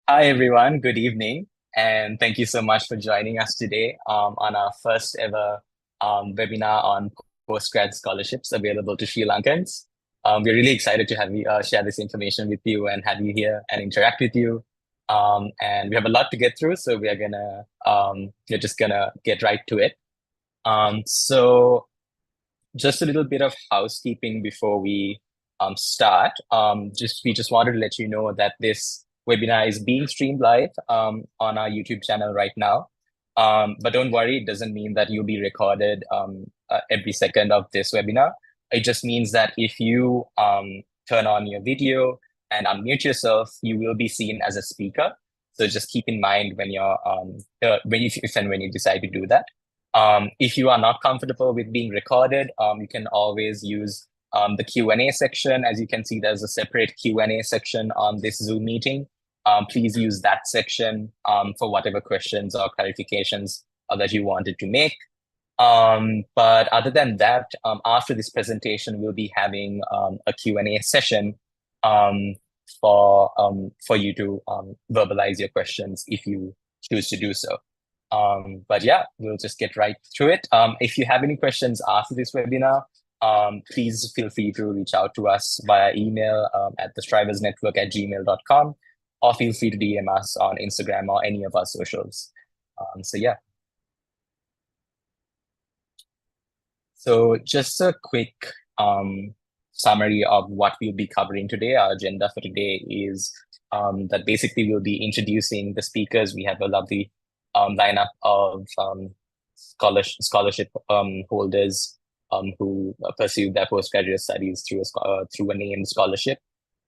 Hi, everyone. Good evening. And thank you so much for joining us today on our first ever webinar on postgrad scholarships available to Sri Lankans. We're really excited to have you share this information with you and have you here and interact with you. And we have a lot to get through, so we're just gonna get right to it. So just a little bit of housekeeping before we start. We just wanted to let you know that this webinar is being streamed live on our YouTube channel right now. But don't worry, it doesn't mean that you'll be recorded every second of this webinar. It just means that if you turn on your video and unmute yourself, you will be seen as a speaker. So just keep in mind when if and when you decide to do that. If you are not comfortable with being recorded, you can always use the Q&A section. As you can see, there's a separate Q&A section on this Zoom meeting. Please use that section for whatever questions or clarifications that you wanted to make. But other than that, after this presentation, we'll be having a Q&A session for you to verbalize your questions if you choose to do so. But yeah, we'll just get right through it. If you have any questions after this webinar, please feel free to reach out to us via email at thestriversnetwork@gmail.com, or feel free to DM us on Instagram or any of our socials. So yeah. So just a quick summary of what we'll be covering today. Our agenda for today is that basically we'll be introducing the speakers. We have a lovely lineup of scholarship holders who pursue their postgraduate studies through a named scholarship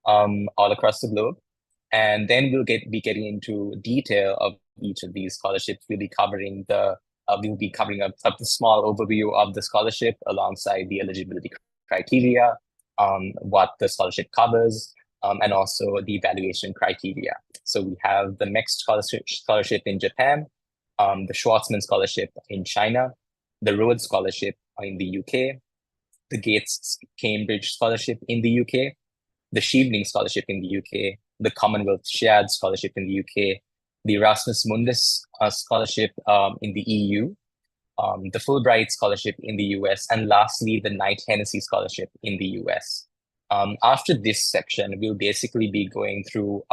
all across the globe. And then be getting into detail of each of these scholarships. We'll be covering a small overview of the scholarship alongside the eligibility criteria, what the scholarship covers, and also the evaluation criteria. So we have the MEXT scholarship in Japan, the Schwarzman scholarship in China, the Rhodes scholarship in the UK, the Gates Cambridge scholarship in the UK, the Chevening scholarship in the UK, the Commonwealth Shared scholarship in the UK, the Erasmus Mundus scholarship in the EU, the Fulbright scholarship in the US, and lastly, the Knight-Hennessy scholarship in the US. After this section, we'll basically be going through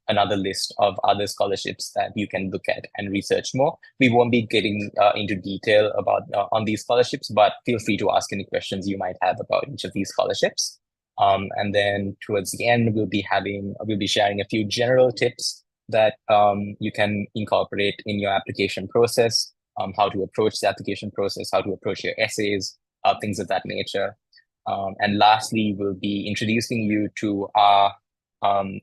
another list of other scholarships that you can look at and research more. We won't be getting into detail about on these scholarships, but feel free to ask any questions you might have about each of these scholarships. And then towards the end, we'll be sharing a few general tips that you can incorporate in your application process, how to approach the application process, how to approach your essays, things of that nature. And lastly, we'll be introducing you to our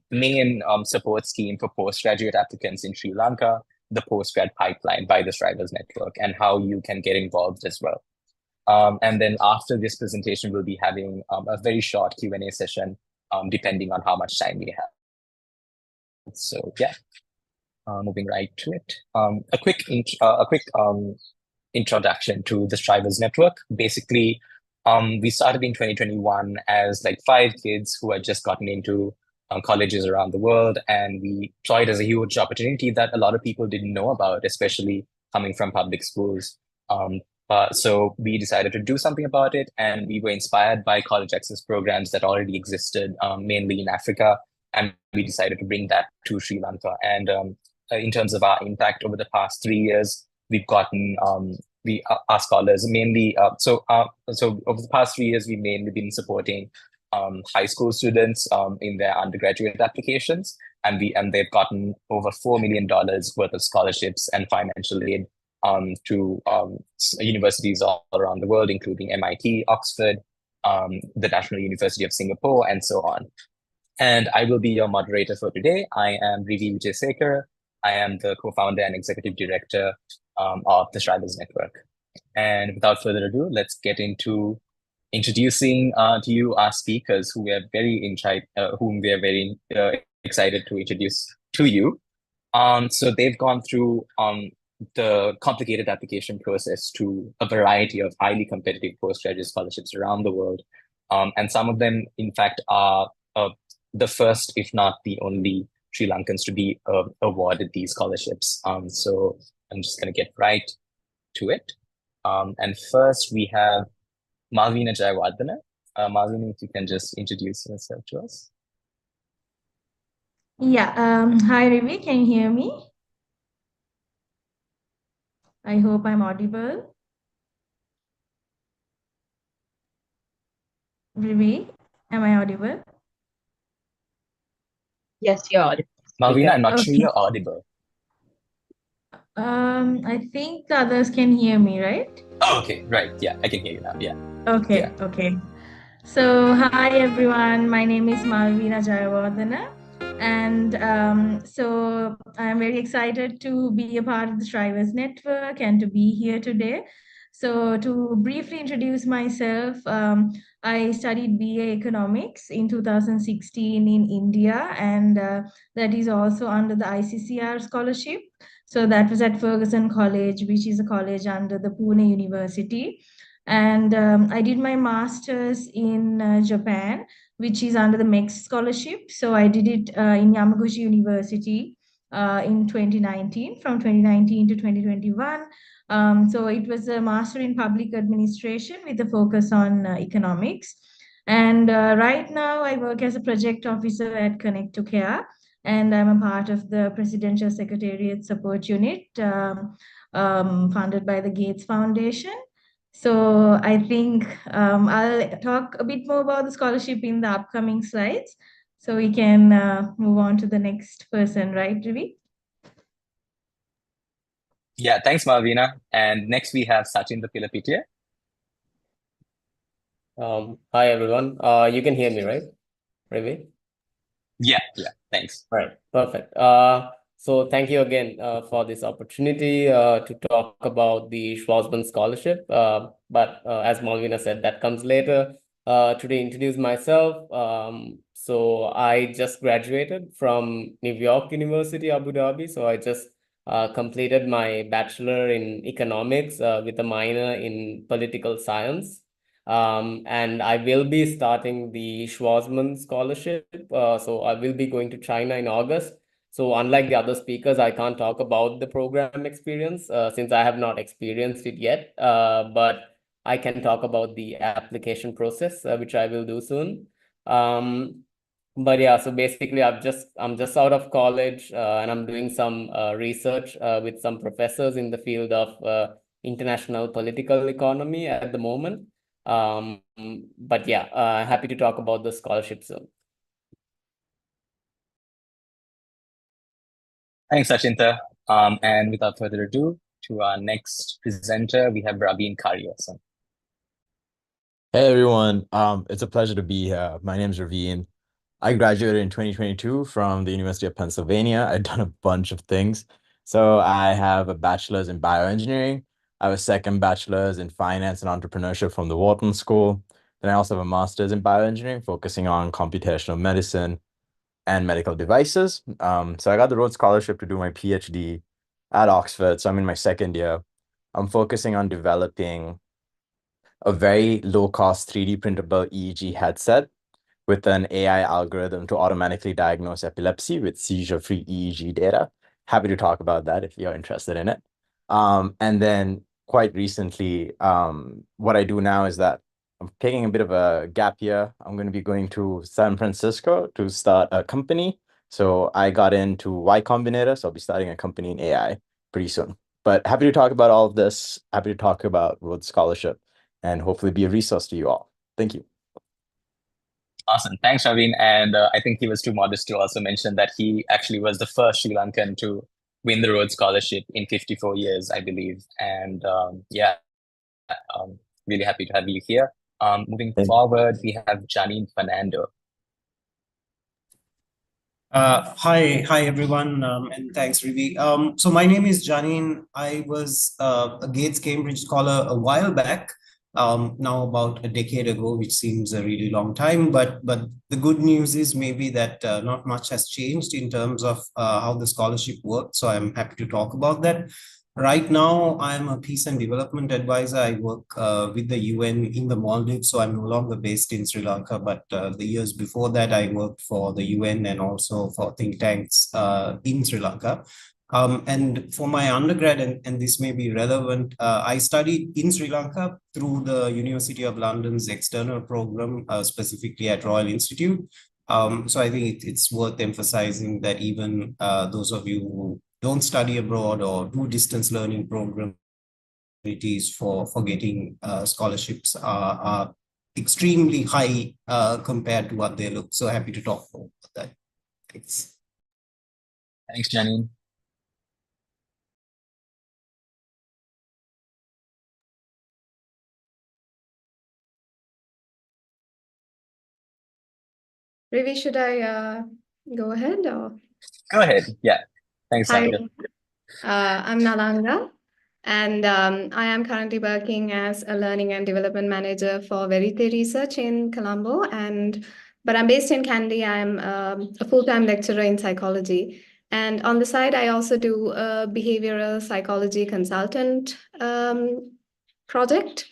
main support scheme for postgraduate applicants in Sri Lanka, the Postgrad Pipeline by the Strivers Network, and how you can get involved as well. And then after this presentation, we'll be having a very short Q&A session, depending on how much time we have. So yeah, moving right to it. A quick introduction to the Strivers Network. Basically, we started in 2021 as like 5 kids who had just gotten into colleges around the world, and we saw it as a huge opportunity that a lot of people didn't know about, especially coming from public schools. So we decided to do something about it, and we were inspired by college access programs that already existed, mainly in Africa, and we decided to bring that to Sri Lanka. And in terms of our impact over the past 3 years, we've gotten our scholars mainly. So over the past 3 years, we've mainly been supporting high school students in their undergraduate applications, and they've gotten over $4 million worth of scholarships and financial aid to universities all around the world, including MIT, Oxford, the National University of Singapore, and so on. And I will be your moderator for today. I am Rivi Vijaysekar. I am the co-founder and executive director of the Strivers Network. And without further ado, let's get into introducing to you our speakers, whom we are very excited to introduce to you. So they've gone through the complicated application process to a variety of highly competitive postgraduate scholarships around the world. And some of them, in fact, are the first, if not the only Sri Lankans to be awarded these scholarships. So I'm just going to get right to it. And first we have Malvina Jayawardena. Malvina, if you can just introduce yourself to us. Yeah, hi Rivi, can you hear me? I hope I'm audible. Rivi, am I audible? Yes, you're audible. Malvina, I'm not sure Okay. you're audible. I think the others can hear me, right? Oh, okay, right. Yeah, I can hear you now. Yeah. Okay, Yeah. okay. So, hi everyone, my name is Malvina Jayawardena, and so I'm very excited to be a part of the Strivers Network and to be here today. So, to briefly introduce myself, I studied BA Economics in 2016 in India, and that is also under the ICCR scholarship. So, that was at Ferguson College, which is a college under the Pune University. And I did my master's in Japan, which is under the MEXT scholarship. So I did it in Yamaguchi University in 2019, from 2019 to 2021. So it was a master in public administration with a focus on economics. And right now I work as a project officer at Connect to Care, and I'm a part of the Presidential Secretariat Support Unit, funded by the Gates Foundation. So I think I'll talk a bit more about the scholarship in the upcoming slides. So we can move on to the next person, right, Rivi? Yeah, thanks, Malvina. And next we have Sachin the Pilapitiya. Hi everyone. You can hear me, right? Ravi? Yeah, thanks. Right, perfect. So thank you again for this opportunity to talk about the Schwarzman scholarship. But as Malvina said, that comes later. Today, introduce myself. So I just graduated from New York University, Abu Dhabi. So I just completed my bachelor in economics with a minor in political science. And I will be starting the Schwarzman scholarship. So I will be going to China in August. So unlike the other speakers, I can't talk about the program experience since I have not experienced it yet. But I can talk about the application process, which I will do soon. But yeah, so basically, I'm just out of college and I'm doing some research with some professors in the field of international political economy at the moment. But yeah, happy to talk about the scholarship soon. Thanks, Sachinta. And without further ado, to our next presenter, we have Raveen Karyasan. Hey everyone, it's a pleasure to be here. My name is Raveen. I graduated in 2022 from the University of Pennsylvania. I've done a bunch of things. So I have a bachelor's in bioengineering. I have a second bachelor's in finance and entrepreneurship from the Wharton School. Then I also have a master's in bioengineering, focusing on computational medicine and medical devices. So I got the Rhodes Scholarship to do my PhD at Oxford. So I'm in my second year. I'm focusing on developing a very low-cost 3D printable EEG headset with an AI algorithm to automatically diagnose epilepsy with seizure-free EEG data. Happy to talk about that if you're interested in it. And then quite recently, what I do now is that I'm taking a bit of a gap year. I'm going to be going to San Francisco to start a company. So I got into Y Combinator, so I'll be starting a company in AI pretty soon. But happy to talk about all of this. Happy to talk about Rhodes Scholarship and hopefully be a resource to you all. Thank you. Awesome. Thanks, Raveen. And I think he was too modest to also mention that he actually was the first Sri Lankan to win the Rhodes Scholarship in 54 years, I believe. And really happy to have you here. Moving forward, we have Janine Fernando. Hi everyone, and thanks, Rivi. So my name is Janine. I was a Gates Cambridge scholar a while back, now about a decade ago, which seems a really long time. But the good news is maybe that not much has changed in terms of how the scholarship worked. So I'm happy to talk about that. Right now, I'm a peace and development advisor. I work with the UN in the Maldives, so I'm no longer based in Sri Lanka. But the years before that, I worked for the UN and also for think tanks in Sri Lanka. And for my undergrad, and this may be relevant, I studied in Sri Lanka through the University of London's external program, specifically at Royal Institute. So I think it's worth emphasizing that even those of you who don't study abroad or do distance learning programs for getting scholarships are extremely high compared to what they look. So happy to talk about that. Thanks. Thanks, Janine. Rivi, should I go ahead or? Go ahead. Yeah. Thanks, Hi, Nalanga. I'm Nalanga, and I am currently working as a learning and development manager for Verite Research in Colombo, but I'm based in Kandy. I'm a full-time lecturer in psychology, and on the side, I also do a behavioral psychology consultant project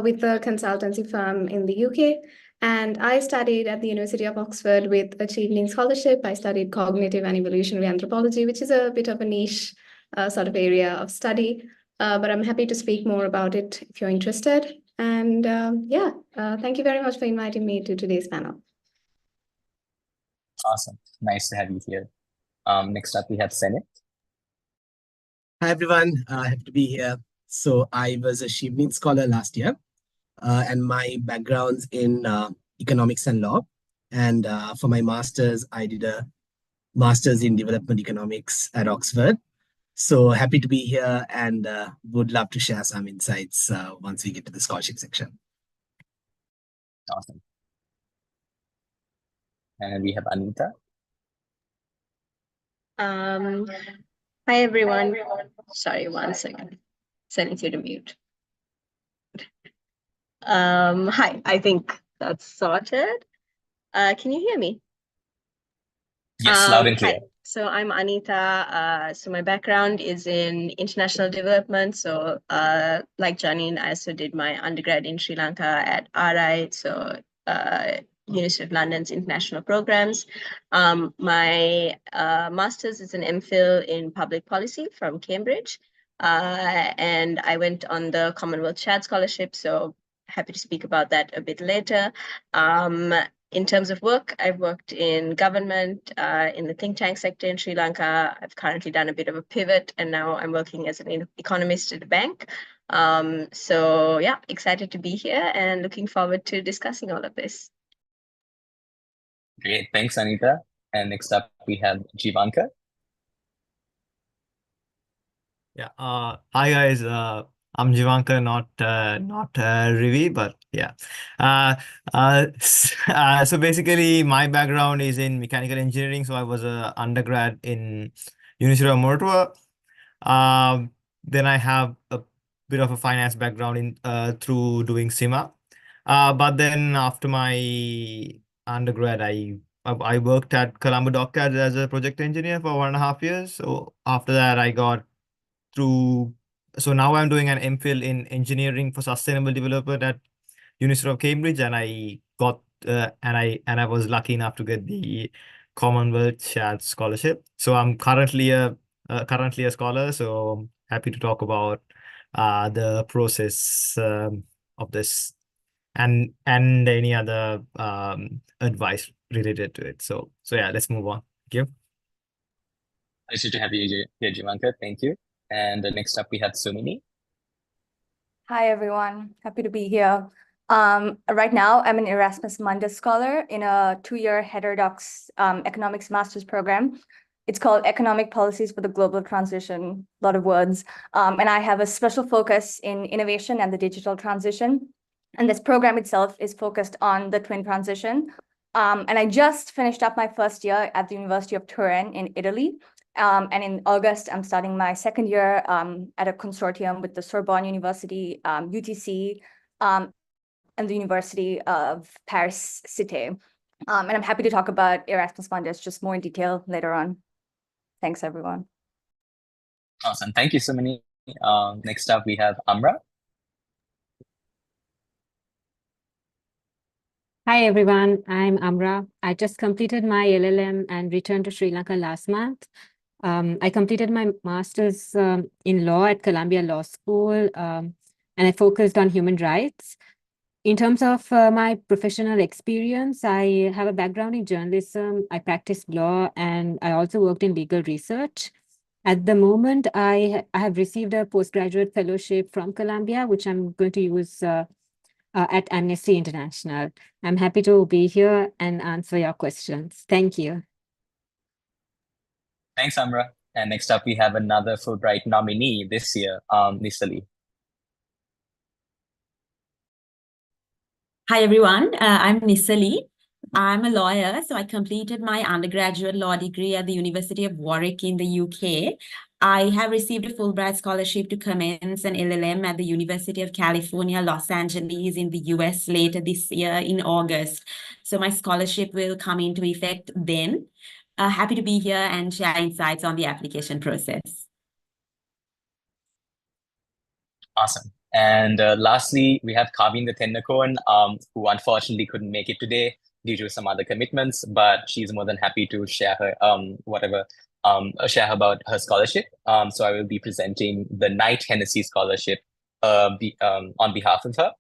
with a consultancy firm in the UK. And I studied at the University of Oxford with a Chevening scholarship. I studied cognitive and evolutionary anthropology, which is a bit of a niche sort of area of study. But I'm happy to speak more about it if you're interested. And thank you very much for inviting me to today's panel. Awesome. Nice to have you here. Next up, we have Senate. Hi, everyone. Happy to be here. So I was a Chevening scholar last year, and my background's in economics and law. And for my master's, I did a master's in development economics at Oxford. So happy to be here and would love to share some insights once we get to the scholarship section. Awesome. And we have Anita. Hi, everyone. Sorry, 1 second. Sending you to mute. Hi, I think that's sorted. Can you hear me? Yes, loud and clear. Hi. So I'm Anita. So my background is in international development. So like Janine, I also did my undergrad in Sri Lanka at RI. So University of London's international programs. My master's is an MPhil in public policy from Cambridge. And I went on the Commonwealth Shared scholarship. So happy to speak about that a bit later. In terms of work, I've worked in government, in the think tank sector in Sri Lanka. I've currently done a bit of a pivot, and now I'm working as an economist at a bank. So yeah, excited to be here and looking forward to discussing all of this. Great. Thanks, Anita. And next up, we have Jivanka. Yeah. Hi, guys. I'm Jivanka, not Rivi, but yeah. So basically, my background is in mechanical engineering. So I was an undergrad in University of Mortua. Then I have a bit of a finance background in through doing SIMA. But then after my undergrad, I worked at Colombo Dockyard as a project engineer for 1.5 years. So after that, I got so now I'm doing an MPhil in engineering for sustainable development at University of Cambridge, and I got and I was lucky enough to get the Commonwealth Shared scholarship. So I'm currently a scholar. So happy to talk about the process of this and any other advice related to it. So yeah, let's move on. Thank you. Pleasure to have you here, Jivanka. Thank you. And next up, we have Sumini. Hi, everyone. Happy to be here. Right now, I'm an Erasmus Mundus scholar in a 2-year heterodox economics master's program. It's called Economic Policies for the Global Transition, a lot of words. And I have a special focus in innovation and the digital transition. And this program itself is focused on the twin transition. And I just finished up my first year at the University of Turin in Italy. And in August, I'm starting my second year at a consortium with the Sorbonne University, UTC, and the University of Paris Cité. And I'm happy to talk about Erasmus Mundus just more in detail later on. Thanks, everyone. Awesome. Thank you, Sumini. Next up, we have Amra. Hi everyone, I'm Amra. I just completed my LLM and returned to Sri Lanka last month. I completed my master's in law at Columbia Law School, and I focused on human rights. In terms of my professional experience, I have a background in journalism, I practiced law, and I also worked in legal research. At the moment, I have received a postgraduate fellowship from Columbia, which I'm going to use at Amnesty International. I'm happy to be here and answer your questions. Thank you. Thanks, Amra. And next up, we have another Fulbright nominee this year, Lisa Lee. Hi, everyone. I'm Nissa Lee. I'm a lawyer, so I completed my undergraduate law degree at the University of Warwick in the UK. I have received a Fulbright scholarship to commence an LLM at the University of California, Los Angeles in the US later this year in August. So my scholarship will come into effect then. Happy to be here and share insights on the application process. Awesome. And lastly, we have Kavinda Tennakoon, who unfortunately couldn't make it today due to some other commitments, but she's more than happy to share her share about her scholarship. So I will be presenting the Knight-Hennessy scholarship on behalf of her.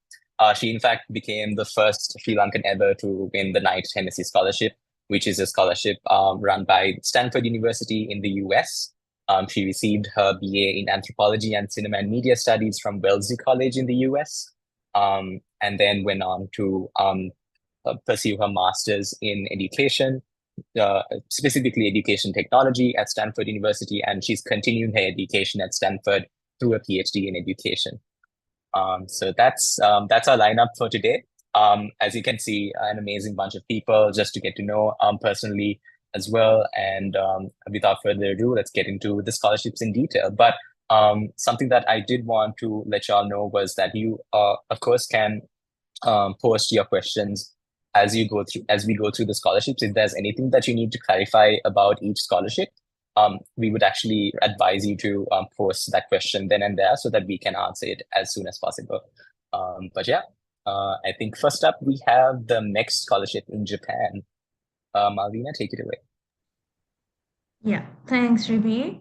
She in fact became the first Sri Lankan ever to win the Knight-Hennessy scholarship, which is a scholarship run by Stanford University in the US. She received her BA in Anthropology and Cinema and Media Studies from Wellesley College in the US, and then went on to pursue her master's in education, specifically education technology at Stanford University, and she's continuing her education at Stanford through a PhD in education. So that's our lineup for today. As you can see, an amazing bunch of people just to get to know personally as well. And without further ado, let's get into the scholarships in detail. But something that I did want to let y'all know was that you, of course, can post your questions as we go through the scholarships. If there's anything that you need to clarify about each scholarship, we would actually advise you to post that question then and there so that we can answer it as soon as possible. But yeah, I think first up we have the MEXT scholarship in Japan. Malvina, take it away. Yeah, thanks, Ribi.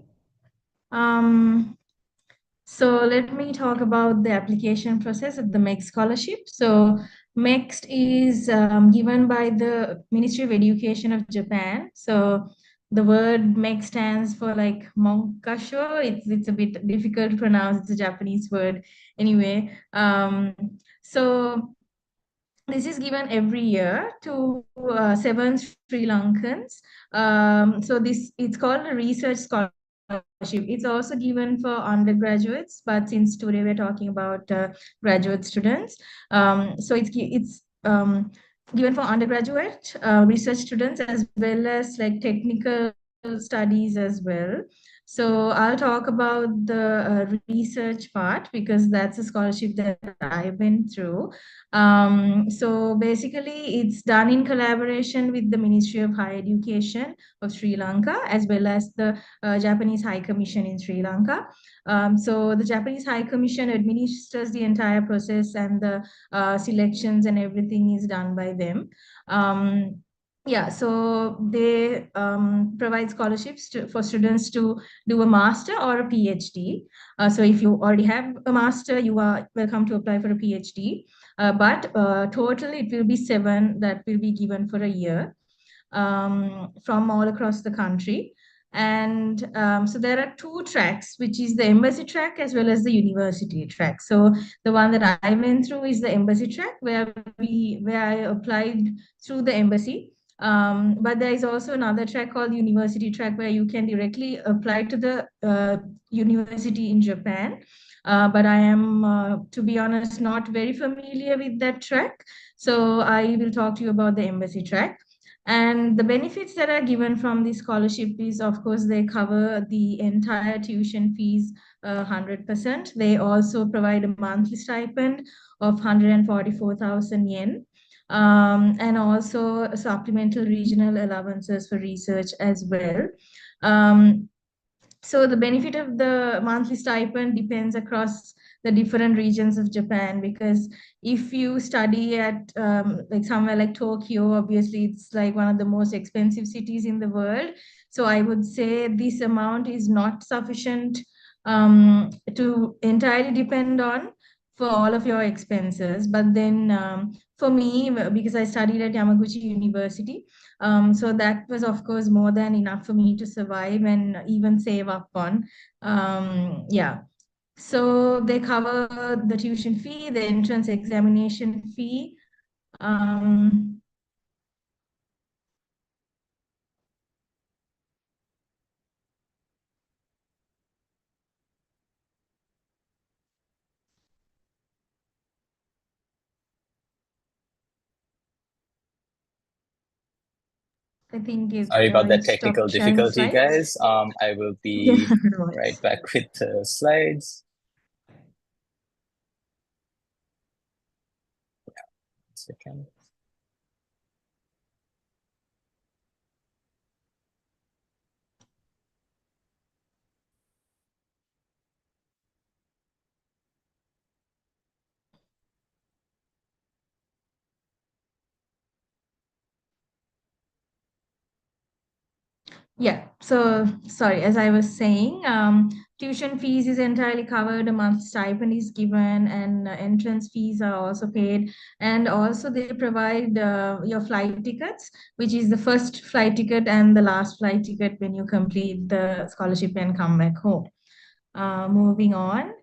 So let me talk about the application process of the MEXT scholarship. So MEXT is given by the Ministry of Education of Japan. So the word MEXT stands for like Monkasho. It's a bit difficult to pronounce. It's a Japanese word anyway. So this is given every year to 7 Sri Lankans. So it's called a research scholarship. It's also given for undergraduates, but since today we're talking about graduate students, so it's given for undergraduate research students as well as like technical studies as well. So I'll talk about the research part because that's a scholarship that I've been through. So basically, it's done in collaboration with the Ministry of Higher Education of Sri Lanka as well as the Japanese High Commission in Sri Lanka. So the Japanese High Commission administers the entire process, and the selections and everything is done by them. Yeah, so they provide scholarships for students to do a master or a PhD. So if you already have a master, you are welcome to apply for a PhD. But totally it will be 7 that will be given for a year from all across the country. And so there are 2 tracks, which is the embassy track as well as the university track. So the one that I went through is the embassy track where I applied through the embassy. But there is also another track called university track where you can directly apply to the university in Japan. But I am, to be honest, not very familiar with that track. So I will talk to you about the embassy track. And the benefits that are given from the scholarship is, of course, they cover the entire tuition fees 100%. They also provide a monthly stipend of 144,000 yen. And also supplemental regional allowances for research as well. So the benefit of the monthly stipend depends across the different regions of Japan, because if you study at like somewhere like Tokyo, obviously it's like one of the most expensive cities in the world. So I would say this amount is not sufficient to entirely depend on for all of your expenses. But then for me, because I studied at Yamaguchi University, so that was, of course, more than enough for me to survive and even save up on. Yeah. So they cover the tuition fee, the entrance examination fee. I think Sorry about that it technical stopped sharing difficulty, slides. guys. I will Yeah, be no worries. right back with the slides. Yeah, 1 second. Yeah, so sorry, as I was saying, tuition fees is entirely covered, a month stipend is given, and entrance fees are also paid. And also they provide your flight tickets, which is the first flight ticket and the last flight ticket when you complete the scholarship and come back home. Moving on.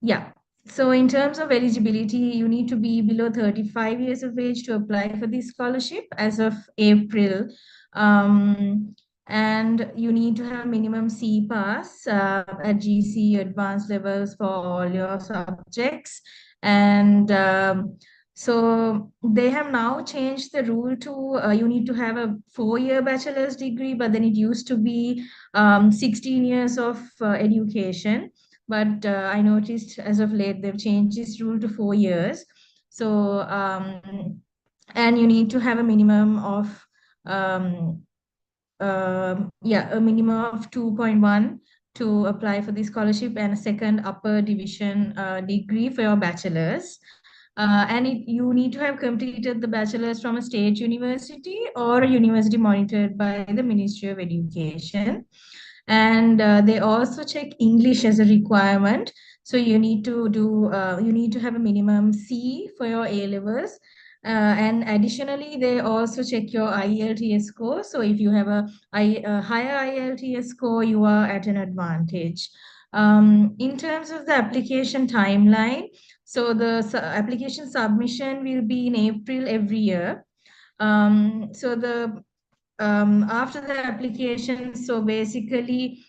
Yeah. So in terms of eligibility, you need to be below 35 years of age to apply for this scholarship as of April. And you need to have minimum C pass at GC advanced levels for all your subjects. And so they have now changed the rule to you need to have a 4-year bachelor's degree, but then it used to be 16 years of education. But I noticed as of late they've changed this rule to 4 years. So and you need to have a minimum of um, a minimum of 2.1 to apply for the scholarship, and a second upper division degree for your bachelor's. You need to have completed the bachelor's from a state university or a university monitored by the Ministry of Education. And they also check English as a requirement. So you need to have a minimum C for your A levels. And additionally, they also check your IELTS score. So if you have a higher IELTS score, you are at an advantage. In terms of the application timeline, so the application submission will be in April every year. After the application, so basically,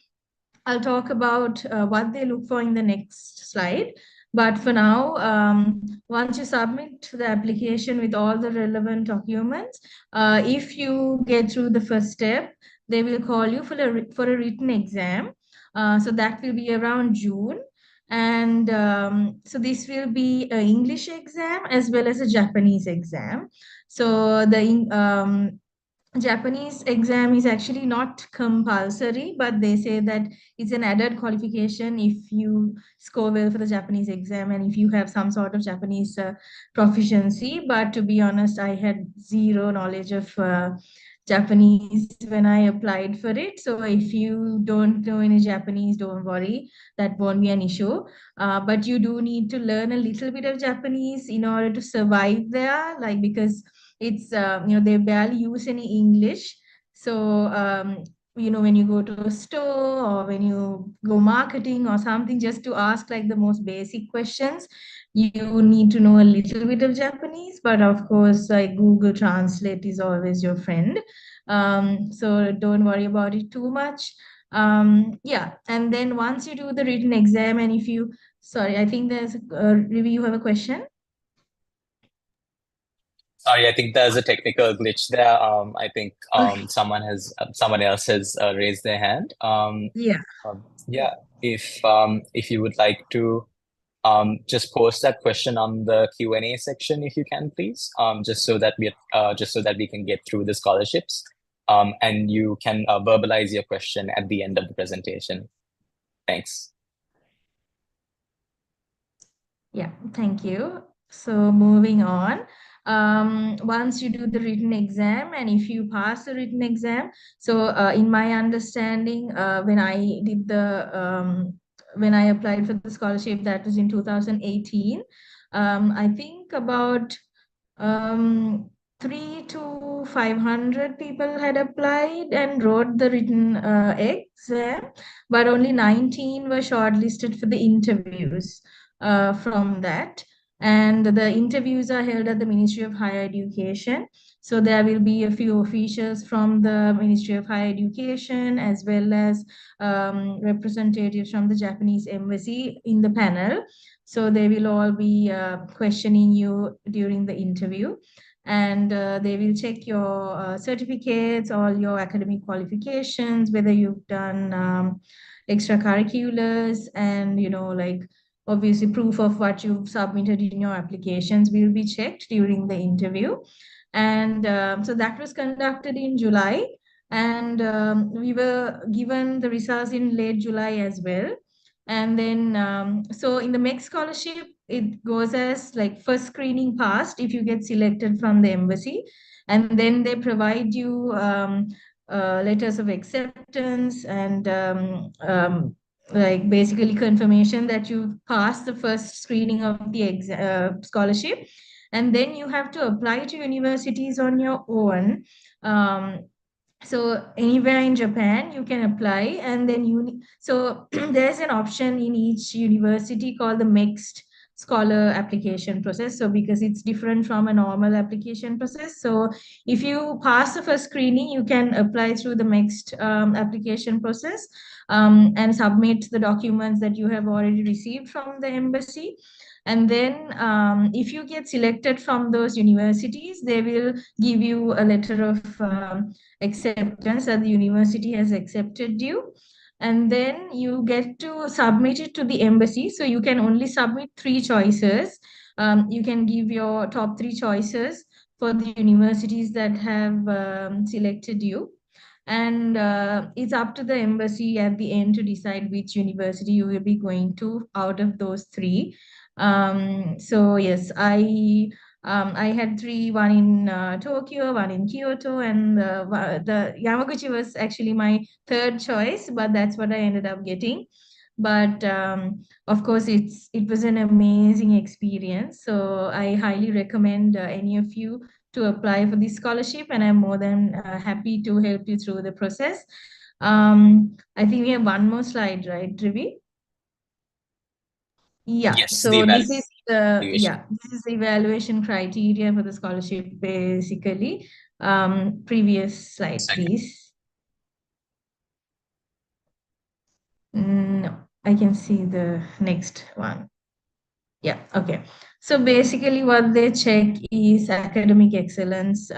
I'll talk about what they look for in the next slide. But for now, once you submit the application with all the relevant documents, if you get through the first step, they will call you for a written exam. So that will be around June. And so this will be an English exam as well as a Japanese exam. So the Japanese exam is actually not compulsory, but they say that it's an added qualification if you score well for the Japanese exam and if you have some sort of Japanese proficiency. But to be honest, I had zero knowledge of Japanese when I applied for it. So if you don't know any Japanese, don't worry, that won't be an issue. But you do need to learn a little bit of Japanese in order to survive there, like because it's they barely use any English. So when you go to a store or when you go marketing or something, just to ask like the most basic questions, you need to know a little bit of Japanese. But of course, like Google Translate is always your friend. So don't worry about it too much. Yeah, and then once you do the written exam, and if you, sorry, I think there's Rivi, you have a question? Sorry, I think there's a technical glitch there. I think Okay. someone else has raised their hand. Yeah. Yeah, if you would like to just post that question on the Q&A section if you can, please. Just so that we can get through the scholarships. and you can verbalize your question at the end of the presentation. Thanks. Yeah, thank you. So moving on, once you do the written exam, and if you pass the written exam, so in my understanding, when I applied for the scholarship, that was in 2018, I think about 300 to 500 people had applied and wrote the written exam, but only 19 were shortlisted for the interviews from that. And the interviews are held at the Ministry of Higher Education. So there will be a few officials from the Ministry of Higher Education, as well as representatives from the Japanese embassy in the panel. So they will all be questioning you during the interview. And they will check your certificates, all your academic qualifications, whether you've done extracurriculars, and like obviously proof of what you've submitted in your applications will be checked during the interview. And so that was conducted in July, and we were given the results in late July as well. And then so in the MEXT scholarship, it goes as like first screening passed if you get selected from the embassy, and then they provide you letters of acceptance and like basically confirmation that you passed the first screening of the scholarship. And then you have to apply to universities on your own. So anywhere in Japan you can apply, and then so there's an option in each university called the MEXT scholar application process. So because it's different from a normal application process, so if you pass the first screening, you can apply through the MEXT application process and submit the documents that you have already received from the embassy. And then if you get selected from those universities, they will give you a letter of acceptance that the university has accepted you. And then you get to submit it to the embassy. So you can only submit 3 choices. You can give your top 3 choices for the universities that have selected you. And it's up to the embassy at the end to decide which university you will be going to out of those 3. So yes, I had 3, one in Tokyo, one in Kyoto, and the Yamaguchi was actually my 3rd choice, but that's what I ended up getting. But of course, it was an amazing experience. So I highly recommend any of you to apply for this scholarship, and I'm more than happy to help you through the process. I think we have one more slide, right, Rivi? Yeah, Yes, so the this is evaluation. this is the evaluation criteria for the scholarship, basically. Previous slide, please. No, I can see the next one. Yeah, okay. So basically what they check is academic excellence,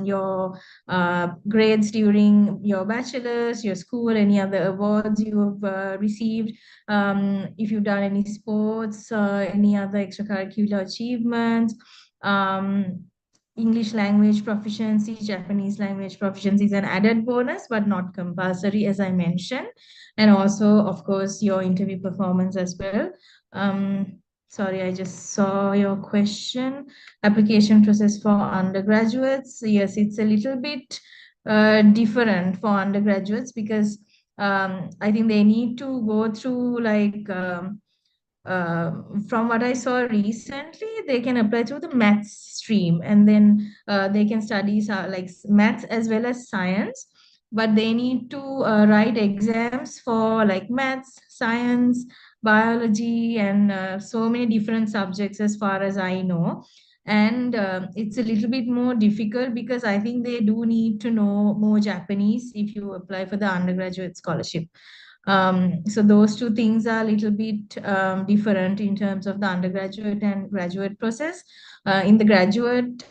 your grades during your bachelor's, your school, any other awards you've received, if you've done any sports, any other extracurricular achievements, English language proficiency, Japanese language proficiency is an added bonus, but not compulsory, as I mentioned. And also, of course, your interview performance as well. Sorry, I just saw your question. Application process for undergraduates. Yes, it's a little bit different for undergraduates because I think they need to go through like from what I saw recently, they can apply through the maths stream, and then they can study like maths as well as science. But they need to write exams for like maths, science, biology, and so many different subjects as far as I know. And it's a little bit more difficult because I think they do need to know more Japanese if you apply for the undergraduate scholarship. So those 2 things are a little bit different in terms of the undergraduate and graduate process. In the graduate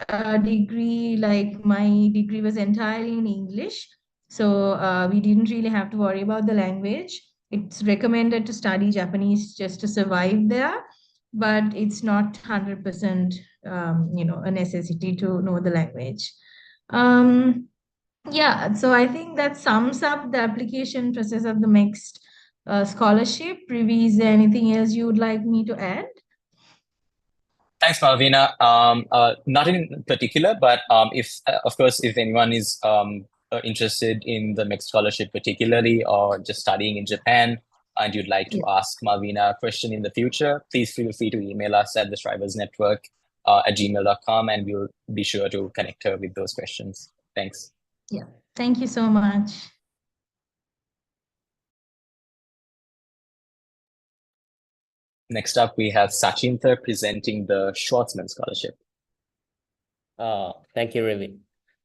degree, like my degree was entirely in English. So we didn't really have to worry about the language. It's recommended to study Japanese just to survive there, but it's not 100%, a necessity to know the language. Yeah, so I think that sums up the application process of the MEXT scholarship. Rivi, is there anything else you would like me to add? Thanks, Malvina. Not in particular, but if, of course, if anyone is interested in the MEXT scholarship particularly, or just studying in Japan, and you'd like to ask Malvina a question in the future, please feel free to email us at thestriversnetwork at gmail.com, and we'll be sure to connect her with those questions. Thanks. Yeah, thank you so much. Next up, we have Sachintha presenting the Schwarzman Scholarship. Thank you, Ravi.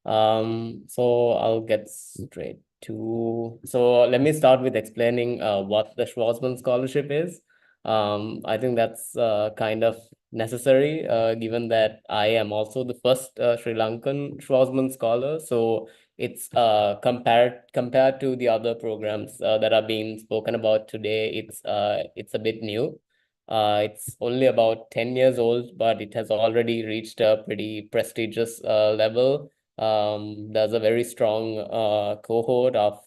So I'll get straight to, so let me start with explaining what the Schwarzman Scholarship is. I think that's kind of necessary, given that I am also the first Sri Lankan Schwarzman scholar. So it's compared to the other programs that are being spoken about today, it's a bit new. It's only about 10 years old, but it has already reached a pretty prestigious level. There's a very strong cohort of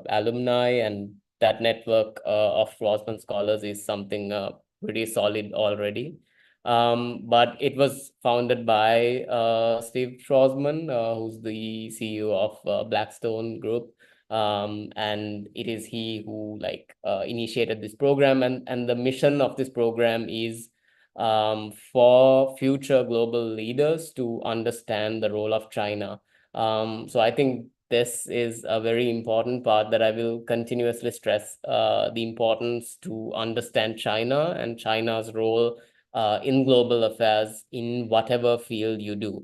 alumni, and that network of Schwarzman scholars is something pretty solid already. But it was founded by Steve Schwarzman, who's the CEO of Blackstone Group. And it is he who initiated this program, and the mission of this program is for future global leaders to understand the role of China. So I think this is a very important part that I will continuously stress, the importance to understand China and China's role in global affairs in whatever field you do.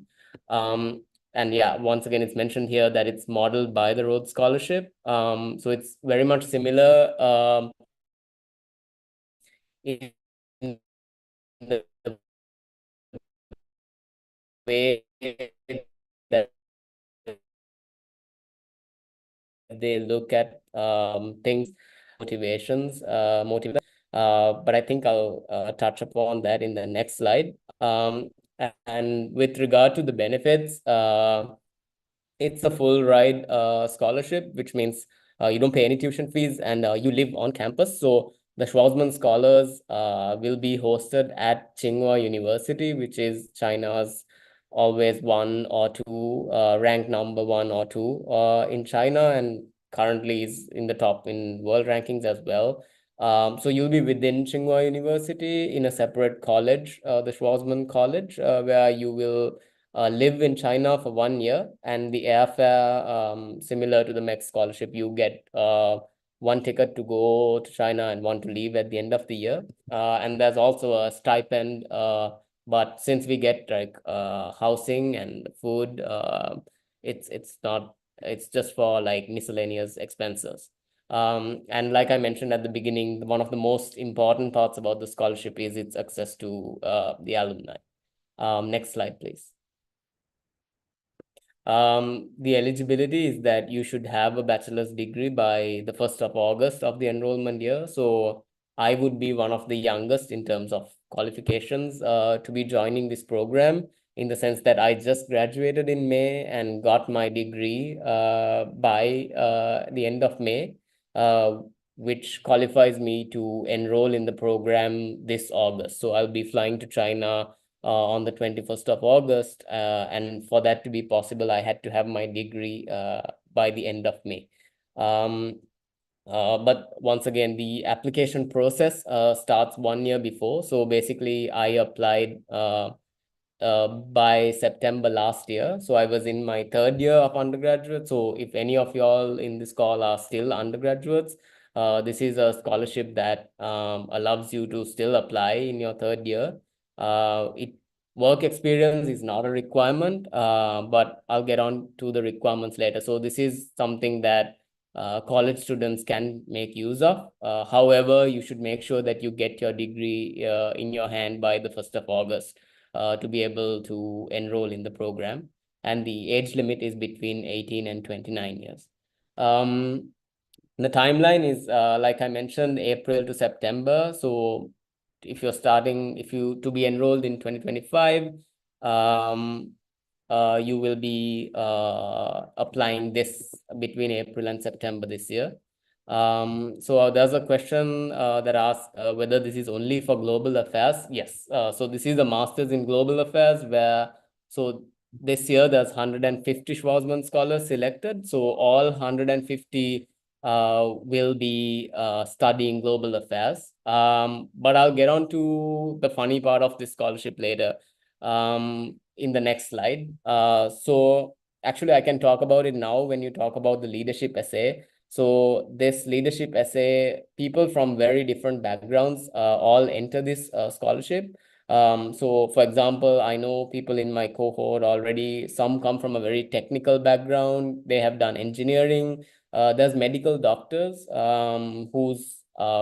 And yeah, once again, it's mentioned here that it's modeled by the Rhodes Scholarship. So it's very much similar in the way that they look at things, motivations, but I think I'll touch upon that in the next slide. And with regard to the benefits, it's a full ride scholarship, which means you don't pay any tuition fees, and you live on campus. So the Schwarzman scholars will be hosted at Tsinghua University, which is China's always one or two, ranked number 1 or 2 in China, and currently is in the top in world rankings as well. So you'll be within Tsinghua University in a separate college, the Schwarzman College, where you will live in China for 1 year, and the airfare, similar to the MEXT scholarship, you get 1 ticket to go to China and 1 to leave at the end of the year. And there's also a stipend, but since we get housing and food, it's just for miscellaneous expenses. And like I mentioned at the beginning, one of the most important parts about the scholarship is its access to the alumni. Next slide, please. The eligibility is that you should have a bachelor's degree by the 1st of August of the enrollment year. So I would be one of the youngest in terms of qualifications to be joining this program, in the sense that I just graduated in May and got my degree by the end of May, which qualifies me to enroll in the program this August. So I'll be flying to China on the 21st of August. And for that to be possible, I had to have my degree by the end of May. But once again, the application process starts 1 year before. So basically, I applied by September last year. So I was in my 3rd year of undergraduate. So if any of y'all in this call are still undergraduates, this is a scholarship that allows you to still apply in your 3rd year. Work experience is not a requirement, but I'll get on to the requirements later. So this is something that college students can make use of. However, you should make sure that you get your degree in your hand by the 1st of August to be able to enroll in the program. And the age limit is between 18 and 29 years. The timeline is, like I mentioned, April to September. So if you're to be enrolled in 2025, you will be applying this between April and September this year. So there's a question that asks whether this is only for global affairs. Yes. So this is a master's in global affairs where, so this year there's 150 Schwarzman scholars selected. So all 150 will be studying global affairs. But I'll get on to the funny part of this scholarship later in the next slide. So actually I can talk about it now when you talk about the leadership essay. So this leadership essay, people from very different backgrounds all enter this scholarship. So for example, I know people in my cohort already, some come from a very technical background. They have done engineering. There's medical doctors whose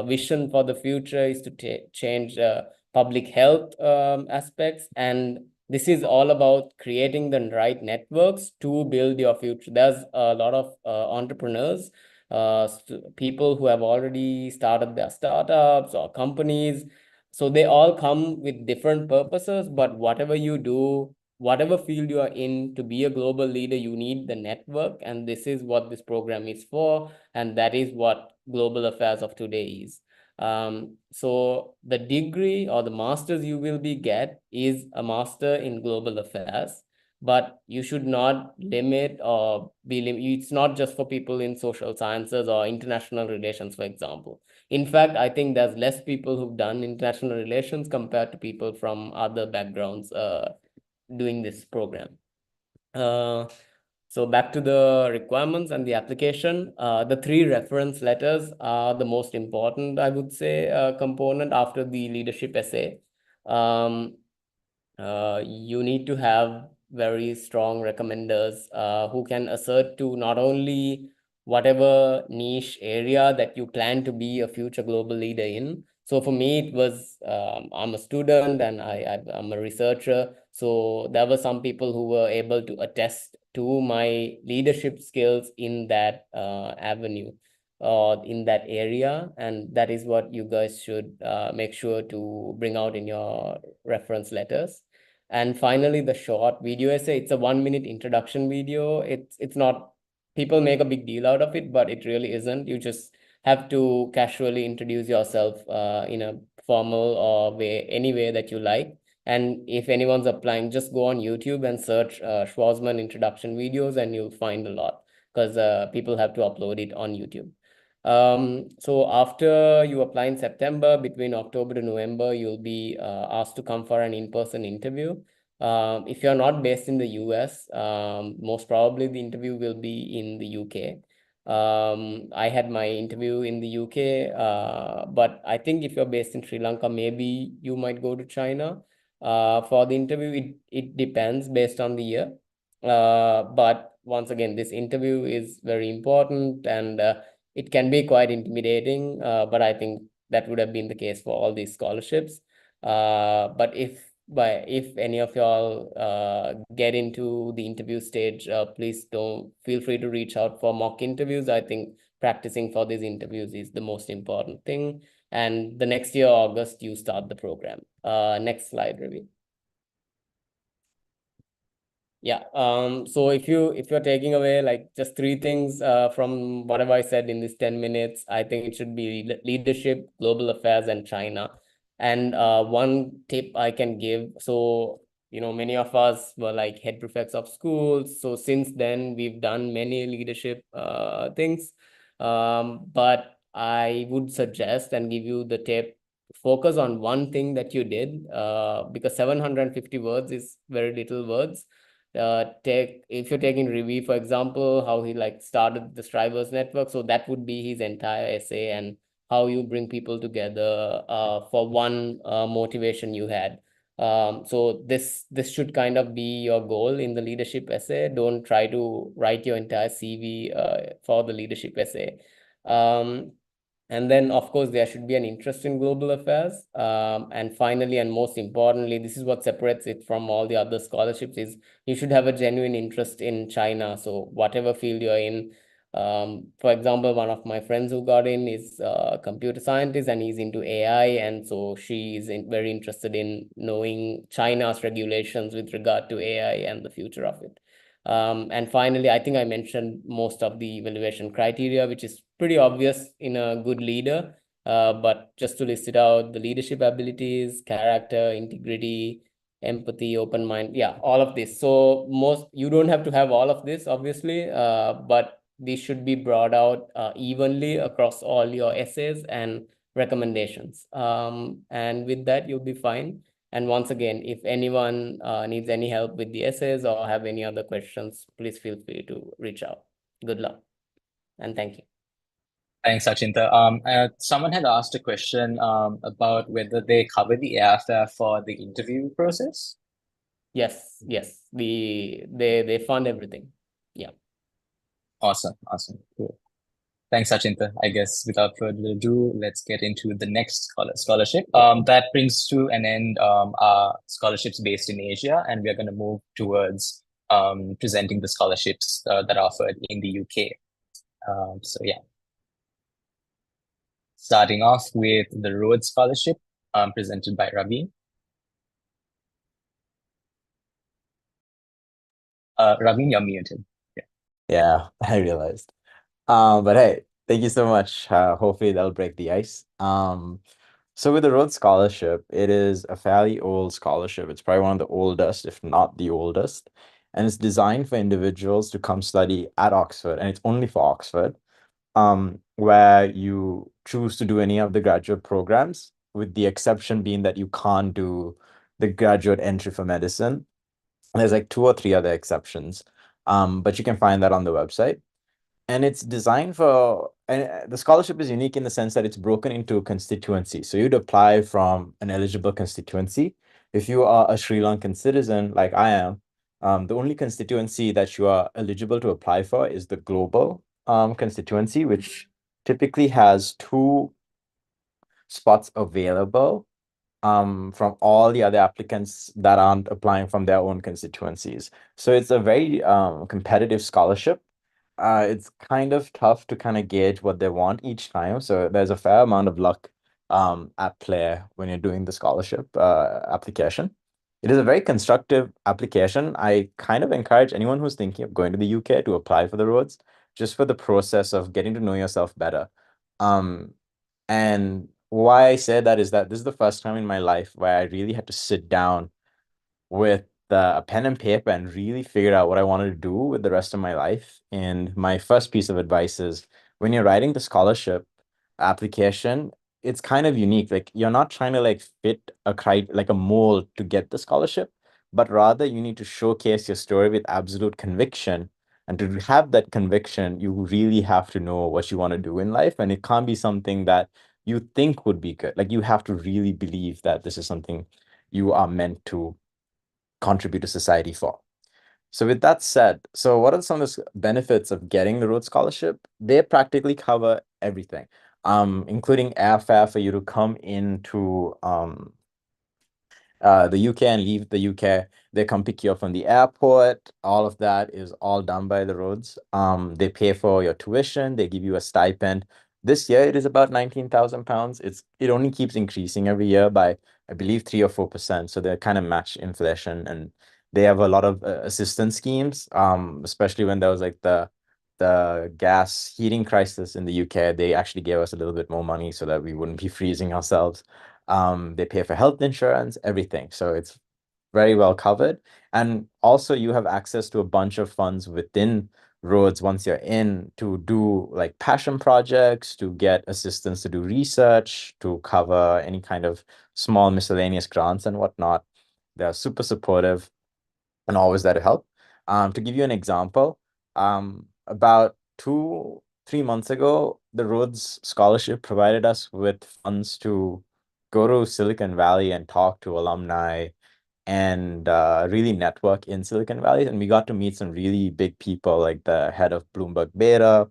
vision for the future is to change public health aspects. And this is all about creating the right networks to build your future. There's a lot of entrepreneurs, people who have already started their startups or companies. So they all come with different purposes, but whatever you do, whatever field you are in, to be a global leader, you need the network. And this is what this program is for. And that is what global affairs of today is. So the degree or the master's you will get is a master in global affairs, but you should not limit or it's not just for people in social sciences or international relations, for example. In fact, I think there's less people who've done international relations compared to people from other backgrounds doing this program. So back to the requirements and the application. The 3 reference letters are the most important, I would say, component after the leadership essay. You need to have very strong recommenders who can assert to not only whatever niche area that you plan to be a future global leader in. So for me, it was, I'm a student and I'm a researcher. So there were some people who were able to attest to my leadership skills in that avenue or in that area. And that is what you guys should make sure to bring out in your reference letters. And finally, the short video essay, it's a 1-minute introduction video. It's not, people make a big deal out of it, but it really isn't. You just have to casually introduce yourself in a formal or any way that you like. And if anyone's applying, just go on YouTube and search Schwarzman introduction videos, and you'll find a lot, because people have to upload it on YouTube. So after you apply in September, between October to November, you'll be asked to come for an in-person interview. If you're not based in the US, most probably the interview will be in the UK. I had my interview in the UK, but I think if you're based in Sri Lanka, maybe you might go to China for the interview. It depends based on the year. But once again, this interview is very important, and it can be quite intimidating, but I think that would have been the case for all these scholarships. But if any of y'all get into the interview stage, please don't feel free to reach out for mock interviews. I think practicing for these interviews is the most important thing. And the next year, August, you start the program. Next slide, Ravi. Yeah. So if you're taking away like just 3 things from whatever I said in this 10 minutes, I think it should be leadership, global affairs, and China. And one tip I can give, so many of us were like head prefects of schools. So since then we've done many leadership things. But I would suggest and give you the tip, focus on one thing that you did, because 750 words is very little words. If you're taking Rivi, for example, how he like started the Strivers network, so that would be his entire essay, and how you bring people together for one motivation you had. So this should kind of be your goal in the leadership essay. Don't try to write your entire CV for the leadership essay. And then, of course, there should be an interest in global affairs. And finally, and most importantly, this is what separates it from all the other scholarships, is you should have a genuine interest in China. So whatever field you're in, For example, one of my friends who got in is a computer scientist and he's into AI. And so she is very interested in knowing China's regulations with regard to AI and the future of it. And finally, I think I mentioned most of the evaluation criteria, which is pretty obvious in a good leader. But just to list it out, the leadership abilities, character, integrity, empathy, open mind, yeah, all of this. So you don't have to have all of this, obviously, but these should be brought out evenly across all your essays and recommendations. And with that, you'll be fine. And once again, if anyone needs any help with the essays or have any other questions, please feel free to reach out. Good luck and thank you. Thanks, Achinta. Someone had asked a question about whether they cover the airfare for the interview process. Yes, they fund everything. Yeah. Awesome. Cool. Thanks, Achinta. I guess without further ado, let's get into the next scholarship. That brings to an end our scholarships based in Asia, and we're going to move towards presenting the scholarships that are offered in the UK. So yeah. Starting off with the Rhodes Scholarship presented by Ravi. Ravi, you're muted. Yeah, I realized. But hey, thank you so much. Hopefully that'll break the ice. So with the Rhodes Scholarship, it is a fairly old scholarship. It's probably one of the oldest, if not the oldest. And it's designed for individuals to come study at Oxford, and it's only for Oxford, where you choose to do any of the graduate programs, with the exception being that you can't do the graduate entry for medicine. There's like 2 or 3 other exceptions, but you can find that on the website. And it's designed for, and the scholarship is unique in the sense that it's broken into constituencies. So you'd apply from an eligible constituency. If you are a Sri Lankan citizen, like I am, the only constituency that you are eligible to apply for is the global constituency, which typically has 2 spots available from all the other applicants that aren't applying from their own constituencies. So it's a very competitive scholarship. It's kind of tough to kind of gauge what they want each time. So there's a fair amount of luck at play when you're doing the scholarship application. It is a very constructive application. I kind of encourage anyone who's thinking of going to the UK to apply for the Rhodes, just for the process of getting to know yourself better. And why I say that is that this is the first time in my life where I really had to sit down with a pen and paper and really figure out what I wanted to do with the rest of my life. And my first piece of advice is, when you're writing the scholarship application, it's kind of unique. Like, you're not trying to like fit a mold to get the scholarship, but rather you need to showcase your story with absolute conviction. And to have that conviction, you really have to know what you want to do in life. And it can't be something that you think would be good. Like, you have to really believe that this is something you are meant to contribute to society for. So with that said, so what are some of the benefits of getting the Rhodes Scholarship? They practically cover everything, including airfare for you to come into the UK and leave the UK. They come pick you up from the airport. All of that is all done by the Rhodes. They pay for your tuition. They give you a stipend. This year it is about £19,000. It only keeps increasing every year by, I believe, 3 or 4%. So they kind of match inflation, and they have a lot of assistance schemes. Especially when there was like the gas heating crisis in the UK, they actually gave us a little bit more money so that we wouldn't be freezing ourselves. They pay for health insurance, everything. So it's very well covered. And also you have access to a bunch of funds within Rhodes once you're in, to do like passion projects, to get assistance to do research, to cover any kind of small miscellaneous grants and whatnot. They're super supportive and always there to help. To give you an example, about 2-3 months ago, the Rhodes Scholarship provided us with funds to go to Silicon Valley and talk to alumni and really network in Silicon Valley. And we got to meet some really big people, like the head of Bloomberg Beta.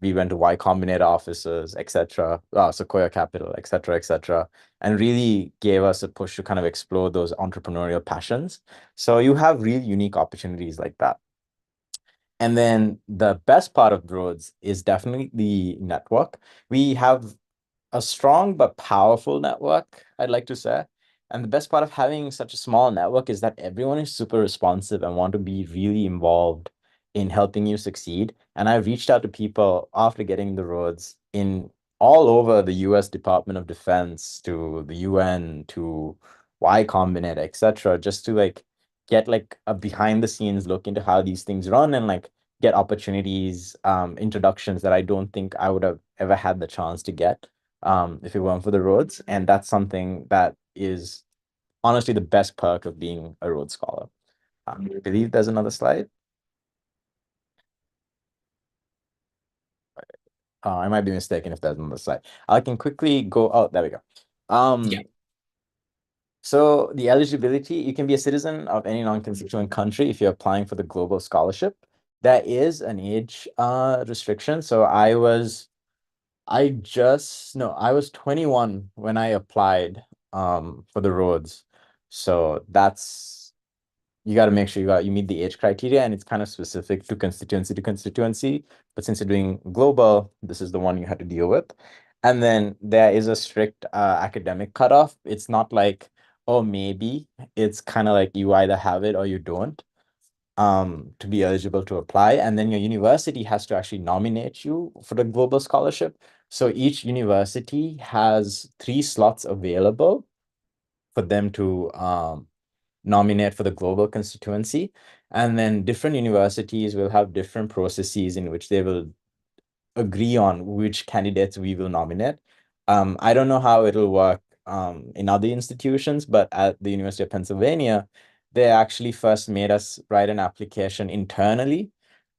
We went to Y Combinator offices, etc., Sequoia Capital, etc., and really gave us a push to kind of explore those entrepreneurial passions. So you have really unique opportunities like that. And then the best part of Rhodes is definitely the network. We have a strong but powerful network, I'd like to say. And the best part of having such a small network is that everyone is super responsive and want to be really involved in helping you succeed. And I've reached out to people after getting the Rhodes in all over the US Department of Defense, to the UN, to Y Combinate, etc., just to like get like a behind the scenes look into how these things run and like get opportunities, introductions that I don't think I would have ever had the chance to get if it weren't for the Rhodes. And that's something that is honestly the best perk of being a Rhodes Scholar. I believe there's another slide. I might be mistaken if there's another slide. I can quickly go, oh, there we go. Yeah. So the eligibility, you can be a citizen of any non-constituent country if you're applying for the global scholarship. There is an age restriction. So I was 21 when I applied for the Rhodes. So that's, you got to make sure you meet the age criteria, and it's kind of specific to constituency. But since you're doing global, this is the one you had to deal with. And then there is a strict academic cutoff. It's not like, oh, maybe. It's kind of like you either have it or you don't to be eligible to apply. And then your university has to actually nominate you for the global scholarship. So each university has 3 slots available for them to nominate for the global constituency. And then different universities will have different processes in which they will agree on which candidates we will nominate. I don't know how it'll work in other institutions, but at the University of Pennsylvania, they actually first made us write an application internally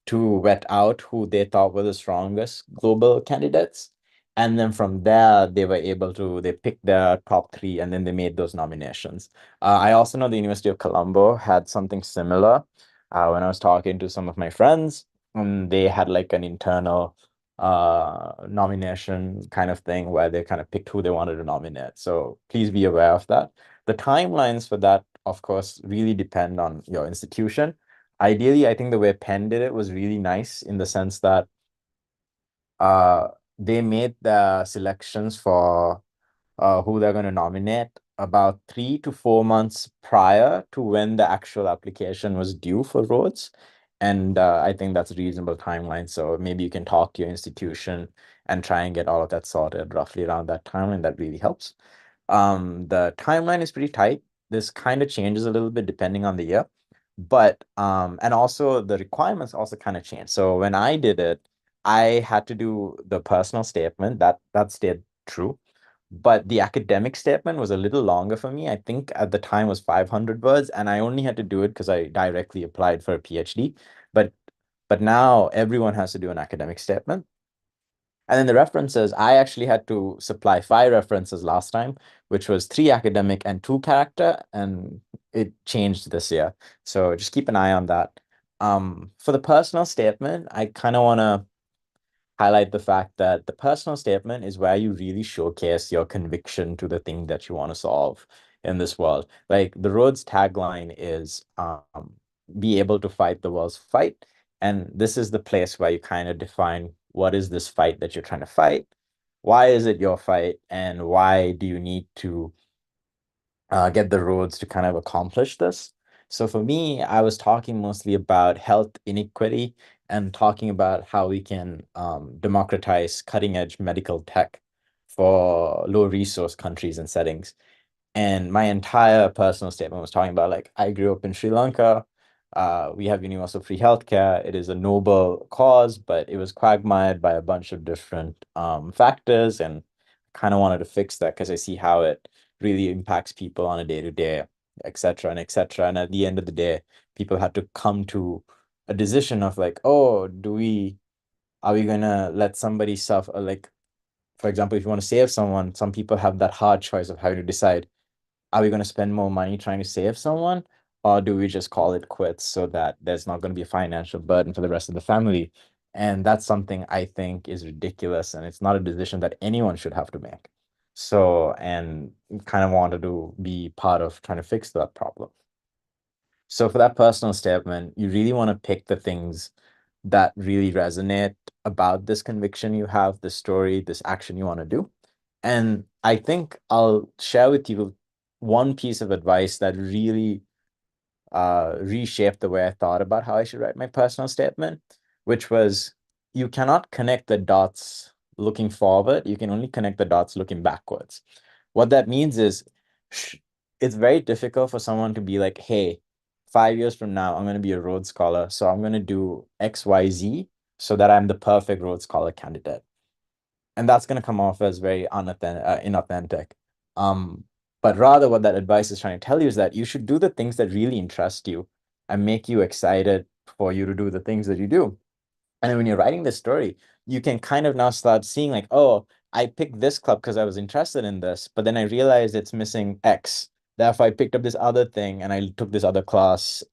to vet out who they thought were the strongest global candidates. And then from there, they picked their top 3 and then they made those nominations. I also know the University of Colombo had something similar when I was talking to some of my friends, and they had like an internal nomination kind of thing where they kind of picked who they wanted to nominate. So please be aware of that. The timelines for that, of course, really depend on your institution. Ideally, I think the way Penn did it was really nice in the sense that they made the selections for who they're going to nominate about 3 to 4 months prior to when the actual application was due for Rhodes. And I think that's a reasonable timeline. So maybe you can talk to your institution and try and get all of that sorted roughly around that timeline. That really helps. The timeline is pretty tight. This kind of changes a little bit depending on the year. But and also the requirements also kind of change. So when I did it, I had to do the personal statement that stayed true. But the academic statement was a little longer for me. I think at the time was 500 words, and I only had to do it because I directly applied for a PhD. But now everyone has to do an academic statement. And then the references, I actually had to supply 5 references last time, which was 3 academic and 2 character, and it changed this year. So just keep an eye on that. For the personal statement, I kind of want to highlight the fact that the personal statement is where you really showcase your conviction to the thing that you want to solve in this world. Like the Rhodes tagline is be able to fight the world's fight. And this is the place where you kind of define what is this fight that you're trying to fight? Why is it your fight? And why do you need to get the Rhodes to kind of accomplish this? So for me, I was talking mostly about health inequity and talking about how we can democratize cutting edge medical tech for low resource countries and settings. And my entire personal statement was talking about like, I grew up in Sri Lanka. We have universal free healthcare. It is a noble cause, but it was quagmired by a bunch of different factors, and kind of wanted to fix that because I see how it really impacts people on a day-to-day, et cetera, and et cetera. And at the end of the day, people had to come to a decision of like, oh, are we gonna let somebody suffer? Like, for example, if you want to save someone, some people have that hard choice of having to decide, are we going to spend more money trying to save someone, or do we just call it quits so that there's not going to be a financial burden for the rest of the family? And that's something I think is ridiculous, and it's not a decision that anyone should have to make. So, and kind of wanted to be part of trying to fix that problem. So for that personal statement, you really want to pick the things that really resonate about this conviction you have, this story, this action you want to do. And I think I'll share with you one piece of advice that really reshaped the way I thought about how I should write my personal statement, which was you cannot connect the dots looking forward. You can only connect the dots looking backwards. What that means is it's very difficult for someone to be like, hey, 5 years from now, I'm going to be a Rhodes Scholar. So I'm going to do X, Y, Z so that I'm the perfect Rhodes Scholar candidate. And that's going to come off as very inauthentic. But rather what that advice is trying to tell you is that you should do the things that really interest you and make you excited for you to do the things that you do. And then when you're writing this story, you can kind of now start seeing like, oh, I picked this club because I was interested in this, but then I realized it's missing X. Therefore, I picked up this other thing and I took this other class.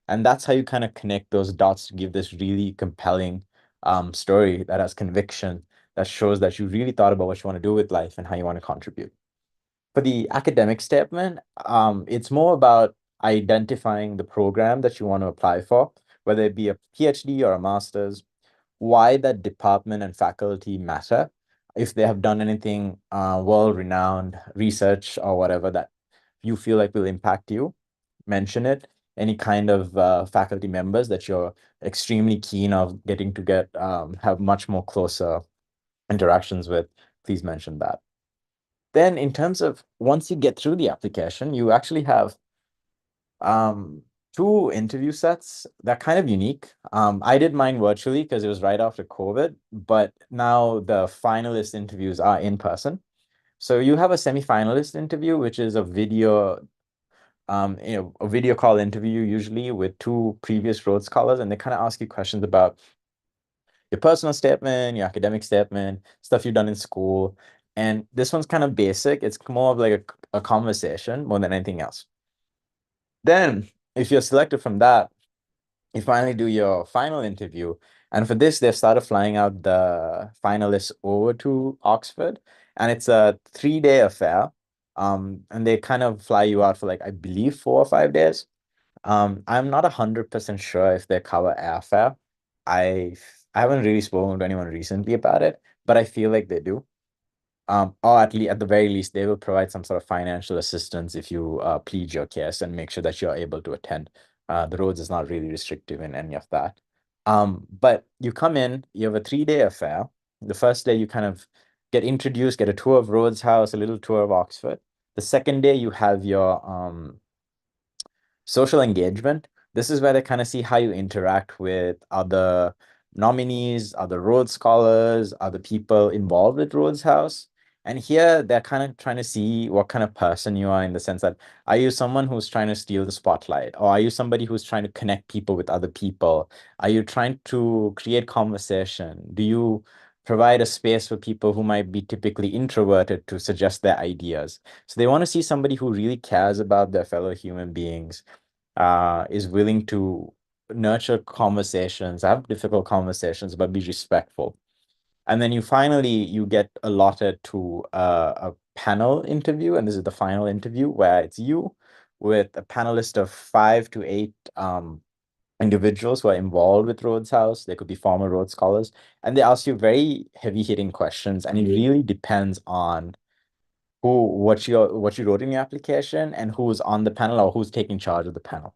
And that's how you kind of connect those dots to give this really compelling story that has conviction, that shows that you really thought about what you want to do with life and how you want to contribute. For the academic statement, it's more about identifying the program that you want to apply for, whether it be a PhD or a master's, why that department and faculty matter, if they have done anything world-renowned research or whatever that you feel like will impact you, mention it. Any kind of faculty members that you're extremely keen of getting to have much more closer interactions with, please mention that. Then in terms of once you get through the application, you actually have two interview sets that are kind of unique. I did mine virtually because it was right after COVID, but now the finalist interviews are in person. So you have a semi-finalist interview, which is a video a video call interview usually with two previous Rhodes Scholars, and they kind of ask you questions about your personal statement, your academic statement, stuff you've done in school. And this one's kind of basic. It's more of like a conversation more than anything else. Then, if you're selected from that, you finally do your final interview. And for this, they've started flying out the finalists over to Oxford. And it's a 3-day affair. And they kind of fly you out for like, I believe 4 or 5 days. I'm not 100% sure if they cover airfare. I haven't really spoken to anyone recently about it, but I feel like they do. Or at the very least, they will provide some sort of financial assistance if you plead your case and make sure that you're able to attend. The Rhodes is not really restrictive in any of that. But you come in, you have a 3-day affair. The first day you kind of get introduced, get a tour of Rhodes House, a little tour of Oxford. The second day you have your social engagement. This is where they kind of see how you interact with other nominees, other Rhodes Scholars, other people involved with Rhodes House. And here they're kind of trying to see what kind of person you are, in the sense that, are you someone who's trying to steal the spotlight? Or are you somebody who's trying to connect people with other people? Are you trying to create conversation? Do you provide a space for people who might be typically introverted to suggest their ideas? So they want to see somebody who really cares about their fellow human beings, is willing to nurture conversations, have difficult conversations, but be respectful. And then you get allotted to a panel interview, and this is the final interview where it's you with a panelist of 5 to 8 individuals who are involved with Rhodes House. They could be former Rhodes Scholars, and they ask you very heavy-hitting questions, and it really depends on what you wrote in your application and who's on the panel or who's taking charge of the panel.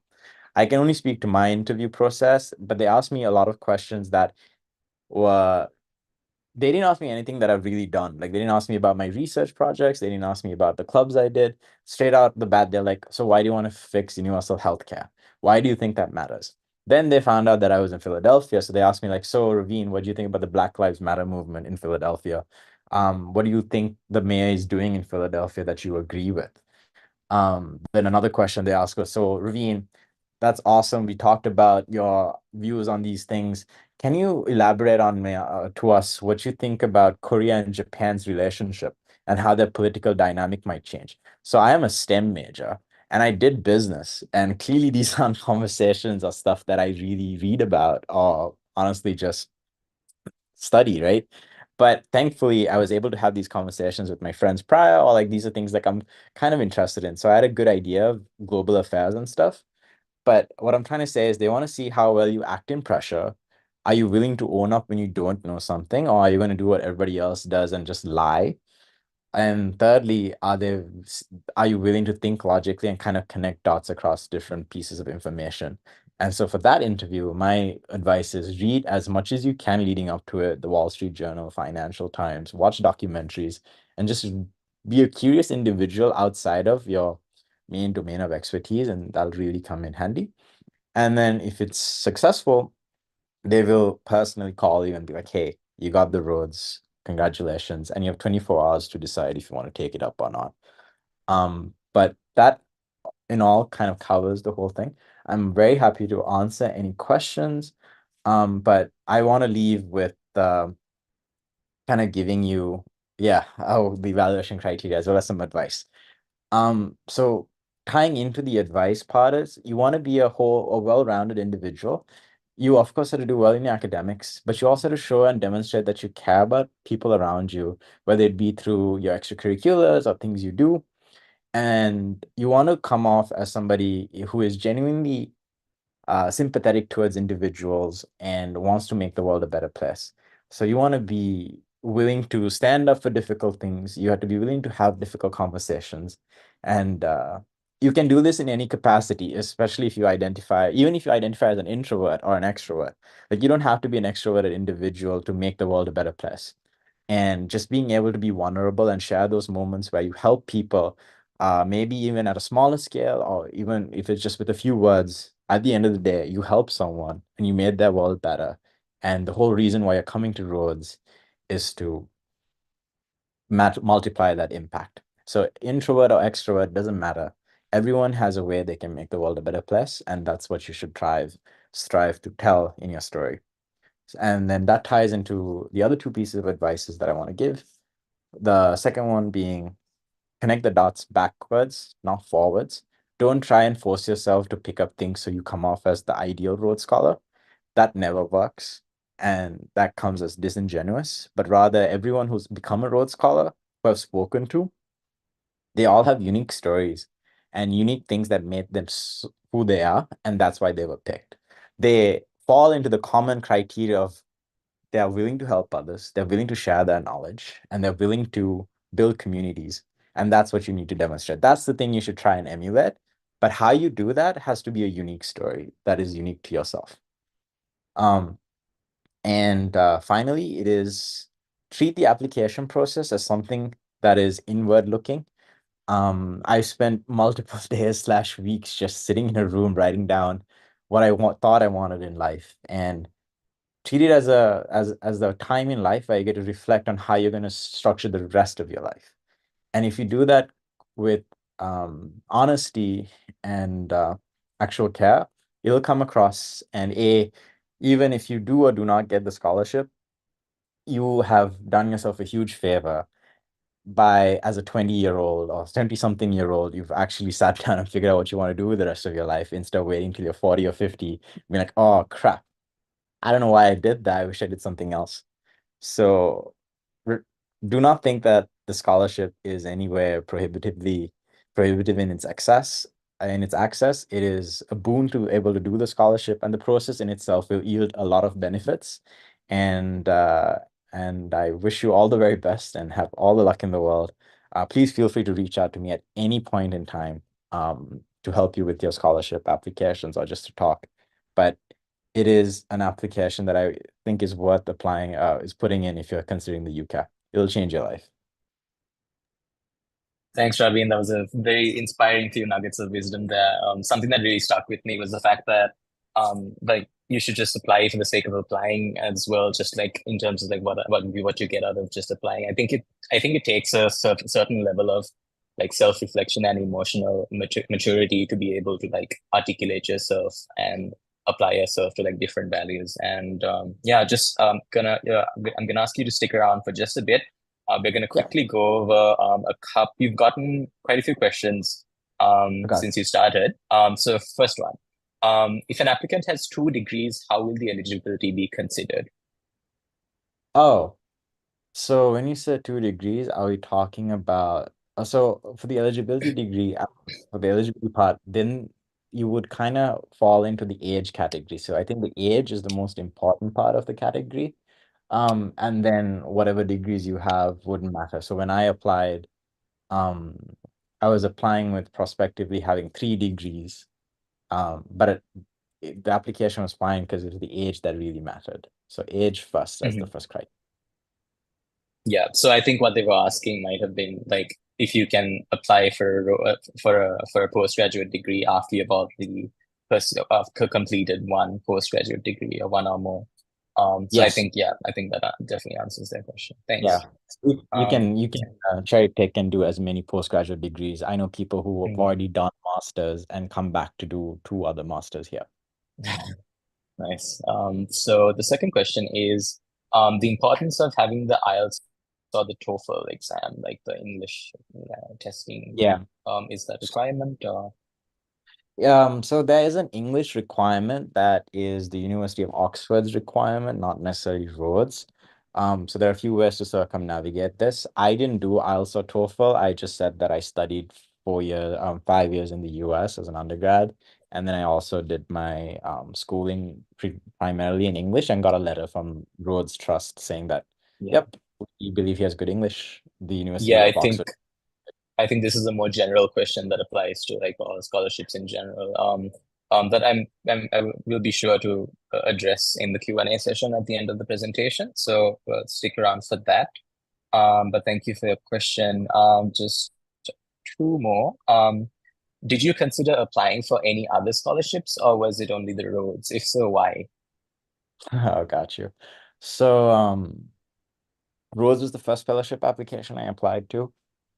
I can only speak to my interview process, but they asked me a lot of questions that they didn't ask me anything that I've really done. Like, they didn't ask me about my research projects. They didn't ask me about the clubs I did. Straight out the bat, they're like, so why do you want to fix universal healthcare? Why do you think that matters? Then they found out that I was in Philadelphia. So they asked me like, so Raveen, what do you think about the Black Lives Matter movement in Philadelphia? What do you think the mayor is doing in Philadelphia that you agree with? Then another question they asked was, so Raveen, that's awesome. We talked about your views on these things. Can you elaborate on to us what you think about Korea and Japan's relationship and how their political dynamic might change? So I am a STEM major and I did business, and clearly these aren't conversations or stuff that I really read about or honestly just study, right? But thankfully, I was able to have these conversations with my friends prior, or like these are things like I'm kind of interested in. So I had a good idea of global affairs and stuff. But what I'm trying to say is they want to see how well you act in pressure, are you willing to own up when you don't know something, or are you going to do what everybody else does and just lie? And thirdly, are you willing to think logically and kind of connect dots across different pieces of information? And so for that interview, my advice is read as much as you can leading up to it, the Wall Street Journal, Financial Times, watch documentaries, and just be a curious individual outside of your main domain of expertise, and that'll really come in handy. And then if it's successful, they will personally call you and be like, hey, you got the Rhodes, congratulations. And you have 24 hours to decide if you want to take it up or not. But that in all kind of covers the whole thing. I'm very happy to answer any questions. But I want to leave with kind of giving you, the evaluation criteria as well as some advice. So tying into the advice part is you want to be a well-rounded individual. You, of course, have to do well in your academics, but you also have to show and demonstrate that you care about people around you, whether it be through your extracurriculars or things you do. And you want to come off as somebody who is genuinely sympathetic towards individuals and wants to make the world a better place. So you want to be willing to stand up for difficult things. You have to be willing to have difficult conversations. And you can do this in any capacity, especially if you identify, even if you identify as an introvert or an extrovert. Like, you don't have to be an extroverted individual to make the world a better place. And just being able to be vulnerable and share those moments where you help people, maybe even at a smaller scale, or even if it's just with a few words, at the end of the day, you help someone and you made their world better. And the whole reason why you're coming to Rhodes is to multiply that impact. So introvert or extrovert doesn't matter. Everyone has a way they can make the world a better place, and that's what you should strive to tell in your story. And then that ties into the other two pieces of advices that I want to give. The second one being connect the dots backwards, not forwards. Don't try and force yourself to pick up things so you come off as the ideal Rhodes Scholar. That never works. And that comes as disingenuous. But rather, everyone who's become a Rhodes Scholar, who I've spoken to, they all have unique stories and unique things that made them who they are. And that's why they were picked. They fall into the common criteria of they are willing to help others, they're willing to share their knowledge, and they're willing to build communities. And that's what you need to demonstrate. That's the thing you should try and emulate. But how you do that has to be a unique story that is unique to yourself. And finally, it is treat the application process as something that is inward looking. I spent multiple days / weeks just sitting in a room writing down what I thought I wanted in life, and treat it as the time in life where you get to reflect on how you're going to structure the rest of your life. And if you do that with honesty and actual care, it'll come across. And even if you do or do not get the scholarship, you have done yourself a huge favor by, as a 20-year-old or 20-something-year-old, you've actually sat down and figured out what you want to do with the rest of your life instead of waiting till you're 40 or 50, being like, oh crap, I don't know why I did that. I wish I did something else. So do not think that the scholarship is anywhere prohibitive in its access. It is a boon to be able to do the scholarship, and the process in itself will yield a lot of benefits. And I wish you all the very best and have all the luck in the world. Please feel free to reach out to me at any point in time to help you with your scholarship applications or just to talk. But it is an application that I think is worth applying, is putting in if you're considering the UCAT. It'll change your life. Thanks, Raveen. That was a very inspiring few nuggets of wisdom there. Something that really stuck with me was the fact that like you should just apply for the sake of applying as well, just like in terms of like what you get out of just applying. I think it takes a certain level of like self-reflection and emotional maturity to be able to like articulate yourself and apply yourself to like different values. And I'm gonna ask you to stick around for just a bit. We're going to quickly go over a cup. You've gotten quite a few questions since you started. So first one, if an applicant has 2 degrees, how will the eligibility be considered? Oh, so when you said 2 degrees, are we talking about, so for the eligibility degree, for the eligibility part, then you would kind of fall into the age category. So I think the age is the most important part of the category. And then whatever degrees you have wouldn't matter. So when I applied, I was applying with prospectively having 3 degrees, but the application was fine because it was the age that really mattered. So age first as the first criteria. Yeah, so I think what they were asking might have been like if you can apply for a postgraduate degree after you've already completed one postgraduate degree or one or more. So Yes. I think that definitely answers their question. Thanks. Yeah, you can cherry pick and do as many postgraduate degrees. I know people who have already done masters and come back to do 2 other masters here. Nice. So the second question is the importance of having the IELTS or the TOEFL exam, like the English testing. Yeah. Is that a requirement or? So there is an English requirement that is the University of Oxford's requirement, not necessarily Rhodes. So there are a few ways to circumnavigate this. I didn't do IELTS or TOEFL. I just said that I studied 5 years in the US as an undergrad. And then I also did my schooling primarily in English and got a letter from Rhodes Trust saying that, yep, we believe he has good English. The University of Oxford. I think this is a more general question that applies to like all scholarships in general. That I will be sure to address in the Q&A session at the end of the presentation. So stick around for that. But thank you for your question. Just 2 more. Did you consider applying for any other scholarships, or was it only the Rhodes? If so, why? Oh, got you. So Rhodes was the first fellowship application I applied to.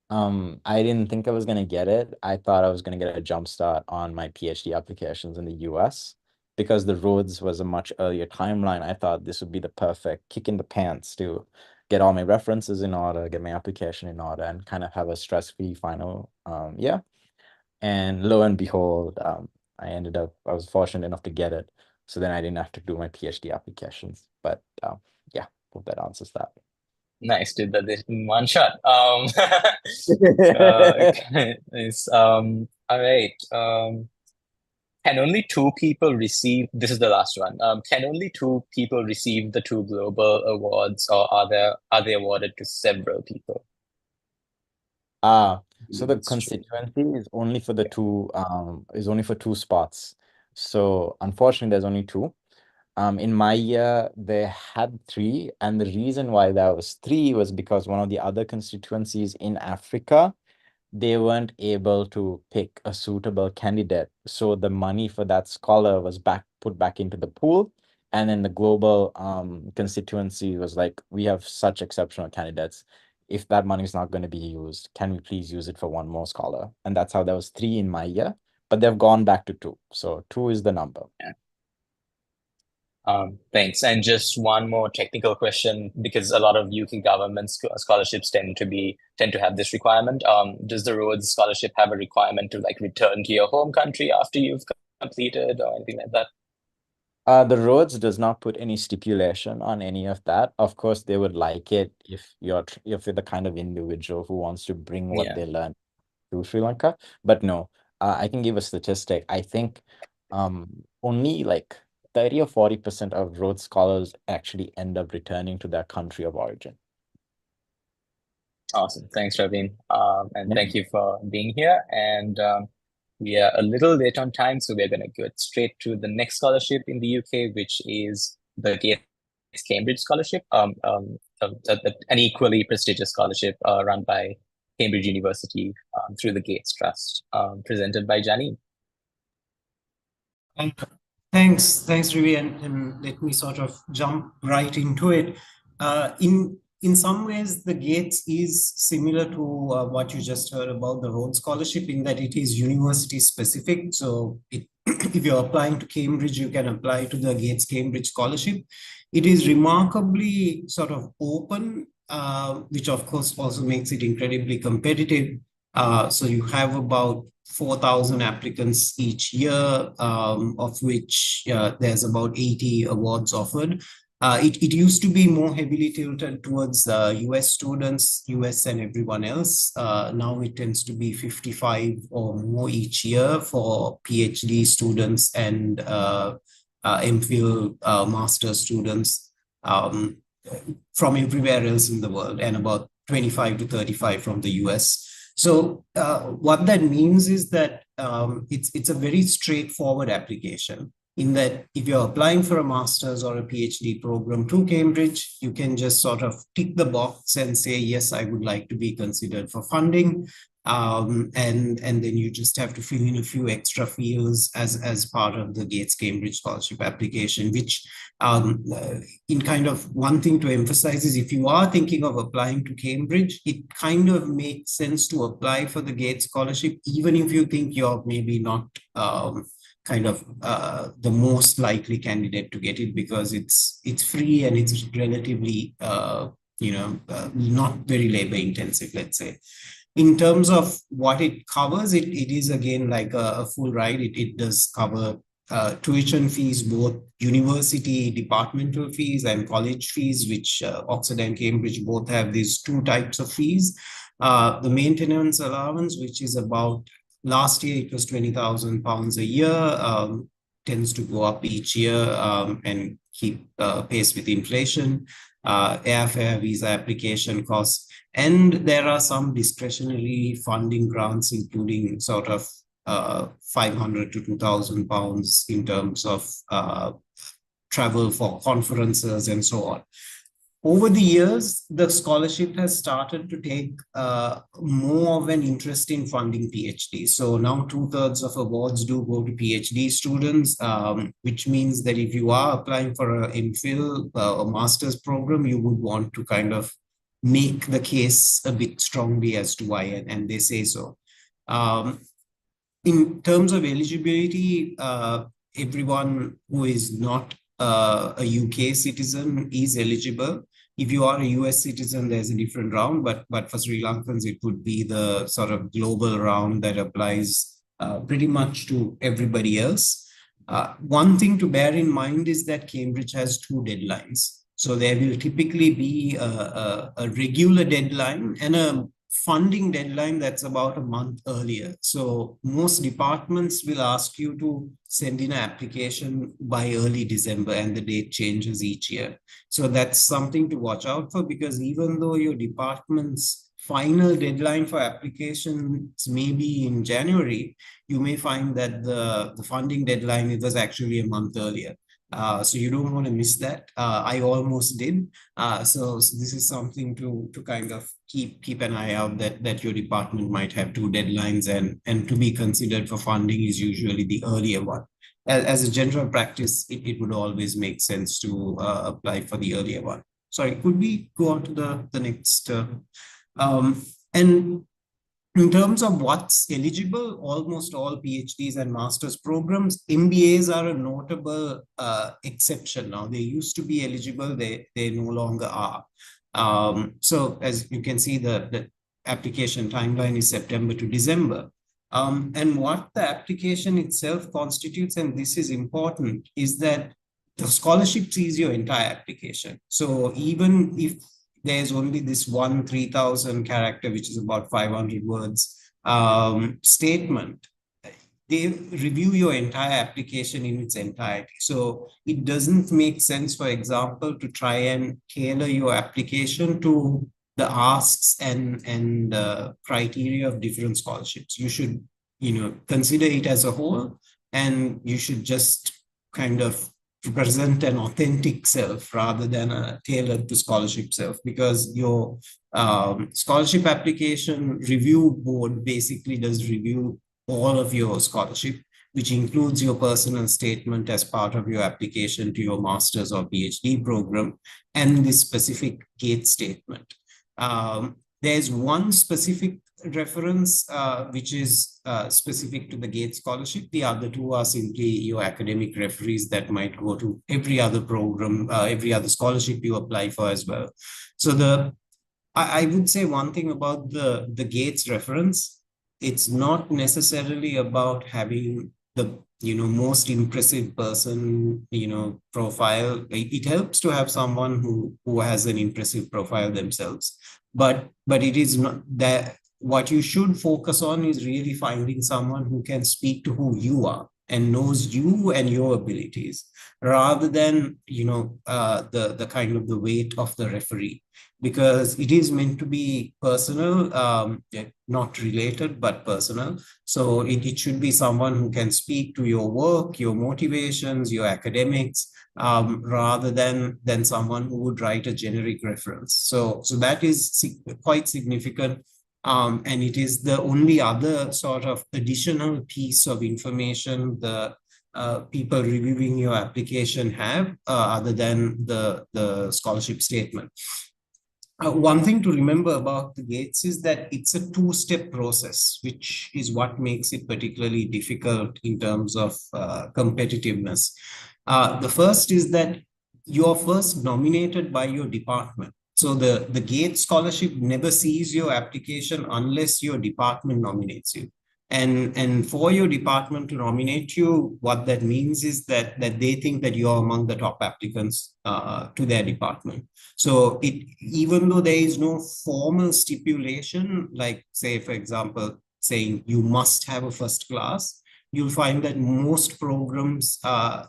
I didn't think I was going to get it. I thought I was going to get a jump start on my PhD applications in the US because the Rhodes was a much earlier timeline. I thought this would be the perfect kick in the pants to get all my references in order, get my application in order, and kind of have a stress-free final year. And lo and behold, I was fortunate enough to get it. So then I didn't have to do my PhD applications. But yeah, hope that answers that. Nice, did that in one shot. Nice. All right. Can only 2 people receive? This is the last one. Can only 2 people receive the 2 global awards, or are they awarded to several people? So the constituency is only for the 2 spots. So unfortunately, there's only 2. In my year, they had 3, and the reason why there was 3 was because one of the other constituencies in Africa, they weren't able to pick a suitable candidate. So the money for that scholar was put back into the pool. And then the global constituency was like, we have such exceptional candidates. If that money is not going to be used, can we please use it for 1 more scholar? And that's how there was 3 in my year, but they've gone back to 2. So 2 is the number. Yeah. Thanks. And just one more technical question, because a lot of UK government scholarships tend to have this requirement. Does the Rhodes scholarship have a requirement to like return to your home country after you've completed or anything like that? The Rhodes does not put any stipulation on any of that. Of course, they would like it if you're the kind of individual who wants to bring what they learned to Sri Lanka. But no, I can give a statistic. I think only like 30 or 40% of Rhodes scholars actually end up returning to their country of origin. Awesome. Thanks, Raveen. And thank you for being here. And we are a little late on time, so we're going to go straight to the next scholarship in the UK, which is the Gates Cambridge Scholarship, an equally prestigious scholarship run by Cambridge University through the Gates Trust, presented by Janine. Thanks, Rivi, and let me sort of jump right into it. In some ways, the Gates is similar to what you just heard about the Rhodes Scholarship in that it is university specific. So if you're applying to Cambridge, you can apply to the Gates Cambridge Scholarship. It is remarkably sort of open, which of course also makes it incredibly competitive. So you have about 4,000 applicants each year, of which there's about 80 awards offered. It used to be more heavily tilted towards US students, US and everyone else. Now it tends to be 55 or more each year for PhD students and MPhil master students from everywhere else in the world, and about 25 to 35 from the US. So what that means is that it's a very straightforward application, in that if you're applying for a master's or a PhD program to Cambridge, you can just sort of tick the box and say, yes, I would like to be considered for funding. And then you just have to fill in a few extra fields as part of the Gates Cambridge scholarship application, which in kind of one thing to emphasize is, if you are thinking of applying to Cambridge, it kind of makes sense to apply for the Gates scholarship, even if you think you're maybe not kind of the most likely candidate to get it, because it's free and it's relatively not very labor intensive, let's say. In terms of what it covers, it is again like a full ride. It does cover tuition fees, both university departmental fees and college fees, which Oxford and Cambridge both have these two types of fees. The maintenance allowance, which is about, last year it was £20,000 a year, tends to go up each year and keep pace with inflation. Airfare, visa application costs, and there are some discretionary funding grants, including sort of £500 to £2,000 in terms of travel for conferences and so on. Over the years, the scholarship has started to take more of an interest in funding PhD. So now 2/3 of awards do go to PhD students, which means that if you are applying for an MPhil or master's program, you would want to kind of make the case a bit strongly as to why, and they say so. In terms of eligibility, everyone who is not a UK citizen is eligible. If you are a US citizen, there's a different round, but for Sri Lankans, it would be the sort of global round that applies pretty much to everybody else. One thing to bear in mind is that Cambridge has two deadlines. So there will typically be a regular deadline and a funding deadline that's about a month earlier. So most departments will ask you to send in an application by early December, and the date changes each year. So that's something to watch out for, because even though your department's final deadline for applications may be in January, you may find that the funding deadline was actually a month earlier. So you don't want to miss that. I almost did. So this is something to kind of keep an eye out, that your department might have two deadlines, and to be considered for funding is usually the earlier one. As a general practice, it would always make sense to apply for the earlier one. Sorry, could we go on to the next? And in terms of what's eligible, almost all PhDs and master's programs, MBAs are a notable exception now. They used to be eligible, they no longer are. So as you can see, the application timeline is September to December. And what the application itself constitutes, and this is important, is that the scholarship sees your entire application. So even if there's only this one 3,000 character, which is about 500 words, statement, they review your entire application in its entirety. So it doesn't make sense, for example, to try and tailor your application to the asks and criteria of different scholarships. You should, consider it as a whole, and you should just kind of present an authentic self rather than a tailored to scholarship self, because your scholarship application review board basically does review all of your scholarship, which includes your personal statement as part of your application to your master's or PhD program, and this specific Gates statement. There's one specific reference which is specific to the Gates scholarship. The other two are simply your academic referees that might go to every other program, every other scholarship you apply for as well. So I would say one thing about the Gates reference, it's not necessarily about having the most impressive person profile. It helps to have someone who has an impressive profile themselves, but it is not that. What you should focus on is really finding someone who can speak to who you are and knows you and your abilities, rather than the kind of the weight of the referee, because it is meant to be personal, not related but personal. So it should be someone who can speak to your work, your motivations, your academics, rather than someone who would write a generic reference. So that is quite significant. And it is the only other sort of additional piece of information the people reviewing your application have, other than the scholarship statement. One thing to remember about the GATES is that it's a two-step process, which is what makes it particularly difficult in terms of competitiveness. The first is that you're first nominated by your department. So the GATES scholarship never sees your application unless your department nominates you. And for your department to nominate you, what that means is that they think that you're among the top applicants to their department. So even though there is no formal stipulation, like say, for example, saying you must have a first class, you'll find that most programs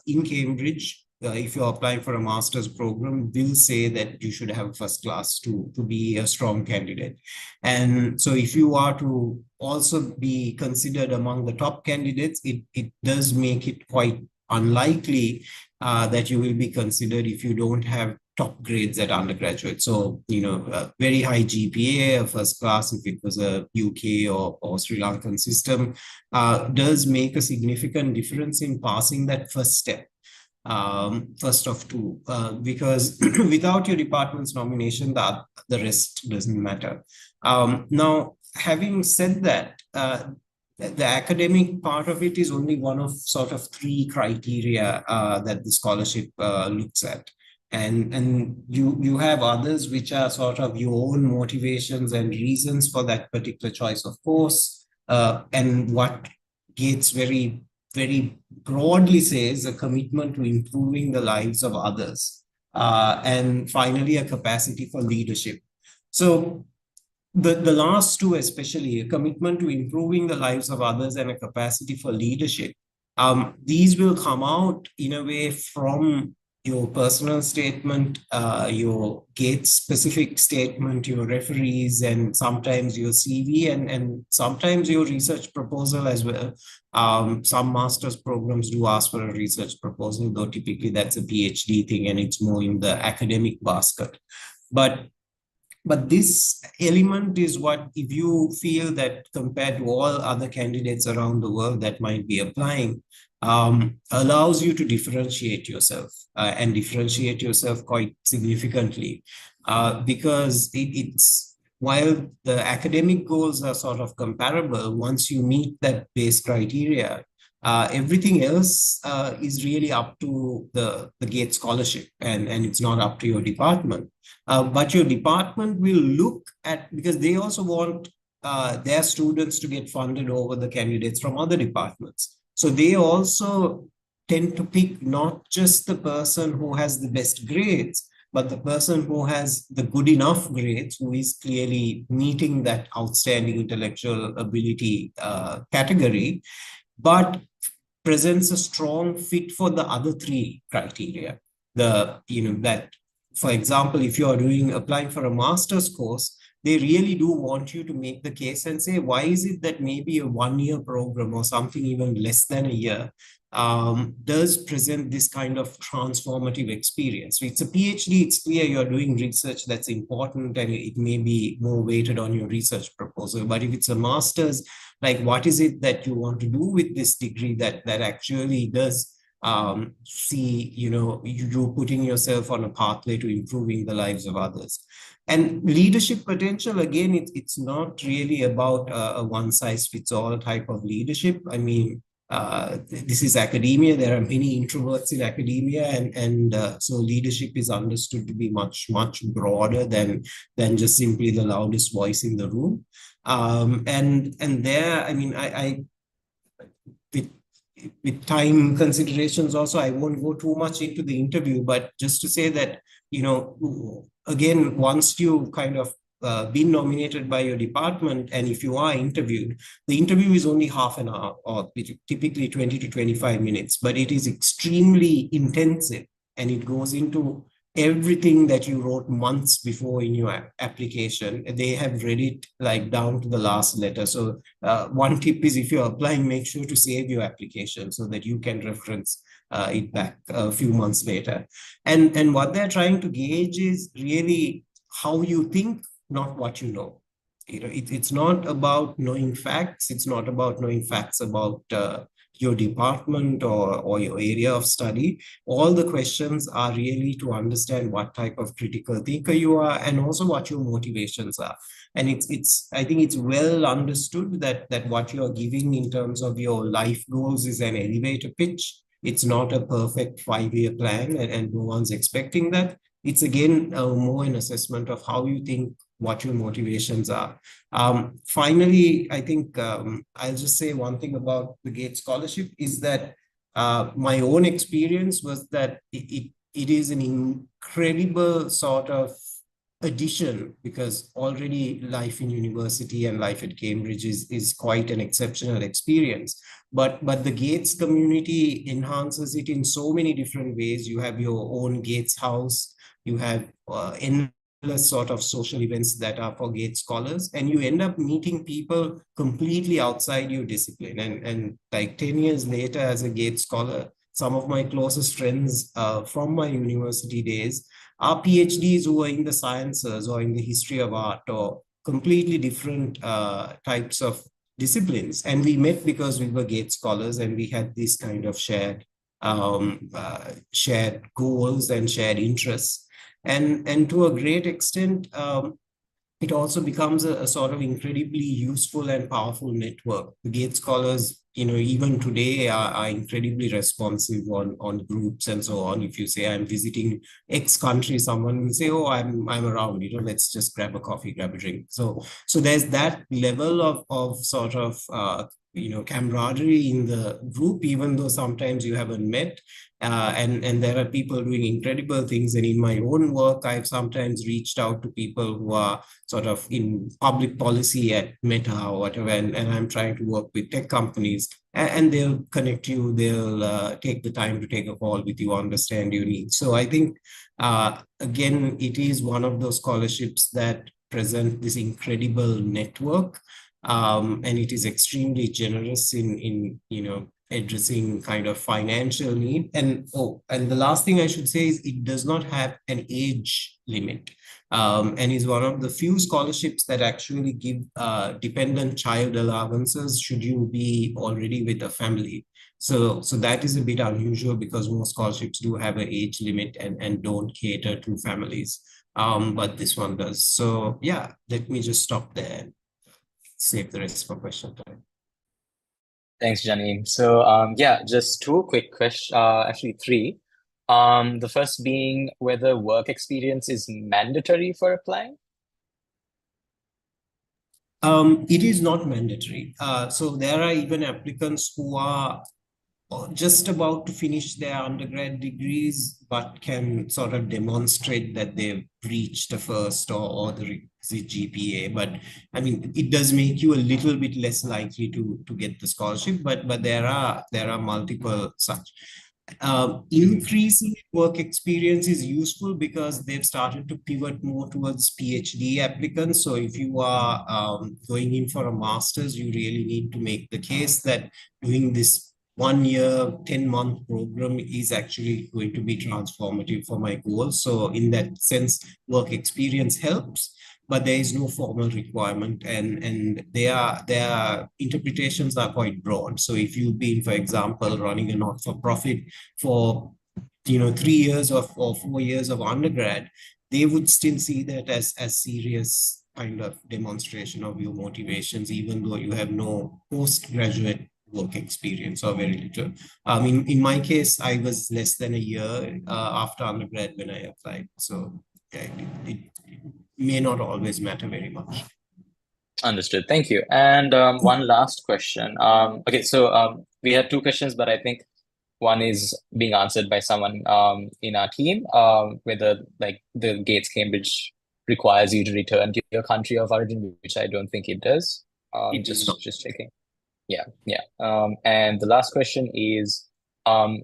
in Cambridge, if you're applying for a master's program, will say that you should have a first class to be a strong candidate. And so if you are to also be considered among the top candidates, it does make it quite unlikely that you will be considered if you don't have top grades at undergraduate. So, a very high GPA, a first class, if it was a UK or Sri Lankan system, does make a significant difference in passing that first step. First of two, because without your department's nomination, the rest doesn't matter. Now, having said that, the academic part of it is only one of sort of three criteria that the scholarship looks at. And you have others which are sort of your own motivations and reasons for that particular choice of course. And what Gates very broadly says, a commitment to improving the lives of others. And finally, a capacity for leadership. So the last two, especially a commitment to improving the lives of others and a capacity for leadership, these will come out in a way from your personal statement, your GATE specific statement, your referees, and sometimes your CV, and sometimes your research proposal as well. Some master's programs do ask for a research proposal, though typically that's a PhD thing and it's more in the academic basket. But this element is what, if you feel that compared to all other candidates around the world that might be applying, allows you to differentiate yourself and differentiate yourself quite significantly, because it's, while the academic goals are sort of comparable, once you meet that base criteria, everything else is really up to the GATE scholarship, and it's not up to your department. But your department will look at, because they also want their students to get funded over the candidates from other departments. So they also tend to pick not just the person who has the best grades, but the person who has the good enough grades, who is clearly meeting that outstanding intellectual ability category, but presents a strong fit for the other three criteria. That, for example, if you are applying for a master's course, they really do want you to make the case and say, why is it that maybe a one-year program or something even less than a year does present this kind of transformative experience? So it's a PhD, it's clear you're doing research that's important and it may be more weighted on your research proposal. But if it's a master's, like, what is it that you want to do with this degree that actually does see, you putting yourself on a pathway to improving the lives of others? And leadership potential, again, it's not really about a one-size-fits-all type of leadership. I mean, this is academia. There are many introverts in academia, and so leadership is understood to be much broader than just simply the loudest voice in the room. And there, I mean, with time considerations also, I won't go too much into the interview, but just to say that, again, once you kind of been nominated by your department, and if you are interviewed, the interview is only half an hour or typically 20 to 25 minutes, but it is extremely intensive and it goes into everything that you wrote months before in your application. They have read it like down to the last letter. So one tip is, if you're applying, make sure to save your application so that you can reference it back a few months later. And what they're trying to gauge is really how you think, not what you know. It's not about knowing facts. It's not about knowing facts about your department or your area of study. All the questions are really to understand what type of critical thinker you are and also what your motivations are. And I think it's well understood that what you're giving in terms of your life goals is an elevator pitch. It's not a perfect 5-year plan, and no one's expecting that. It's again more an assessment of how you think, what your motivations are. Finally, I think I'll just say one thing about the Gates Scholarship is that my own experience was that it is an incredible sort of addition, because already life in university and life at Cambridge is quite an exceptional experience. But the Gates community enhances it in so many different ways. You have your own Gates house, you have endless sort of social events that are for Gates scholars, and you end up meeting people completely outside your discipline. And like 10 years later, as a Gates scholar, some of my closest friends from my university days are PhDs who are in the sciences or in the history of art or completely different types of disciplines. And we met because we were Gates scholars and we had this kind of shared goals and shared interests. And to a great extent, it also becomes a sort of incredibly useful and powerful network. The Gates scholars, even today are incredibly responsive on groups and so on. If you say, I'm visiting X country, someone will say, oh, I'm around, let's just grab a coffee, grab a drink. So there's that level of sort of, camaraderie in the group, even though sometimes you haven't met. And there are people doing incredible things. And in my own work, I've sometimes reached out to people who are sort of in public policy at Meta or whatever, and I'm trying to work with tech companies, and they'll connect you, they'll take the time to take a call with you, understand your needs. So I think, again, it is one of those scholarships that present this incredible network, and it is extremely generous in addressing kind of financial need. And the last thing I should say is it does not have an age limit, and is one of the few scholarships that actually give dependent child allowances should you be already with a family. So that is a bit unusual, because most scholarships do have an age limit and don't cater to families, but this one does. So yeah, let me just stop there and save the rest for question time. Thanks, Janine. So yeah, just two quick questions, actually three. The first being whether work experience is mandatory for applying. It is not mandatory. So there are even applicants who are just about to finish their undergrad degrees, but can sort of demonstrate that they've reached a first or the requisite GPA. But I mean, it does make you a little bit less likely to get the scholarship, but there are multiple such. Increasing work experience is useful because they've started to pivot more towards PhD applicants. So if you are going in for a master's, you really need to make the case that doing this 1 year, 10-month program is actually going to be transformative for my goals. So in that sense, work experience helps, but there is no formal requirement, and their interpretations are quite broad. So if you've been, for example, running a not-for-profit for 3 years or 4 years of undergrad, they would still see that as serious kind of demonstration of your motivations, even though you have no postgraduate work experience or very little. In my case, I was less than a year after undergrad when I applied. So it may not always matter very much. Understood. Thank you. And one last question. Okay, so we had two questions, but I think one is being answered by someone in our team, whether like the Gates Cambridge requires you to return to your country of origin, which I don't think it does. Just checking. Yeah. And the last question is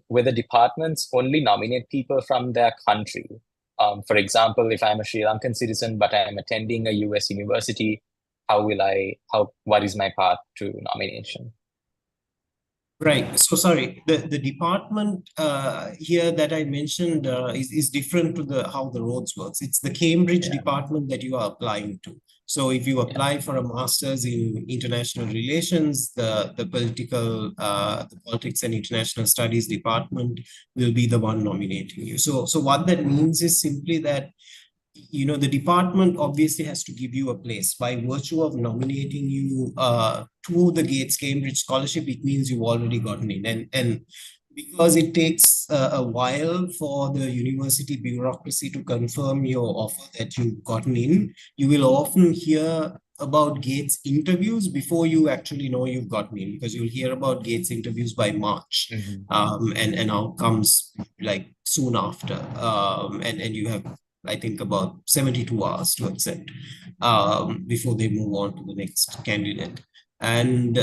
whether departments only nominate people from their country. For example, if I'm a Sri Lankan citizen but I'm attending a US university, what is my path to nomination? Right. So sorry, the department here that I mentioned is different to how the Rhodes works. It's the Cambridge department that you are applying to. So if you apply for a master's in international relations, the politics and international studies department will be the one nominating you. So what that means is simply that the department obviously has to give you a place by virtue of nominating you to the Gates Cambridge scholarship. It means you've already gotten in, and because it takes a while for the university bureaucracy to confirm your offer that you've gotten in, you will often hear about Gates interviews before you actually know you've gotten in, because you'll hear about Gates interviews by March, and outcomes like soon after, and you have, I think, about 72 hours to accept before they move on to the next candidate. And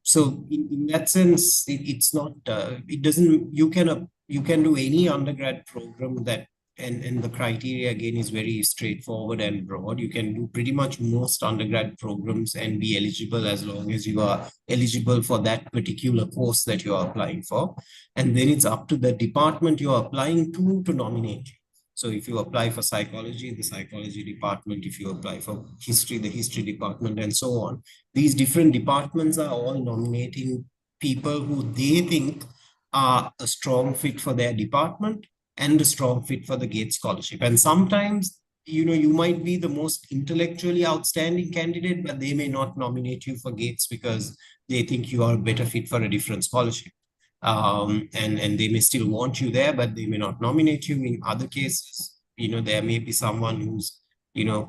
so in that sense, it's not, it doesn't, you can do any undergrad program that, and the criteria again is very straightforward and broad. You can do pretty much most undergrad programs and be eligible as long as you are eligible for that particular course that you are applying for. And then it's up to the department you are applying to nominate you. So if you apply for psychology, the psychology department; if you apply for history, the history department, and so on. These different departments are all nominating people who they think are a strong fit for their department and a strong fit for the Gates scholarship. And sometimes, you might be the most intellectually outstanding candidate, but they may not nominate you for Gates because they think you are a better fit for a different scholarship. And they may still want you there, but they may not nominate you. In other cases, there may be someone who's,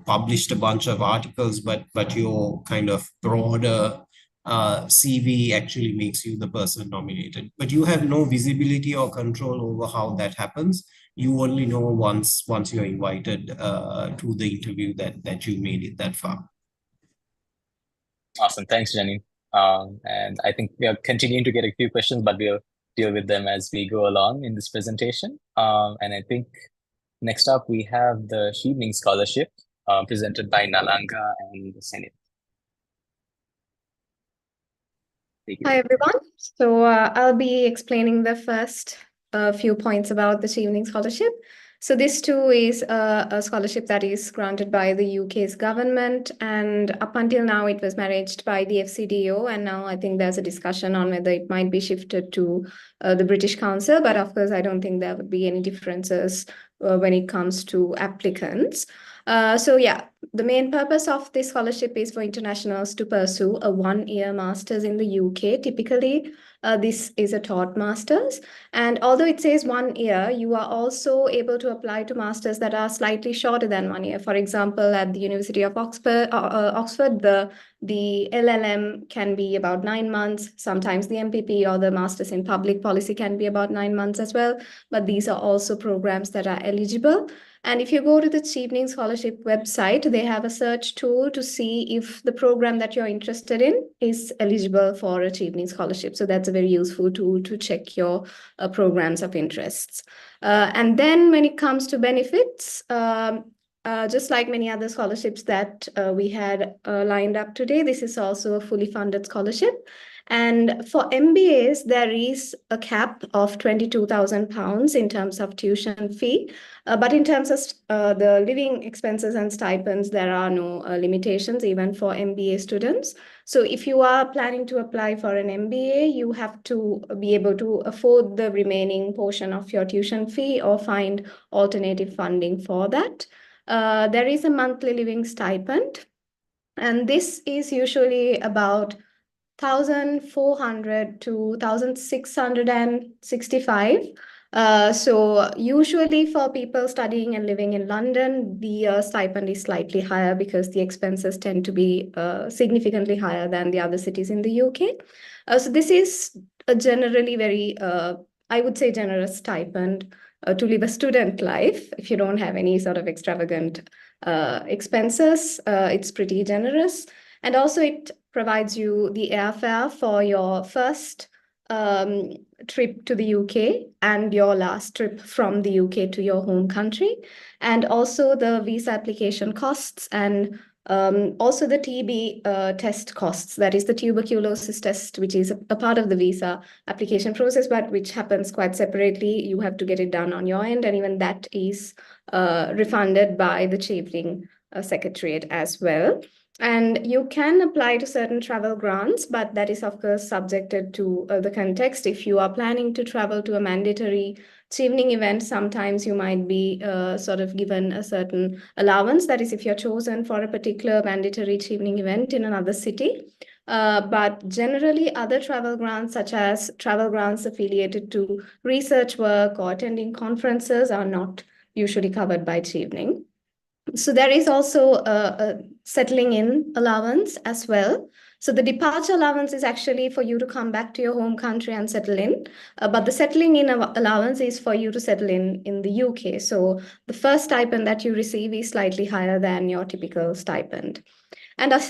published a bunch of articles, but your kind of broader CV actually makes you the person nominated. But you have no visibility or control over how that happens. You only know once you're invited to the interview that you made it that far. Awesome. Thanks, Jenny. And I think we are continuing to get a few questions, but we'll deal with them as we go along in this presentation. And I think next up we have the Chevening Scholarship presented by Nalanga and the Senate. Hi, everyone. So I'll be explaining the first few points about the Chevening Scholarship. So this too is a scholarship that is granted by the UK's government, and up until now it was managed by the FCDO, and now I think there's a discussion on whether it might be shifted to the British Council, but of course I don't think there would be any differences when it comes to applicants. So yeah, the main purpose of this scholarship is for internationals to pursue a one-year master's in the UK. Typically, this is a taught master's. And although it says 1 year, you are also able to apply to masters that are slightly shorter than 1 year. For example, at the University of Oxford, the LLM can be about 9 months. Sometimes the MPP or the Masters in Public Policy can be about 9 months as well. But these are also programs that are eligible. And if you go to the Chevening Scholarship website, they have a search tool to see if the program that you're interested in is eligible for a Chevening Scholarship. So that's a very useful tool to check your programs of interests. And then when it comes to benefits, just like many other scholarships that we had lined up today, this is also a fully funded scholarship. And for MBAs, there is a cap of £22,000 in terms of tuition fee. But in terms of the living expenses and stipends, there are no limitations even for MBA students. So if you are planning to apply for an MBA, you have to be able to afford the remaining portion of your tuition fee or find alternative funding for that. There is a monthly living stipend, and this is usually about 1,400 to 1,665. So usually for people studying and living in London, the stipend is slightly higher because the expenses tend to be significantly higher than the other cities in the UK. So this is a generally very, I would say, generous stipend to live a student life. If you don't have any sort of extravagant expenses, it's pretty generous. And also it provides you the airfare for your first trip to the UK and your last trip from the UK to your home country, and also the visa application costs, and also the TB test costs, that is the tuberculosis test, which is a part of the visa application process, but which happens quite separately. You have to get it done on your end, and even that is refunded by the Chevening Secretariat as well. And you can apply to certain travel grants, but that is, of course, subjected to the context. If you are planning to travel to a mandatory Chevening event, sometimes you might be sort of given a certain allowance. That is, if you're chosen for a particular mandatory Chevening event in another city. But generally, other travel grants, such as travel grants affiliated to research work or attending conferences, are not usually covered by Chevening. So there is also a settling in allowance as well. So the departure allowance is actually for you to come back to your home country and settle in, but the settling in allowance is for you to settle in the UK. So the first stipend that you receive is slightly higher than your typical stipend. And as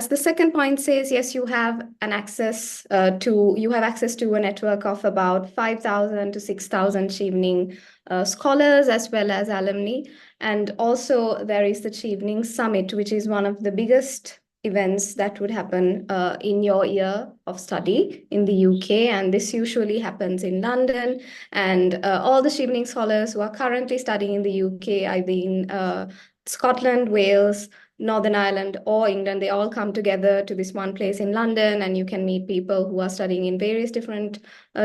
the second point says, yes, you have access to a network of about 5,000 to 6,000 Chevening scholars as well as alumni. And also there is the Chevening Summit, which is one of the biggest events that would happen in your year of study in the UK. And this usually happens in London. And all the Chevening scholars who are currently studying in the UK, either in Scotland, Wales, Northern Ireland, or England, they all come together to this one place in London, and you can meet people who are studying in various different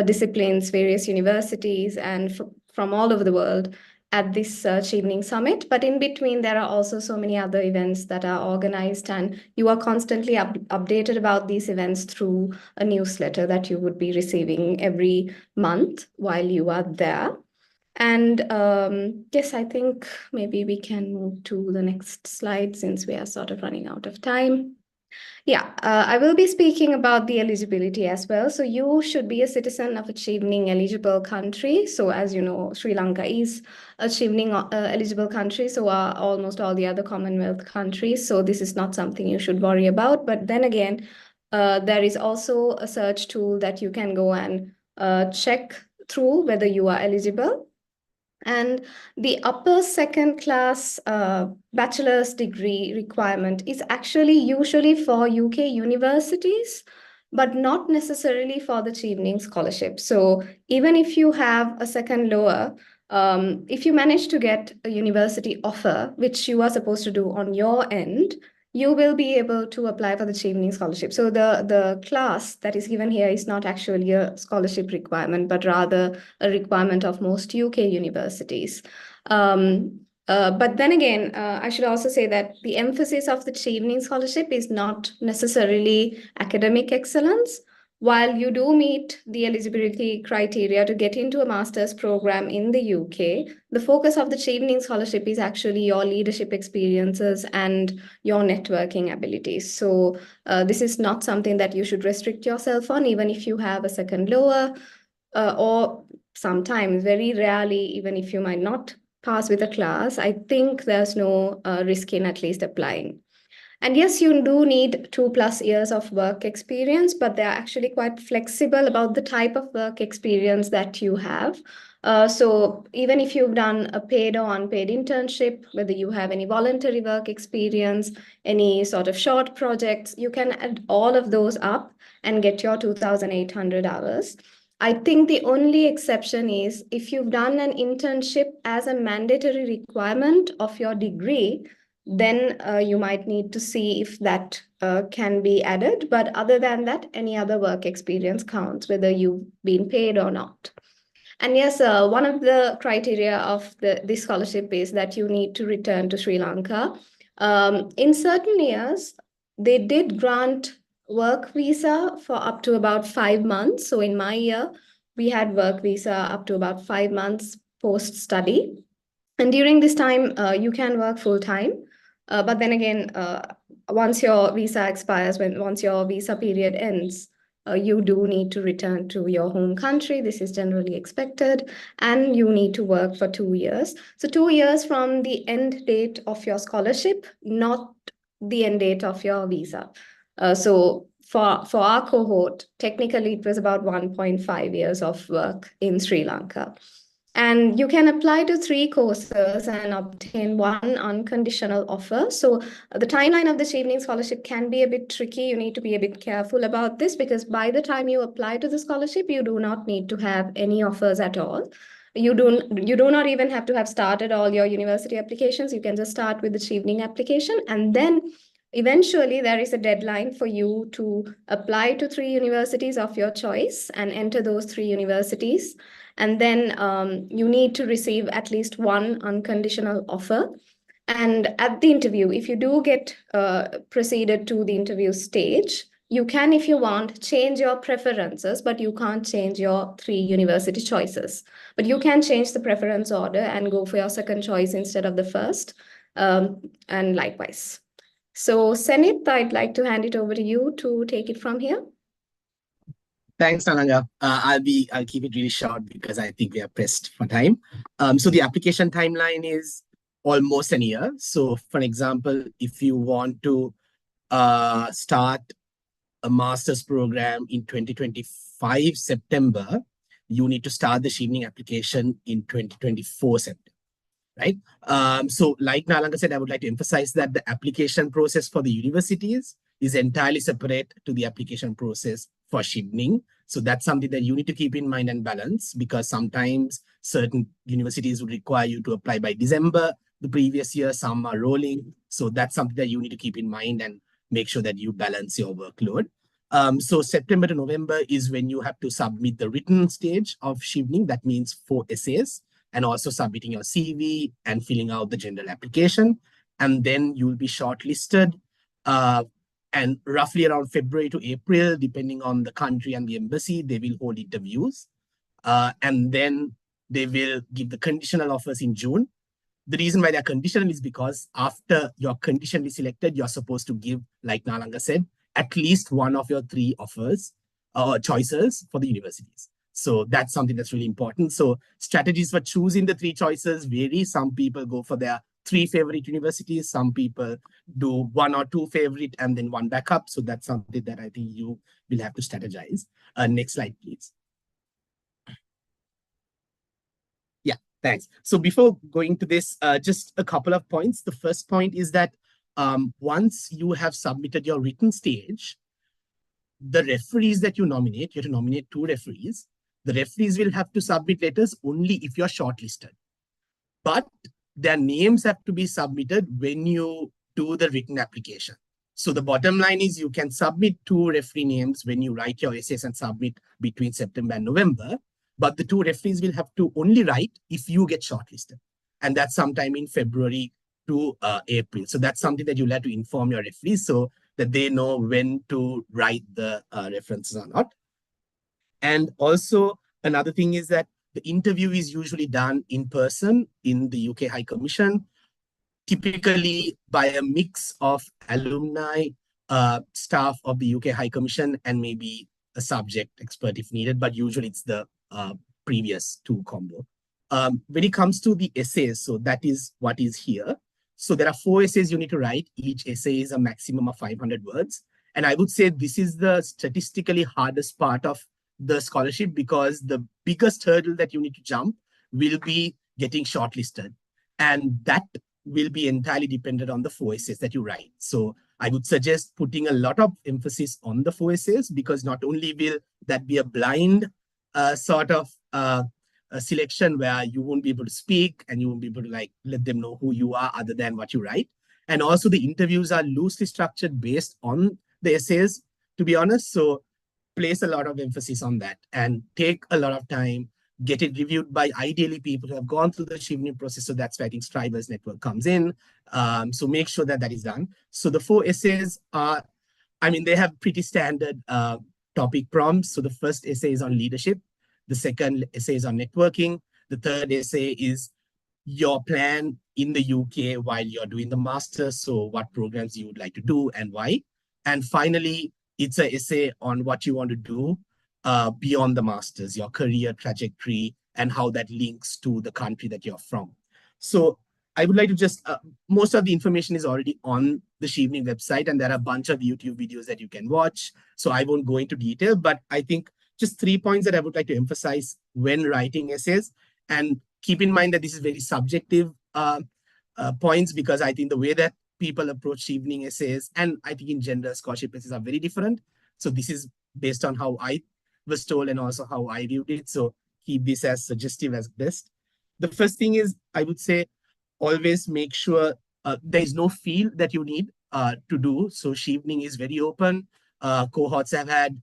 disciplines, various universities, and from all over the world at this Chevening Summit. But in between, there are also so many other events that are organized, and you are constantly updated about these events through a newsletter that you would be receiving every month while you are there. And yes, I think maybe we can move to the next slide since we are sort of running out of time. Yeah, I will be speaking about the eligibility as well. So you should be a citizen of a Chevening eligible country. So as you know, Sri Lanka is a Chevening eligible country. So are almost all the other Commonwealth countries. So this is not something you should worry about. But then again, there is also a search tool that you can go and check through whether you are eligible. And the upper second class bachelor's degree requirement is actually usually for UK universities, but not necessarily for the Chevening scholarship. So even if you have a second lower, if you manage to get a university offer, which you are supposed to do on your end, you will be able to apply for the Chevening scholarship. So the class that is given here is not actually a scholarship requirement, but rather a requirement of most UK universities. But then again, I should also say that the emphasis of the Chevening scholarship is not necessarily academic excellence. While you do meet the eligibility criteria to get into a master's program in the UK, the focus of the Chevening scholarship is actually your leadership experiences and your networking abilities. So this is not something that you should restrict yourself on, even if you have a second lower, or sometimes, very rarely, even if you might not pass with a class, I think there's no risk in at least applying. And yes, you do need 2+ years of work experience, but they're actually quite flexible about the type of work experience that you have. So even if you've done a paid or unpaid internship, whether you have any voluntary work experience, any sort of short projects, you can add all of those up and get your 2,800 hours. I think the only exception is if you've done an internship as a mandatory requirement of your degree, then you might need to see if that can be added. But other than that, any other work experience counts, whether you've been paid or not. And yes, one of the criteria of this scholarship is that you need to return to Sri Lanka. In certain years, they did grant work visa for up to about 5 months. So in my year, we had work visa up to about 5 months post-study. And during this time, you can work full-time. But then again, once your visa expires, once your visa period ends, you do need to return to your home country. This is generally expected, and you need to work for 2 years. So 2 years from the end date of your scholarship, not the end date of your visa. So for our cohort, technically it was about 1.5 years of work in Sri Lanka. And you can apply to 3 courses and obtain 1 unconditional offer. So the timeline of the Chevening scholarship can be a bit tricky. You need to be a bit careful about this, because by the time you apply to the scholarship, you do not need to have any offers at all. You do not even have to have started all your university applications. You can just start with the Chevening application, and then eventually there is a deadline for you to apply to 3 universities of your choice and enter those 3 universities. And then you need to receive at least 1 unconditional offer. And at the interview, if you do get proceeded to the interview stage, you can, if you want, change your preferences, but you can't change your 3 university choices. But you can change the preference order and go for your second choice instead of the first, and likewise. So Senith, I'd like to hand it over to you to take it from here. Thanks, Nalanga. I'll keep it really short because I think we are pressed for time. So the application timeline is almost a year. So for example, if you want to start a master's program in 2025 September, you need to start the Chevening application in 2024 September, right? So like Nalanga said, I would like to emphasize that the application process for the universities is entirely separate to the application process for Chevening. So that's something that you need to keep in mind and balance, because sometimes certain universities would require you to apply by December the previous year, some are rolling. So that's something that you need to keep in mind and make sure that you balance your workload. So September to November is when you have to submit the written stage of Chevening. That means 4 essays, and also submitting your CV and filling out the general application. And then you'll be shortlisted. And roughly around February to April, depending on the country and the embassy, they will hold interviews. And then they will give the conditional offers in June. The reason why they're conditional is because after you're conditionally selected, you're supposed to give, like Nalanga said, at least 1 of your 3 offers or choices for the universities. So that's something that's really important. So strategies for choosing the 3 choices vary. Some people go for their 3 favorite universities. Some people do 1 or 2 favorite and then 1 backup. So that's something that I think you will have to strategize. Next slide, please. Yeah, thanks. So before going to this, just a couple of points. The first point is that once you have submitted your written stage, the referees that you nominate, you have to nominate 2 referees. The referees will have to submit letters only if you're shortlisted. But their names have to be submitted when you do the written application. So the bottom line is you can submit 2 referee names when you write your essays and submit between September and November. But the 2 referees will have to only write if you get shortlisted. And that's sometime in February to April. So that's something that you'll have to inform your referees so that they know when to write the references or not. And also another thing is that the interview is usually done in person in the UK High Commission, typically by a mix of alumni, staff of the UK High Commission, and maybe a subject expert if needed, but usually it's the previous 2 combo. When it comes to the essays, so that is what is here. So there are 4 essays you need to write. Each essay is a maximum of 500 words. And I would say this is the statistically hardest part of the scholarship, because the biggest hurdle that you need to jump will be getting shortlisted. And that will be entirely dependent on the 4 essays that you write. So I would suggest putting a lot of emphasis on the 4 essays, because not only will that be a blind sort of a selection where you won't be able to speak and you won't be able to like let them know who you are other than what you write. And also the interviews are loosely structured based on the essays, to be honest. So place a lot of emphasis on that and take a lot of time, get it reviewed by ideally people who have gone through the Chevening process. So that's where I think Scribers Network comes in. So make sure that that is done. So the 4 essays are, I mean, they have pretty standard topic prompts. So the first essay is on leadership. The second essay is on networking. The third essay is your plan in the UK while you're doing the master's. So what programs you would like to do and why. And finally, it's an essay on what you want to do beyond the master's, your career trajectory, and how that links to the country that you're from. So I would like to just, most of the information is already on the Chevening website, and there are a bunch of YouTube videos that you can watch. So I won't go into detail, but I think just 3 points that I would like to emphasize when writing essays. And keep in mind that this is very subjective points, because I think the way that people approach Chevening essays, and I think in general scholarship essays, are very different. So this is based on how I was told and also how I viewed it. So keep this as suggestive as best. The first thing is, I would say, always make sure there is no field that you need to do. So Chevening is very open. Cohorts have had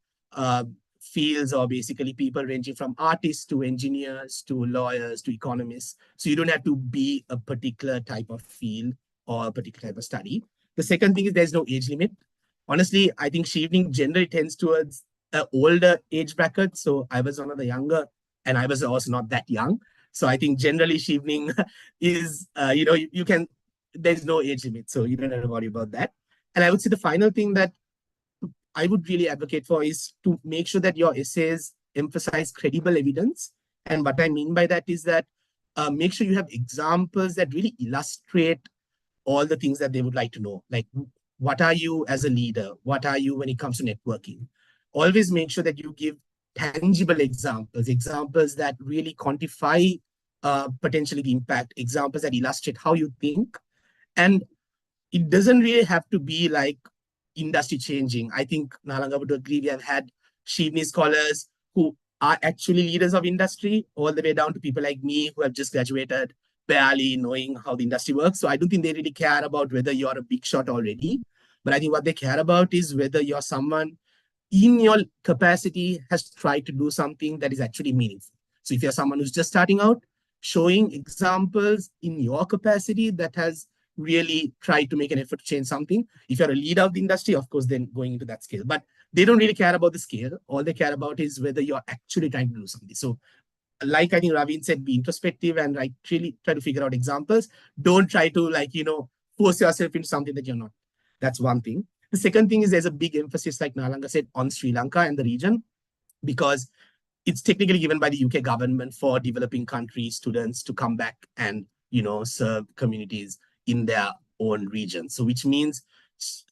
fields, or basically people ranging from artists to engineers to lawyers to economists. So you don't have to be a particular type of field or a particular type of study. The second thing is there's no age limit. Honestly, I think Chevening generally tends towards an older age bracket. So I was one of the younger, and I was also not that young. So I think generally Chevening is, you can, there's no age limit. So you don't have to worry about that. And I would say the final thing that I would really advocate for is to make sure that your essays emphasize credible evidence. And what I mean by that is that make sure you have examples that really illustrate all the things that they would like to know. Like, what are you as a leader? What are you when it comes to networking? Always make sure that you give tangible examples that really quantify potentially the impact, examples that illustrate how you think. And it doesn't really have to be like industry changing. I think Nalanga would agree, we have had Chevening scholars who are actually leaders of industry, all the way down to people like me who have just graduated, barely knowing how the industry works. So I don't think they really care about whether you're a big shot already, but I think what they care about is whether you're someone in your capacity has tried to do something that is actually meaningful. So if you're someone who's just starting out, showing examples in your capacity that has really tried to make an effort to change something. If you're a leader of the industry, of course, then going into that scale. But they don't really care about the scale. All they care about is whether you're actually trying to do something. So like I think Raveen said, be introspective and like really try to figure out examples. Don't try to force yourself into something that you're not. That's one thing. The second thing is there's a big emphasis, like Nalanga said, on Sri Lanka and the region, because it's technically given by the UK government for developing country students to come back and, serve communities in their own region. So which means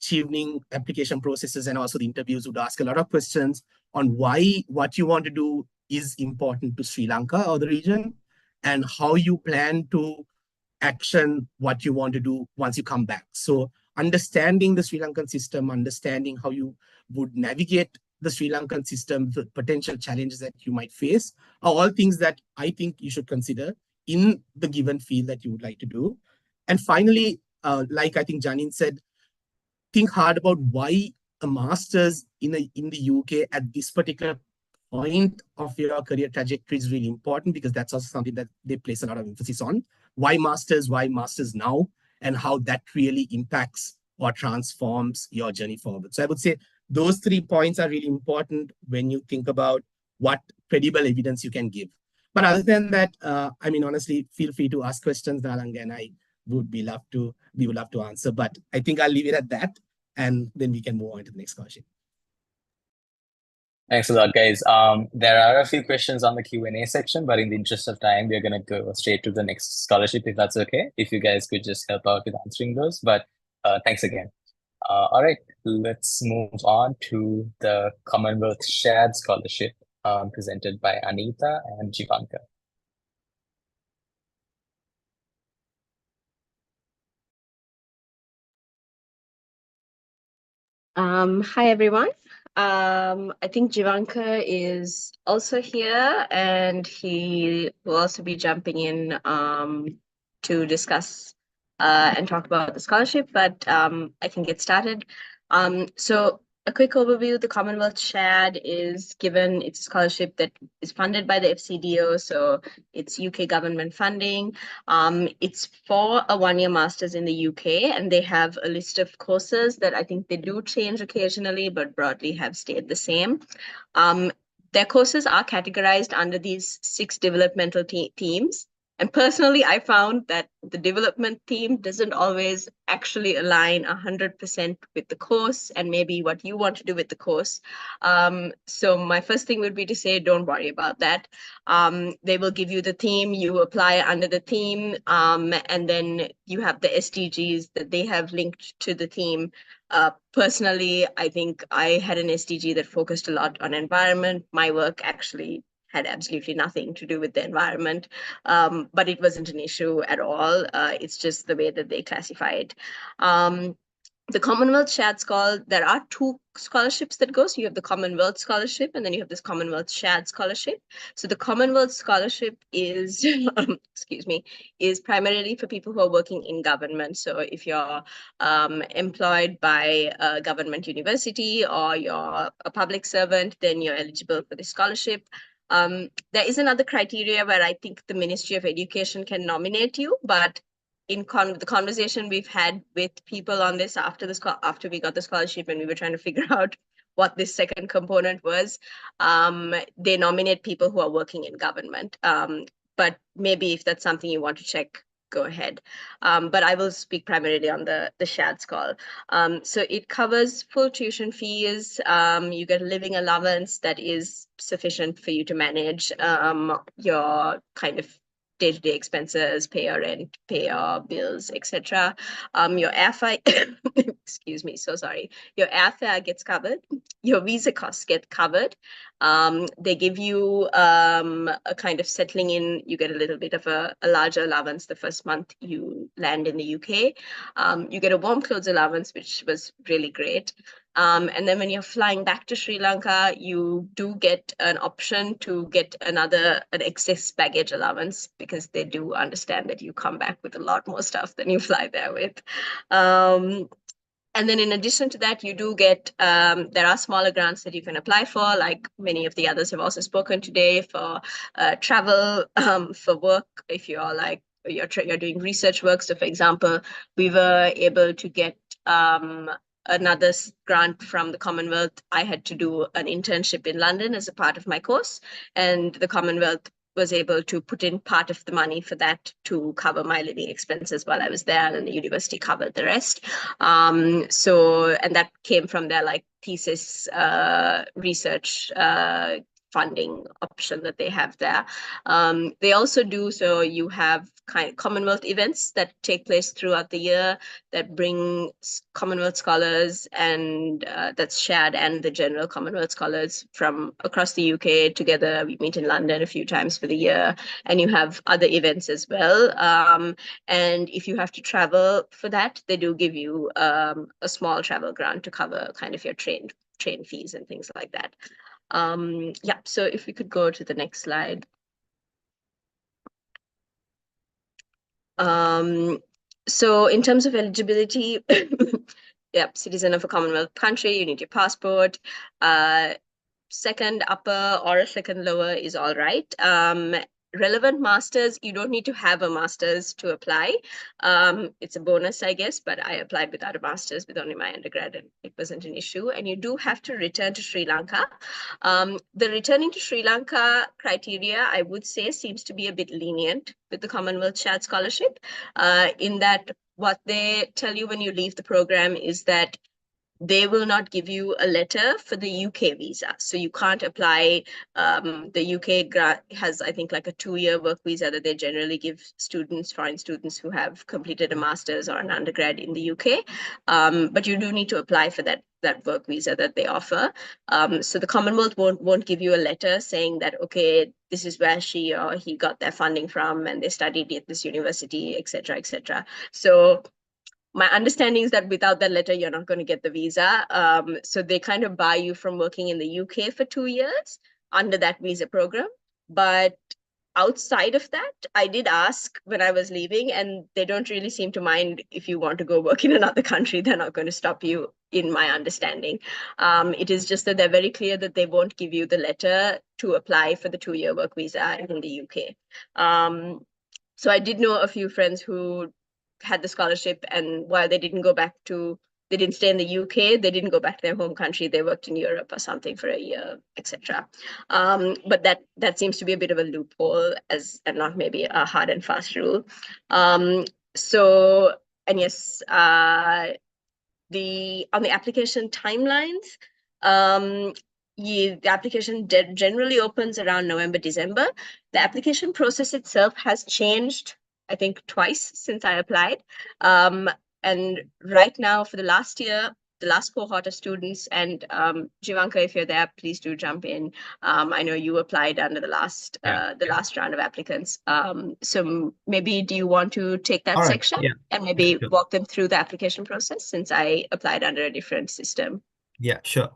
Chevening application processes and also the interviews would ask a lot of questions on why what you want to do is important to Sri Lanka or the region, and how you plan to action what you want to do once you come back. So understanding the Sri Lankan system, understanding how you would navigate the Sri Lankan system, the potential challenges that you might face, are all things that I think you should consider in the given field that you would like to do. And finally, like I think Janine said, think hard about why a master's in the UK at this particular point of your career trajectory is really important, because that's also something that they place a lot of emphasis on. Why masters now, and how that really impacts or transforms your journey forward. So I would say those 3 points are really important when you think about what credible evidence you can give. But other than that, honestly, feel free to ask questions, Nalanga, and we would love to answer. But I think I'll leave it at that, and then we can move on to the next question. Thanks a lot, guys. There are a few questions on the Q&A section, but in the interest of time, we're going to go straight to the next scholarship, if that's okay. If you guys could just help out with answering those. But thanks again. All right, let's move on to the Commonwealth Shared Scholarship presented by Anita and Jivanka. Hi, everyone. I think Jivanka is also here, and he will also be jumping in to discuss and talk about the scholarship, but I can get started. So a quick overview: the Commonwealth Shared is given, it's a scholarship that is funded by the FCDO, so it's UK government funding. It's for a one-year master's in the UK, and they have a list of courses that I think they do change occasionally, but broadly have stayed the same. Their courses are categorized under these 6 developmental themes. And personally, I found that the development theme doesn't always actually align 100% with the course and maybe what you want to do with the course. So my first thing would be to say, don't worry about that. They will give you the theme, you apply under the theme, and then you have the SDGs that they have linked to the theme. Personally, I think I had an SDG that focused a lot on environment. My work actually had absolutely nothing to do with the environment, but it wasn't an issue at all. It's just the way that they classify it. The Commonwealth Shared Scholar, there are two scholarships that go. So you have the Commonwealth Scholarship, and then you have this Commonwealth Shared Scholarship. So the Commonwealth Scholarship is, excuse me, is primarily for people who are working in government. So if you're employed by a government university or you're a public servant, then you're eligible for the scholarship. There is another criteria where I think the Ministry of Education can nominate you, but in the conversation we've had with people on this after we got the scholarship and we were trying to figure out what this second component was, they nominate people who are working in government. But maybe if that's something you want to check, go ahead. But I will speak primarily on the shared scholar. So it covers full tuition fees. You get a living allowance that is sufficient for you to manage your kind of day-to-day expenses, pay your rent, pay your bills, etc. Your airfare, excuse me, so sorry. Your airfare gets covered. Your visa costs get covered. They give you a kind of settling in. You get a little bit of a larger allowance the first month you land in the UK. You get a warm clothes allowance, which was really great. And then when you're flying back to Sri Lanka, you do get an option to get an excess baggage allowance because they do understand that you come back with a lot more stuff than you fly there with. And then in addition to that, you do get, there are smaller grants that you can apply for, like many of the others have also spoken today, for travel, for work, if you're like, you're doing research work. So for example, we were able to get another grant from the Commonwealth. I had to do an internship in London as a part of my course, and the Commonwealth was able to put in part of the money for that to cover my living expenses while I was there, and the university covered the rest. And that came from their like thesis research funding option that they have there. They also do, so you have kind of Commonwealth events that take place throughout the year that bring Commonwealth scholars and that's shared and the general Commonwealth scholars from across the UK together. We meet in London a few times for the year, and you have other events as well. And if you have to travel for that, they do give you a small travel grant to cover kind of your train fees and things like that. Yeah, so if we could go to the next slide. So in terms of eligibility, yep, citizen of a Commonwealth country, you need your passport. Second upper or a second lower is all right. Relevant masters, you don't need to have a master's to apply. It's a bonus, I guess, but I applied without a master's, with only my undergrad, and it wasn't an issue. And you do have to return to Sri Lanka. The returning to Sri Lanka criteria, I would say, seems to be a bit lenient with the Commonwealth Shared Scholarship, in that what they tell you when you leave the program is that they will not give you a letter for the UK visa. So you can't apply, the UK has, I think, like a 2-year work visa that they generally give students, foreign students who have completed a master's or an undergrad in the UK. But you do need to apply for that work visa that they offer. So the Commonwealth won't give you a letter saying that, okay, this is where she or he got their funding from and they studied at this university, etc., etc. So my understanding is that without that letter, you're not going to get the visa. So they kind of bar you from working in the UK for 2 years under that visa program. But outside of that, I did ask when I was leaving, and they don't really seem to mind if you want to go work in another country. They're not going to stop you, in my understanding. It is just that they're very clear that they won't give you the letter to apply for the 2-year work visa in the UK. So I did know a few friends who had the scholarship, and while they didn't go back to they didn't stay in the UK, they didn't go back to their home country, they worked in Europe or something for a year, etc. But that seems to be a bit of a loophole and not maybe a hard and fast rule. And yes, on the application timelines, the application generally opens around November, December. The application process itself has changed, I think, twice since I applied. And right now, for the last year, the last cohort of students, and Jivanka, if you're there, please do jump in. I know you applied under the last round of applicants. So maybe do you want to take that section and maybe walk them through the application process, since I applied under a different system? Yeah, sure.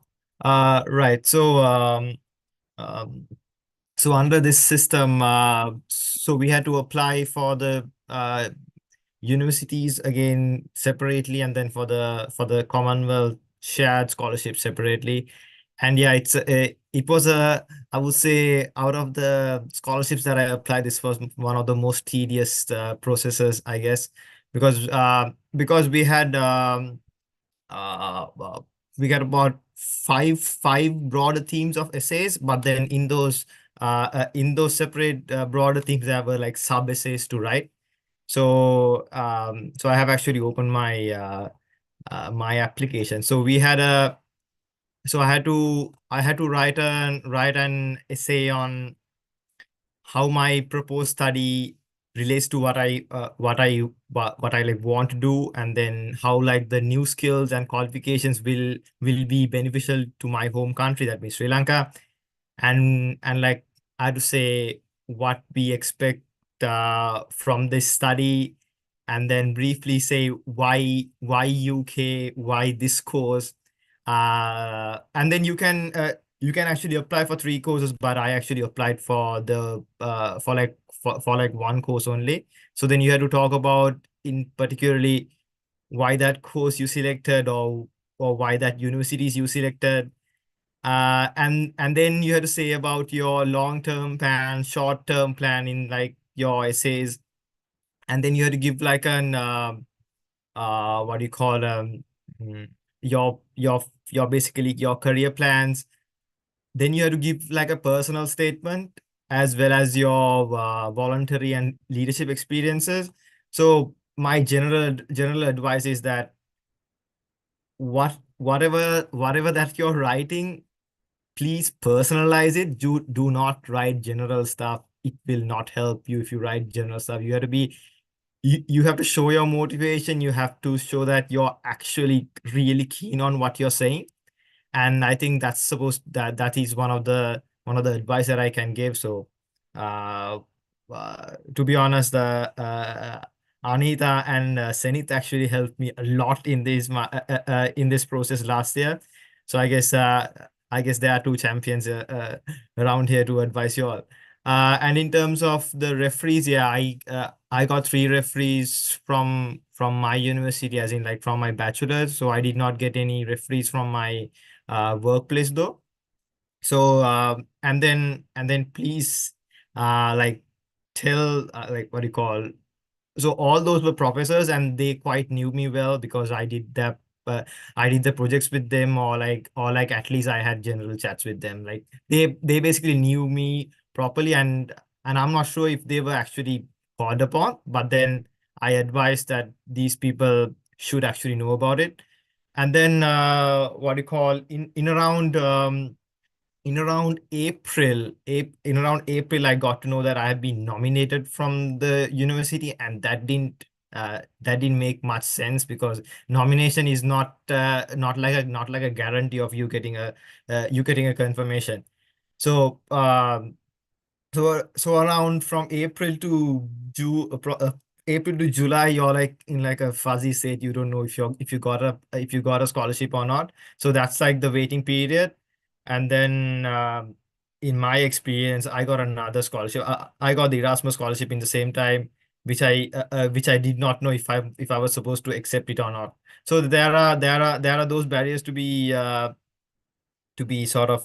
Right. So so under this system, so we had to apply for the universities again separately, and then for the Commonwealth Shared scholarship separately. And yeah, it was I would say, out of the scholarships that I applied, this was one of the most tedious processes, I guess, because we had we got about five broader themes of essays, but then in those separate broader themes, there were like sub essays to write. So so I have actually opened my my application. So we had I had to write an essay on how my proposed study relates to what I like want to do, and then how like the new skills and qualifications will be beneficial to my home country, that means Sri Lanka, and like I had to say what we expect from this study, and then briefly say why UK, why this course, and then you can actually apply for 3 courses, but I actually applied for the for like 1 course only. So then you had to talk about in particularly why that course you selected, or why that universities you selected, and then you had to say about your long-term plan, short-term plan in like your essays, and then you had to give like an what do you call your basically your career plans. Then you have to give like a personal statement, as well as your voluntary and leadership experiences. So my general advice is that whatever that you're writing, please personalize it. Do not write general stuff. It will not help you if you write general stuff. You have to be you have to show your motivation. You have to show that you're actually really keen on what you're saying. And I think that is one of the advice that I can give. So to be honest, Anita and Senith actually helped me a lot in this process last year. So I guess there are 2 champions around here to advise you all. And in terms of the referees, yeah, I got 3 referees from my university, as in like from my bachelor's. So I did not get any referees from my workplace though. So and then please like tell like what do you call, so all those were professors, and they quite knew me well, because I did the projects with them, or like at least I had general chats with them. Like they basically knew me properly, and I'm not sure if they were actually called upon, but then I advised that these people should actually know about it. And then what do you call, in around April, I got to know that I had been nominated from the university, and that didn't make much sense, because nomination is not like a guarantee of you getting a confirmation. So so around from April to July, you're like in like a fuzzy state. You don't know if you got a scholarship or not. So that's like the waiting period. And then in my experience, I got another scholarship. I got the Erasmus scholarship in the same time, which I did not know if I was supposed to accept it or not. So there are those barriers to be sort of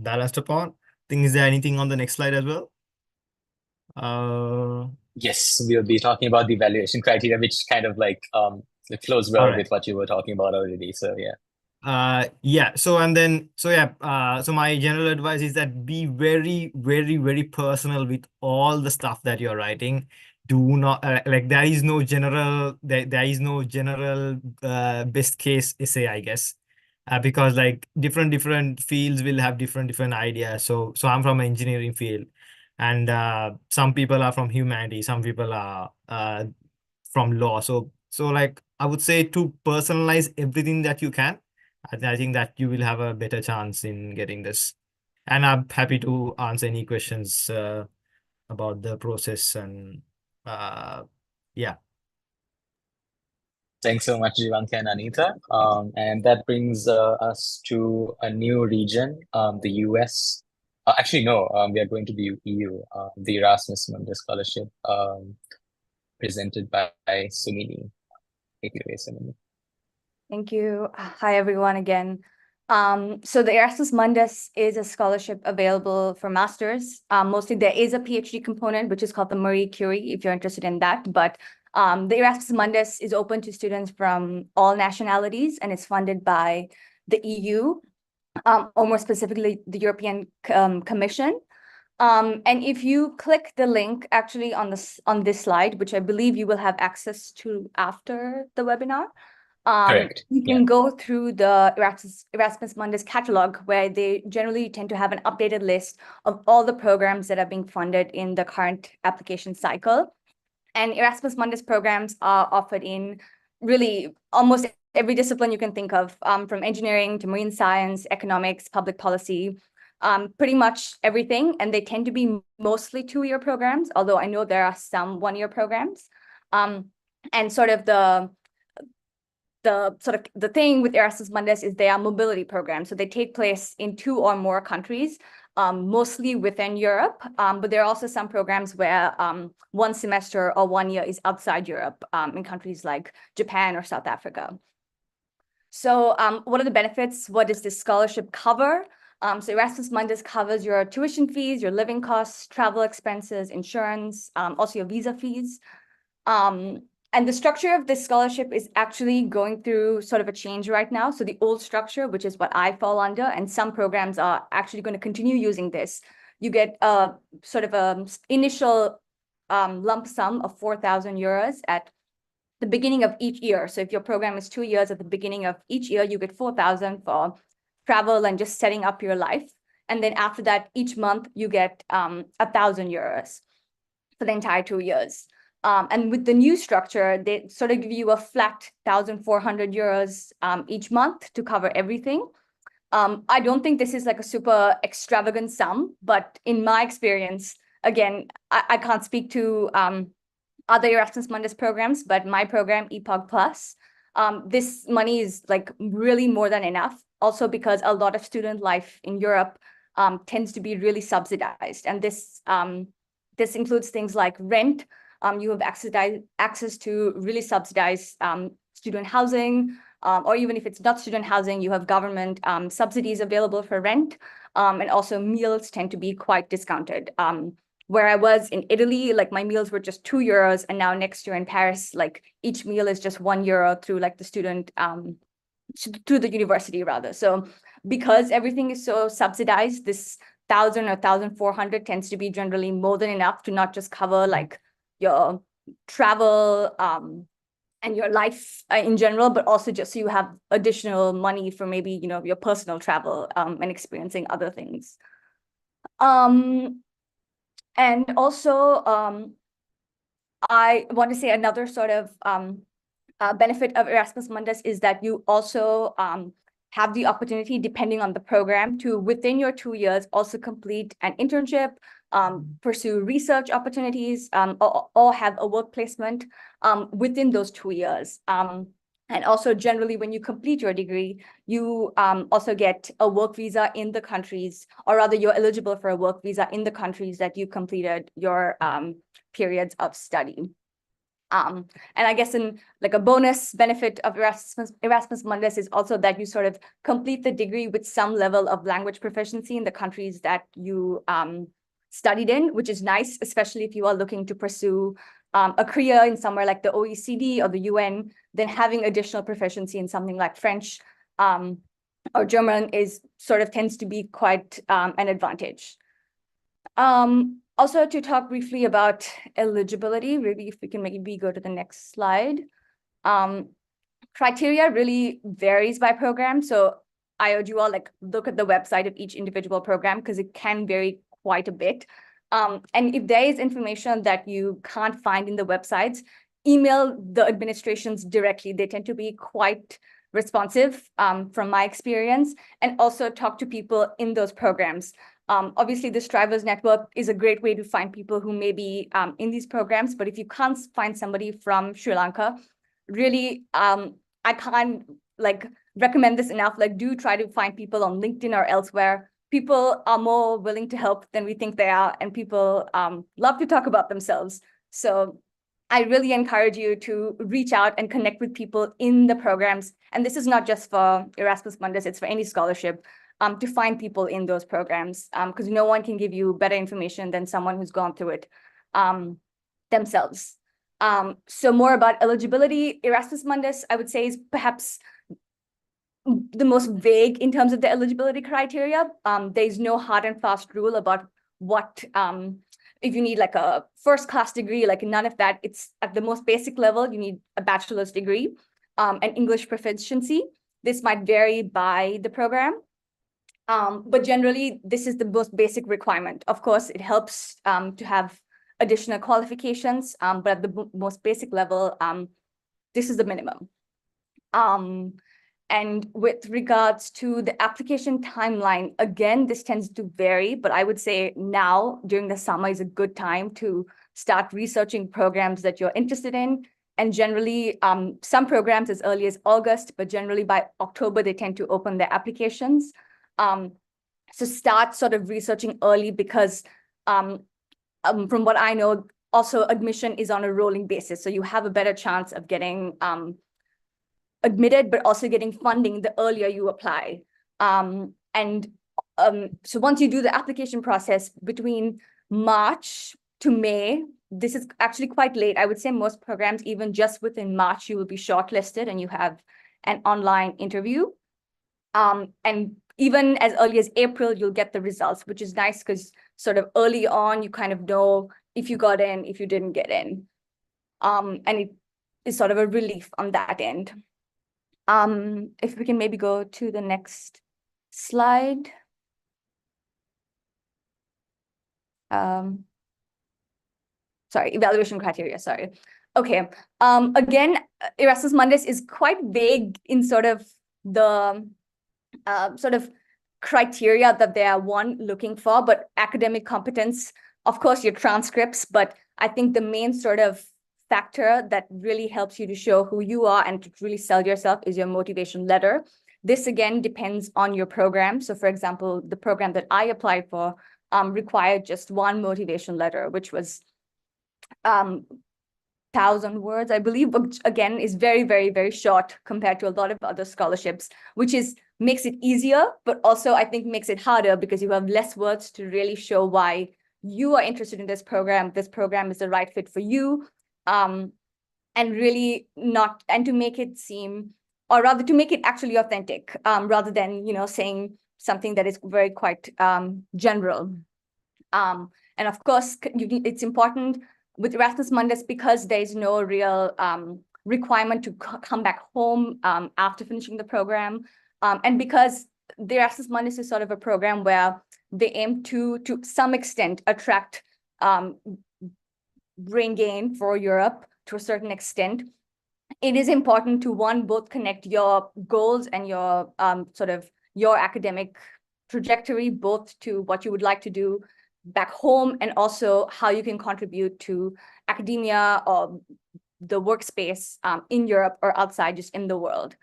balanced upon. Is there anything on the next slide as well? Yes, we'll be talking about the evaluation criteria, which kind of like it flows well with what you were talking about already. So yeah. So my general advice is that be very, very, very personal with all the stuff that you're writing. Do not there is no general best case essay, I guess, because like different fields will have different ideas. So I'm from engineering field, and some people are from humanity, some people are from law. So like I would say to personalize everything that you can. I think that you will have a better chance in getting this. And I'm happy to answer any questions about the process and yeah. Thanks so much, Jivanka and Anita. And that brings us to a new region, the US. Actually, no, we are going to the EU, the Erasmus Mundus Scholarship, presented by Sumini. Take it away, Sumini. Thank you. Hi, everyone, again. So the Erasmus Mundus is a scholarship available for masters. Mostly there is a PhD component, which is called the Marie Curie, if you're interested in that. But the Erasmus Mundus is open to students from all nationalities, and it's funded by the EU, or more specifically, the European Commission. And if you click the link actually on this slide, which I believe you will have access to after the webinar, Correct. you can go through the Erasmus Mundus catalog, where they generally tend to have an updated list of all the programs that are being funded in the current application cycle. And Erasmus Mundus programs are offered in really almost every discipline you can think of, from engineering to marine science, economics, public policy, pretty much everything. And they tend to be mostly 2-year programs, although I know there are some 1-year programs. And sort of the thing with Erasmus Mundus is they are mobility programs. So they take place in 2 or more countries, mostly within Europe. But there are also some programs where 1 semester or 1 year is outside Europe, in countries like Japan or South Africa. So what are the benefits? What does this scholarship cover? So Erasmus Mundus covers your tuition fees, your living costs, travel expenses, insurance, also your visa fees. And the structure of this scholarship is actually going through sort of a change right now. So the old structure, which is what I fall under, and some programs are actually going to continue using this. You get a sort of an initial lump sum of 4,000 euros at the beginning of each year. So if your program is 2 years, at the beginning of each year, you get 4,000 for travel and just setting up your life. And then after that, each month, you get 1,000 euros for the entire 2 years. And with the new structure, they sort of give you a flat 1,400 euros each month to cover everything. I don't think this is like a super extravagant sum, but in my experience, again, I can't speak to other Erasmus Mundus programs, but my program, EPOG Plus, this money is like really more than enough. Also because a lot of student life in Europe tends to be really subsidized. And this includes things like rent. You have access to really subsidized student housing, or even if it's not student housing, you have government subsidies available for rent, and also meals tend to be quite discounted. Where I was in Italy, like my meals were just 2 euros, and now next year in Paris, like each meal is just 1 euro through like the student, through the university rather. So because everything is so subsidized, this 1,000 or 1,400 tends to be generally more than enough to not just cover like your travel and your life in general, but also just so you have additional money for maybe, you know, your personal travel and experiencing other things. And also, I want to say another sort of benefit of Erasmus Mundus is that you also have the opportunity, depending on the program, to within your 2 years also complete an internship, pursue research opportunities, or have a work placement within those 2 years. And also generally when you complete your degree, you also get a work visa in the countries, or rather you're eligible for a work visa in the countries that you completed your periods of study. And I guess in like a bonus benefit of Erasmus Mundus is also that you sort of complete the degree with some level of language proficiency in the countries that you studied in, which is nice, especially if you are looking to pursue a career in somewhere like the OECD or the UN, then having additional proficiency in something like French or German tends to be quite an advantage. Also, to talk briefly about eligibility, really, if we can maybe go to the next slide. Criteria really varies by program. So I urge you all look at the website of each individual program because it can vary quite a bit. And if there is information that you can't find in the websites, email the administrations directly. They tend to be quite responsive from my experience, and also talk to people in those programs. Obviously, the Strivers Network is a great way to find people who may be in these programs, but if you can't find somebody from Sri Lanka, really, I can't recommend this enough. Do try to find people on LinkedIn or elsewhere. People are more willing to help than we think they are, and people love to talk about themselves. So I really encourage you to reach out and connect with people in the programs. And this is not just for Erasmus Mundus, it's for any scholarship, to find people in those programs, because no one can give you better information than someone who's gone through it themselves. So more about eligibility. Erasmus Mundus, I would say, is perhaps the most vague in terms of the eligibility criteria. There's no hard and fast rule about what, if you need a first-class degree, none of that. It's at the most basic level, you need a bachelor's degree and English proficiency. This might vary by the program. But generally, this is the most basic requirement. Of course, it helps to have additional qualifications, but at the most basic level, this is the minimum. And with regards to the application timeline, again, this tends to vary, but I would say now during the summer is a good time to start researching programs that you're interested in. And generally, some programs as early as August, but generally by October, they tend to open their applications. So start sort of researching early because from what I know, also admission is on a rolling basis. So you have a better chance of getting admitted, but also getting funding the earlier you apply. So once you do the application process between March to May, this is actually quite late. I would say most programs, even just within March, you will be shortlisted and you have an online interview. And even as early as April, you'll get the results, which is nice because sort of early on, you kind of know if you got in, if you didn't get in. And it is sort of a relief on that end. If we can maybe go to the next slide. Sorry, evaluation criteria, sorry. Okay, again, Erasmus Mundus is quite vague in sort of the criteria that they are looking for, but academic competence, of course, your transcripts, but I think the main sort of factor that really helps you to show who you are and to really sell yourself is your motivation letter. This again depends on your program. So for example, the program that I applied for required just one motivation letter, which was 1,000 words, I believe, but again is very, very, very short compared to a lot of other scholarships, which makes it easier, but also I think makes it harder because you have less words to really show why you are interested in this program. This program is the right fit for you. And really to make it seem, or rather to make it actually authentic, rather than, saying something that is very quite general. And of course, it's important with Erasmus Mundus because there's no real requirement to come back home after finishing the program. And because the Erasmus Mundus is sort of a program where they aim to some extent attract brain gain for Europe to a certain extent, it is important to both connect your goals and your your academic trajectory, both to what you would like to do back home and also how you can contribute to academia or the workspace in Europe or outside, just in the world.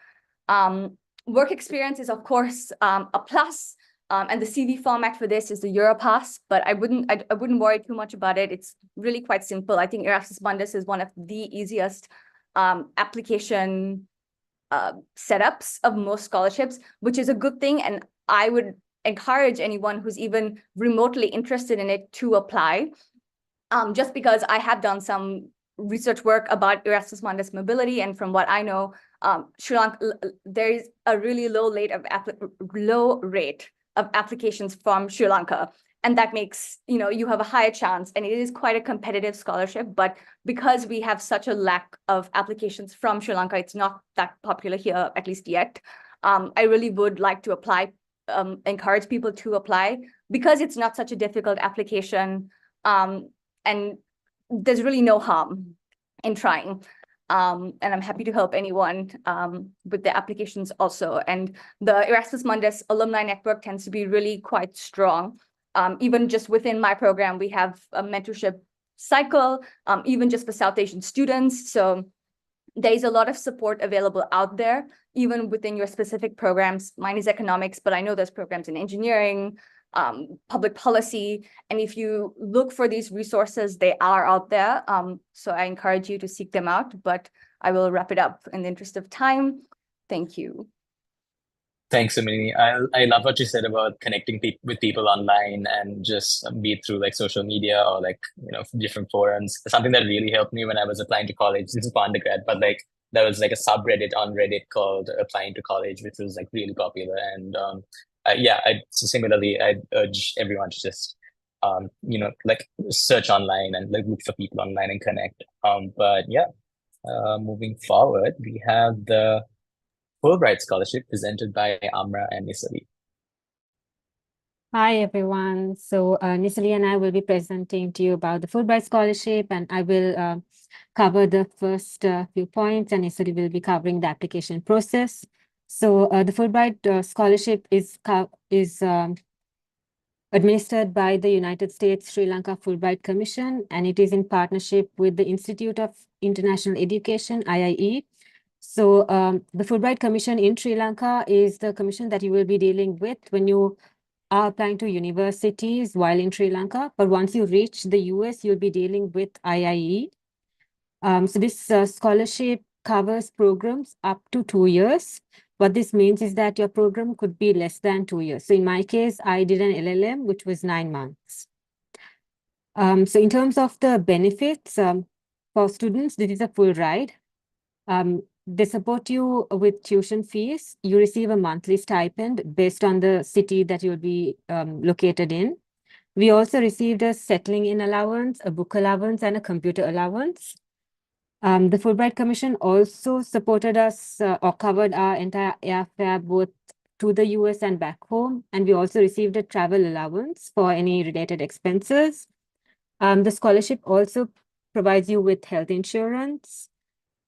Work experience is, of course, a plus. And the CV format for this is the Europass, but I wouldn't worry too much about it. It's really quite simple. I think Erasmus Mundus is one of the easiest application setups of most scholarships, which is a good thing. And I would encourage anyone who's even remotely interested in it to apply, just because I have done some research work about Erasmus Mundus mobility, and from what I know, Sri Lanka, there is a really low rate of applications from Sri Lanka. And that makes, you have a higher chance, and it is quite a competitive scholarship. But because we have such a lack of applications from Sri Lanka, it's not that popular here, at least yet. I really would like to apply, encourage people to apply, because it's not such a difficult application. And there's really no harm in trying. And I'm happy to help anyone with the applications also. And the Erasmus Mundus alumni network tends to be really quite strong. Even just within my program, we have a mentorship cycle, even just for South Asian students. So there's a lot of support available out there, even within your specific programs. Mine is economics, but I know there's programs in engineering, public policy. And if you look for these resources, they are out there. So I encourage you to seek them out, but I will wrap it up in the interest of time. Thank you. Thanks, Amini. I love what you said about connecting with people online, and just be it through like social media or like, different forums. Something that really helped me when I was applying to college. This is for undergrad, but like there was like a subreddit on Reddit called Applying to College, which was like really popular. And similarly, I'd urge everyone to just like search online and like look for people online and connect. Moving forward, we have the Fulbright Scholarship presented by Amra and Nisali. Hi, everyone. So Nisali and I will be presenting to you about the Fulbright Scholarship, and I will cover the first few points, and Nisali will be covering the application process. So the Fulbright Scholarship is administered by the United States Sri Lanka Fulbright Commission, and it is in partnership with the Institute of International Education, IIE. So the Fulbright Commission in Sri Lanka is the commission that you will be dealing with when you are applying to universities while in Sri Lanka. But once you reach the US, you'll be dealing with IIE. So this scholarship covers programs up to 2 years. What this means is that your program could be less than 2 years. So in my case, I did an LLM, which was 9 months. So in terms of the benefits for students, this is a full ride. They support you with tuition fees. You receive a monthly stipend based on the city that you'll be located in. We also received a settling in allowance, a book allowance, and a computer allowance. The Fulbright Commission also supported us or covered our entire airfare both to the US and back home. And we also received a travel allowance for any related expenses. The scholarship also provides you with health insurance.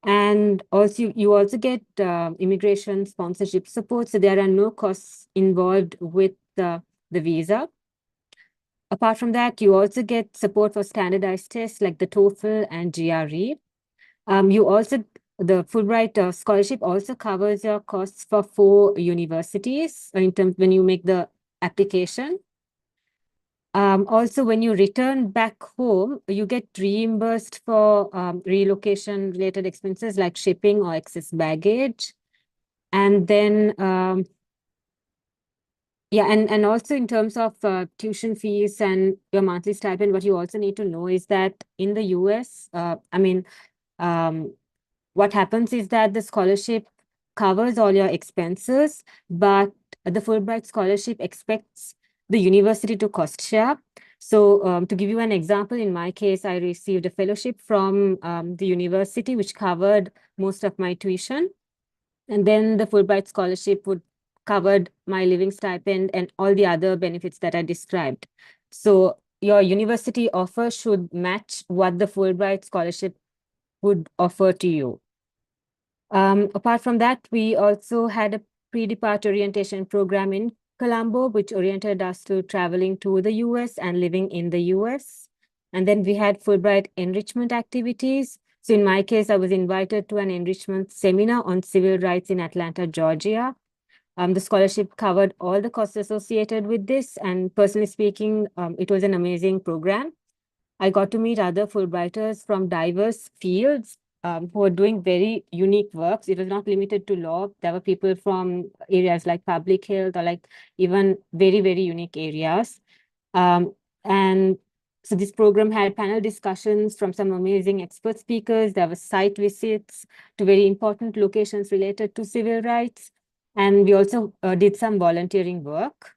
And also, you also get immigration sponsorship support. So there are no costs involved with the visa. Apart from that, you also get support for standardized tests like the TOEFL and GRE. The Fulbright scholarship also covers your costs for 4 universities in terms when you make the application. Also, when you return back home, you get reimbursed for relocation-related expenses like shipping or excess baggage. And then, and also in terms of tuition fees and your monthly stipend, what you also need to know is that in the US, what happens is that the scholarship covers all your expenses, but the Fulbright scholarship expects the university to cost share. So to give you an example, in my case, I received a fellowship from the university, which covered most of my tuition. And then the Fulbright scholarship would covered my living stipend and all the other benefits that I described. So your university offer should match what the Fulbright scholarship would offer to you. Apart from that, we also had a pre-departure orientation program in Colombo, which oriented us to traveling to the US and living in the US. And then we had Fulbright enrichment activities. So in my case, I was invited to an enrichment seminar on civil rights in Atlanta, Georgia. The scholarship covered all the costs associated with this. And personally speaking, it was an amazing program. I got to meet other Fulbrighters from diverse fields who are doing very unique works. It was not limited to law. There were people from areas like public health or like even very, very unique areas. And So this program had panel discussions from some amazing expert speakers. There were site visits to very important locations related to civil rights. And we also did some volunteering work.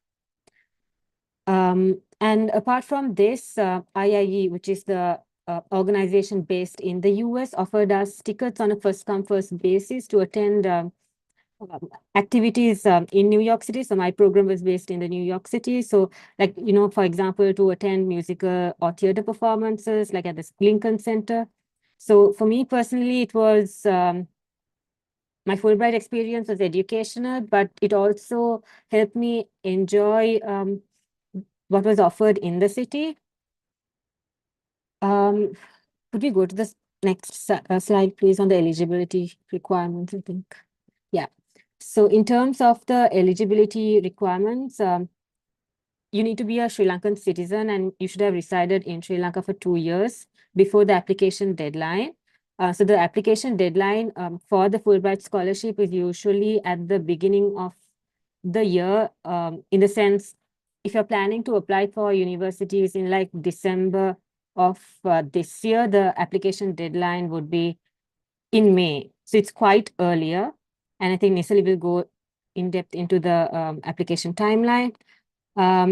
And apart from this, IIE, which is the organization based in the US, offered us tickets on a first-come, first basis to attend activities in New York City. So my program was based in the New York City. So like, for example, to attend musical or theater performances, like at the Lincoln Center. So for me personally, it was, my Fulbright experience was educational, but it also helped me enjoy what was offered in the city. Could we go to the next slide, please, on the eligibility requirements, I think. Yeah. So in terms of the eligibility requirements, you need to be a Sri Lankan citizen and you should have resided in Sri Lanka for 2 years before the application deadline. So the application deadline for the Fulbright scholarship is usually at the beginning of the year, in the sense, if you're planning to apply for universities in like December of this year, the application deadline would be in May. So it's quite earlier. And I think Nisali will go in depth into the application timeline. Yeah,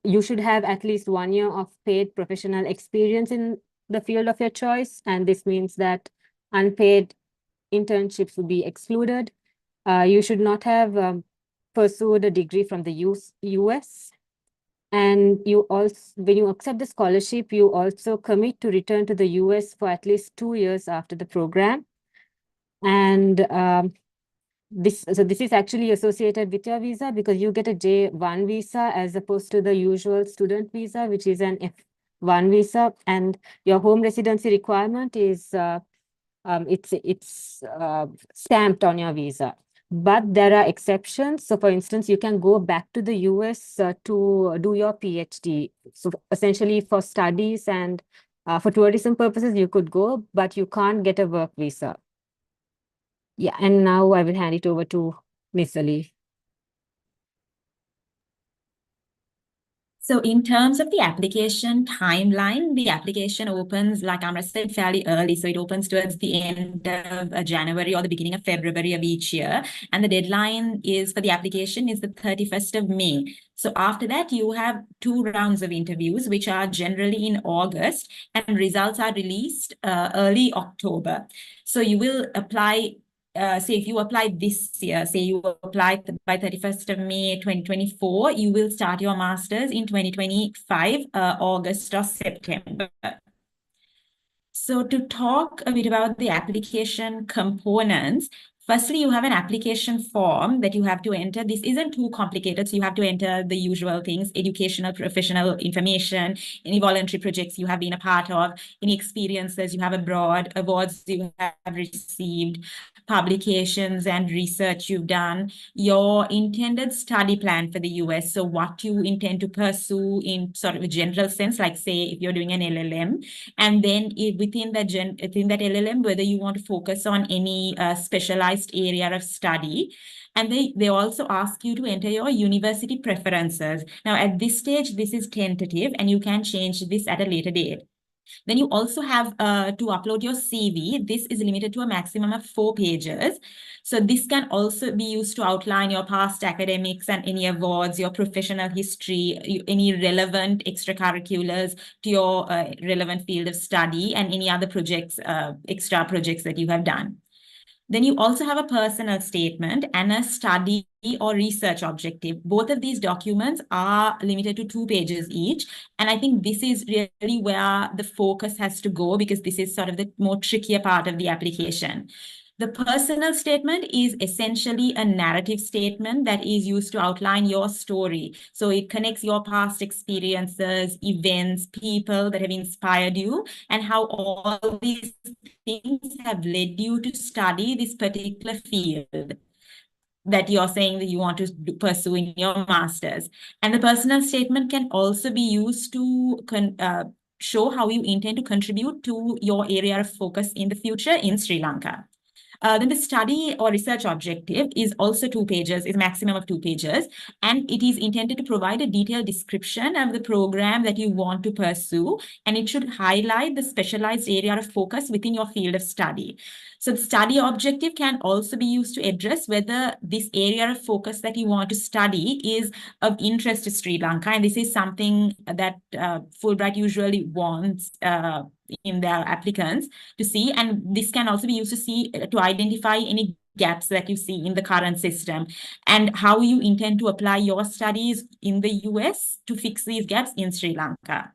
you should have at least 1 year of paid professional experience in the field of your choice. And this means that unpaid internships would be excluded. You should not have pursued a degree from the US. And you also, when you accept the scholarship, you also commit to return to the US for at least 2 years after the program. And this is actually associated with your visa because you get a J1 visa as opposed to the usual student visa, which is an F1 visa. And your home residency requirement is it's stamped on your visa. But there are exceptions. So for instance, you can go back to the US to do your PhD. So essentially for studies and for tourism purposes, you could go, but you can't get a work visa. Yeah, and now I will hand it over to Miss Ali. So in terms of the application timeline, the application opens, like Amra said, fairly early. So it opens towards the end of January or the beginning of February of each year. And the deadline is for the application is the 31st of May. So after that, you have 2 rounds of interviews, which are generally in August, and results are released early October. So you will apply. Say if you apply this year, say you apply by 31st of May 2024, you will start your master's in 2025, August or September. So to talk a bit about the application components, firstly, you have an application form that you have to enter. This isn't too complicated. So you have to enter the usual things, educational, professional information, any voluntary projects you have been a part of, any experiences you have abroad, awards you have received, publications and research you've done, your intended study plan for the US. So what you intend to pursue in sort of a general sense, like say if you're doing an LLM, and then within that LLM, whether you want to focus on any specialized area of study. And they also ask you to enter your university preferences. Now, at this stage, this is tentative, and you can change this at a later date. Then you also have to upload your CV. This is limited to a maximum of 4 pages. So this can also be used to outline your past academics and any awards, your professional history, any relevant extracurriculars to your relevant field of study, and any other projects, extra projects that you have done. Then you also have a personal statement and a study or research objective. Both of these documents are limited to 2 pages each. And I think this is really where the focus has to go, because this is sort of the more trickier part of the application. The personal statement is essentially a narrative statement that is used to outline your story. So it connects your past experiences, events, people that have inspired you, and how all these things have led you to study this particular field that you're saying that you want to pursue in your master's. And the personal statement can also be used to show how you intend to contribute to your area of focus in the future in Sri Lanka. Then the study or research objective is also 2 pages, is maximum of 2 pages, and it is intended to provide a detailed description of the program that you want to pursue, and it should highlight the specialized area of focus within your field of study. So the study objective can also be used to address whether this area of focus that you want to study is of interest to Sri Lanka, and this is something that Fulbright usually wants in their applicants to see, and this can also be used to see to identify any gaps that you see in the current system and how you intend to apply your studies in the US to fix these gaps in Sri Lanka.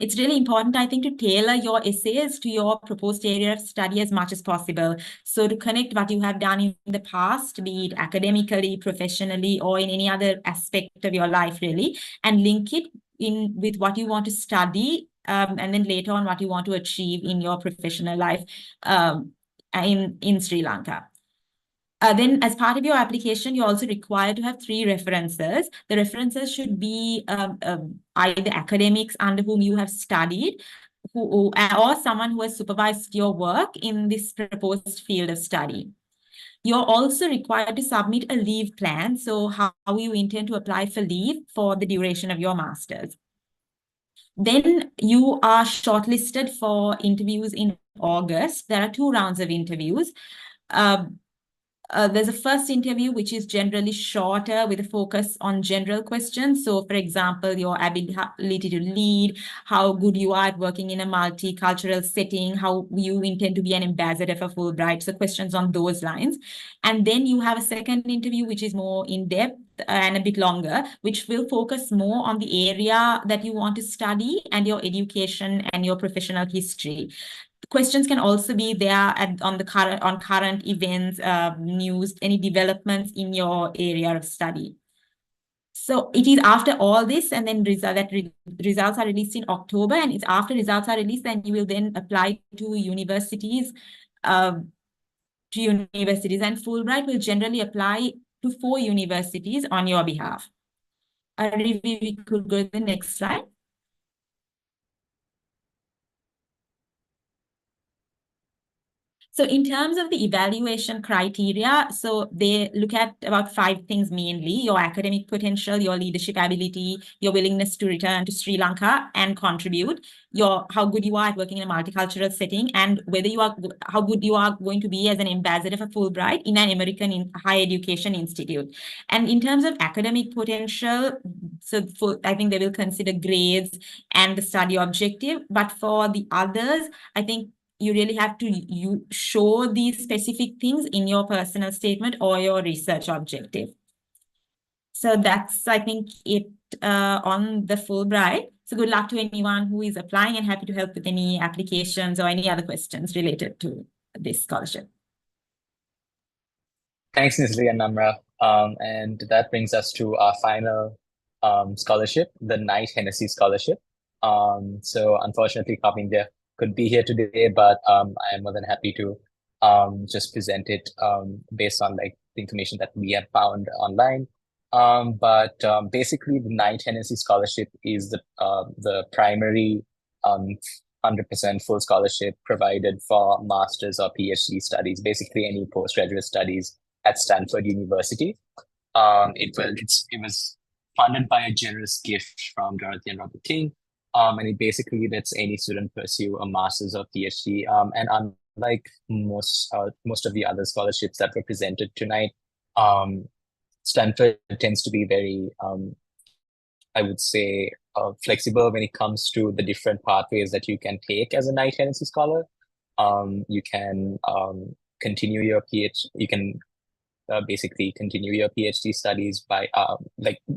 It's really important, I think, to tailor your essays to your proposed area of study as much as possible. So to connect what you have done in the past, be it academically, professionally, or in any other aspect of your life, really, and link it in with what you want to study, and then later on what you want to achieve in your professional life in Sri Lanka. Then as part of your application, you're also required to have 3 references. The references should be either academics under whom you have studied, or someone who has supervised your work in this proposed field of study. You're also required to submit a leave plan, so how you intend to apply for leave for the duration of your master's. Then you are shortlisted for interviews in August. There are 2 rounds of interviews. There's a first interview, which is generally shorter with a focus on general questions. So, for example, your ability to lead, how good you are at working in a multicultural setting, how you intend to be an ambassador for Fulbright. So questions on those lines. And then you have a second interview, which is more in-depth and a bit longer, which will focus more on the area that you want to study and your education and your professional history. Questions can also be there on current events, news, any developments in your area of study. So it is after all this, and then results are released in October, and it's after results are released, then you will then apply to universities, and Fulbright will generally apply to 4 universities on your behalf. We could go to the next slide. So in terms of the evaluation criteria, so they look at about 5 things mainly: your academic potential, your leadership ability, your willingness to return to Sri Lanka and contribute, how good you are at working in a multicultural setting, and how good you are going to be as an ambassador for Fulbright in an American higher education institute. And in terms of academic potential, so I think they will consider grades and the study objective, but for the others, I think you really have to show these specific things in your personal statement or your research objective. So that's, I think, it on the Fulbright. So good luck to anyone who is applying, and happy to help with any applications or any other questions related to this scholarship. Thanks, Nisli and Namra. And that brings us to our final scholarship, the Knight-Hennessy scholarship. So unfortunately, Kavinder could be here today, but I am more than happy to just present it based on like the information that we have found online. But basically, the Knight-Hennessy scholarship is the primary 100% full scholarship provided for master's or PhD studies, basically any postgraduate studies at Stanford University. It was funded by a generous gift from Dorothy and Robert King. And it basically lets any student pursue a master's or PhD. And unlike most of the other scholarships that were presented tonight, Stanford tends to be very, I would say, flexible when it comes to the different pathways that you can take as a Knight-Hennessy scholar. You can continue your PhD. You can basically continue your PhD studies by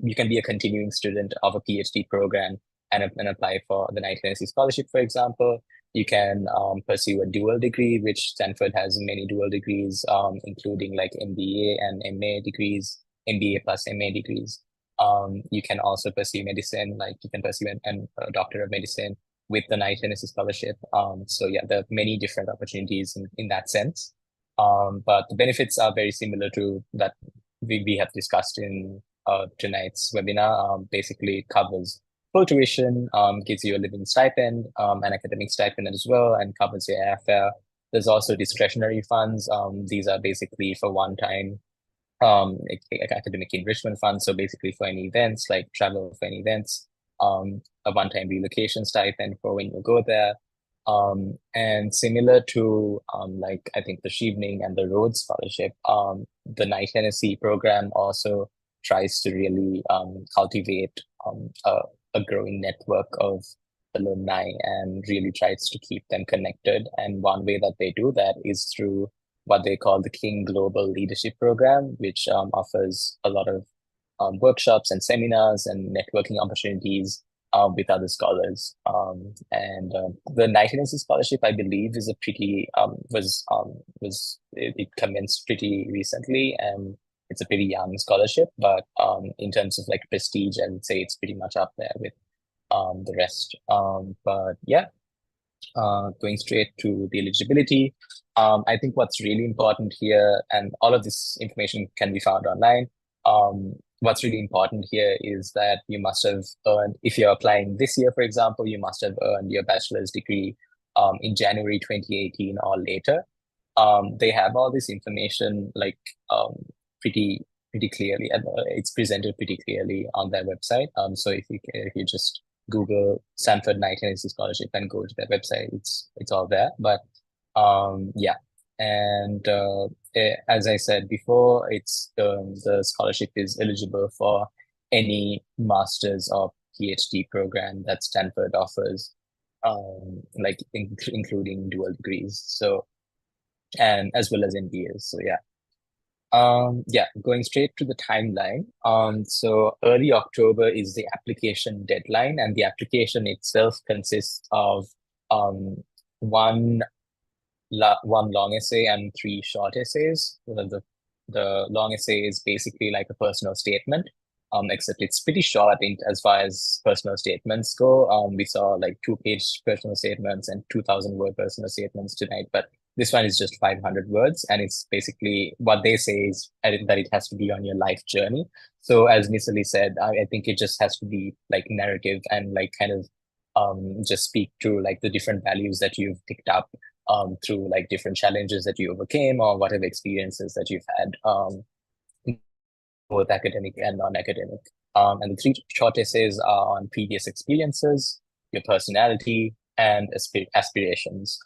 you can be a continuing student of a PhD program and apply for the Knight-Hennessy scholarship, for example. You can pursue a dual degree, which Stanford has many dual degrees, including like MBA and MA degrees, MBA plus MA degrees. You can also pursue medicine, like you can pursue a Doctor of Medicine with the Knight-Hennessy scholarship. So yeah, there are many different opportunities in that sense. But the benefits are very similar to that we have discussed in tonight's webinar. Basically, it covers full tuition, gives you a living stipend, an academic stipend as well, and covers your airfare. There's also discretionary funds. These are basically for one-time academic enrichment funds. So basically for any events, like travel for any events, a one-time relocation stipend for when you go there. And similar to like I think the Chevening and the Rhodes scholarship, the Knight-Hennessy program also tries to really cultivate a growing network of alumni and really tries to keep them connected. And one way that they do that is through what they call the King Global Leadership Program, which offers a lot of workshops and seminars and networking opportunities with other scholars. And the Knight-Hennessy scholarship, I believe, is a pretty it commenced pretty recently, and it's a pretty young scholarship. But in terms of like prestige, I would say it's pretty much up there with the rest. But yeah, going straight to the eligibility. I think what's really important here, and all of this information can be found online. What's really important here is that you must have earned, if you're applying this year, for example, you must have earned your bachelor's degree in January 2018 or later. They have all this information like pretty clearly, and it's presented pretty clearly on their website. So if you just Google Sanford Knight-Hennessy scholarship and go to their website, it's all there. But yeah, and as I said before, it's the scholarship is eligible for any master's or PhD program that Stanford offers, like including dual degrees. So, and as well as MBAs. So yeah. Yeah, going straight to the timeline. So early October is the application deadline, and the application itself consists of one long essay and 3 short essays. The long essay is basically like a personal statement, except it's pretty short as far as personal statements go. We saw like 2-page personal statements and 2,000-word personal statements tonight, but this one is just 500 words, and it's basically what they say is that it has to be on your life journey. So as Nisali said, I think it just has to be like narrative and like kind of just speak to like the different values that you've picked up through like different challenges that you overcame or whatever experiences that you've had, both academic and non-academic. And the 3 short essays are on previous experiences, your personality, and aspirations.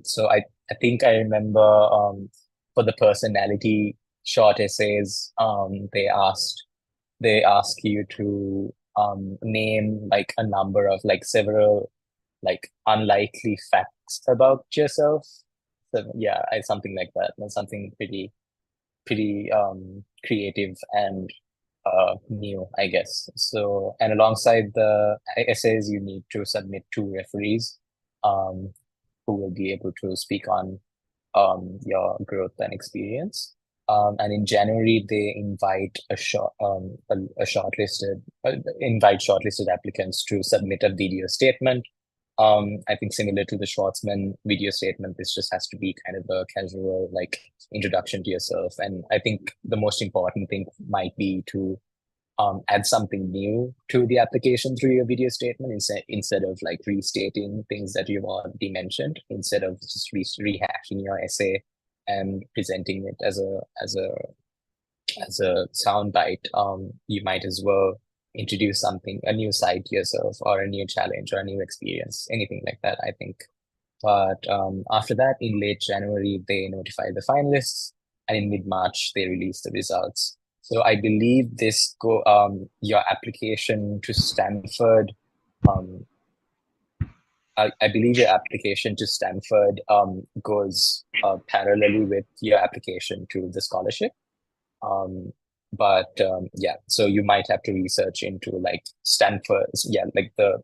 So I think I remember for the personality short essays, they ask you to name like a number of like several like unlikely facts about yourself. So yeah, something like that. Something pretty creative and new, I guess. So, and alongside the essays, you need to submit 2 referees who will be able to speak on your growth and experience. And in January, they invite shortlisted applicants to submit a video statement. I think similar to the Schwarzman video statement, this just has to be kind of a casual like introduction to yourself. And I think the most important thing might be to add something new to the application through your video statement instead of like restating things that you've already mentioned, instead of just rehashing your essay and presenting it as a soundbite. You might as well introduce a new side to yourself or a new challenge or a new experience, anything like that, I think. But after that, in late January, they notify the finalists, and in mid-March, they release the results. So I believe your application to Stanford, I believe your application to Stanford goes parallelly with your application to the scholarship. But yeah, so you might have to research into like Stanford, like the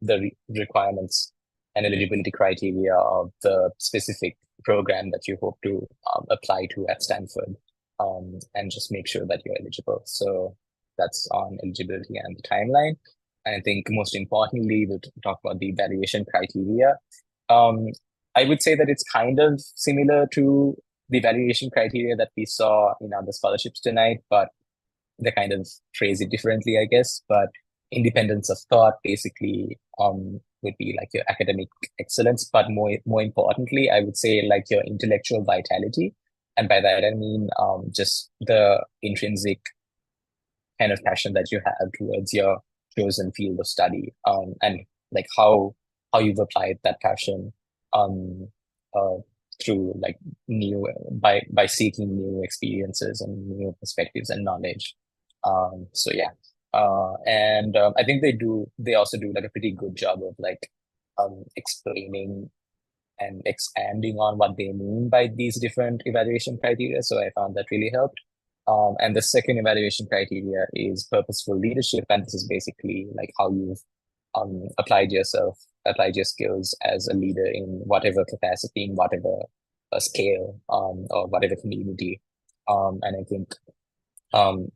requirements and eligibility criteria of the specific program that you hope to apply to at Stanford, and just make sure that you're eligible. So that's on eligibility and the timeline. And I think most importantly, we'll talk about the evaluation criteria. I would say that it's kind of similar to the evaluation criteria that we saw in other scholarships tonight, but they kind of phrase it differently, I guess. But independence of thought basically would be like your academic excellence, but more importantly, I would say like your intellectual vitality. And by that, I mean just the intrinsic kind of passion that you have towards your chosen field of study, and like how you've applied that passion uh, through like by seeking new experiences and new perspectives and knowledge. So yeah, and I think they also do like a pretty good job of like explaining and expanding on what they mean by these different evaluation criteria. So I found that really helped. And the second evaluation criteria is purposeful leadership, and this is basically like how you've applied your skills as a leader in whatever capacity, in whatever scale, or whatever community. And I think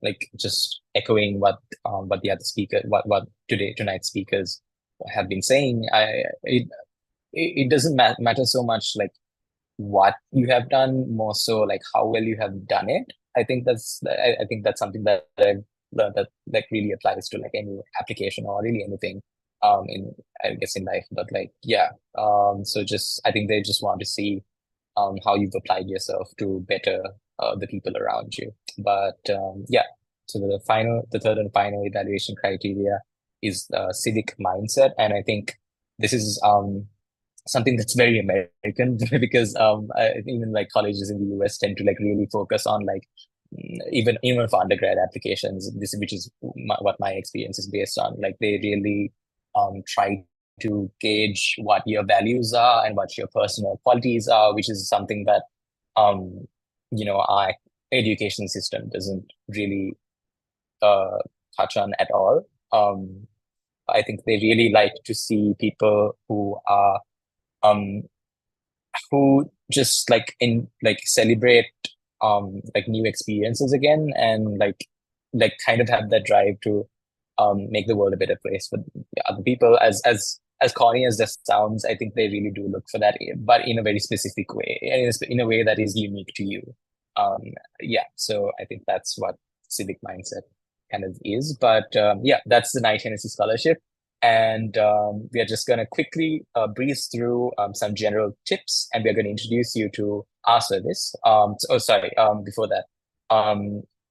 like just echoing what the other speaker, what tonight's speakers have been saying, it doesn't matter so much like what you have done, more so like how well you have done it. I think that's something that I've learned that really applies to like any application or really anything in, I guess, in life. But like yeah, so just I think they just want to see how you've applied yourself to better the people around you. But yeah, so the third and final evaluation criteria is civic mindset, and I think this is something that's very American because even like colleges in the US tend to like really focus on like even for undergrad applications, which is what my experience is based on. Like they really try to gauge what your values are and what your personal qualities are, which is something that our education system doesn't really touch on at all. I think they really like to see people who are who just like celebrate like new experiences again, and like kind of have that drive to make the world a better place for other people. As corny as this sounds, I think they really do look for that, but in a very specific way, and in a way that is unique to you. Yeah, so I think that's what civic mindset kind of is. But yeah, that's the Knight-Hennessy Scholarship. And we are just going to quickly breeze through some general tips, and we're going to introduce you to our service. Before that,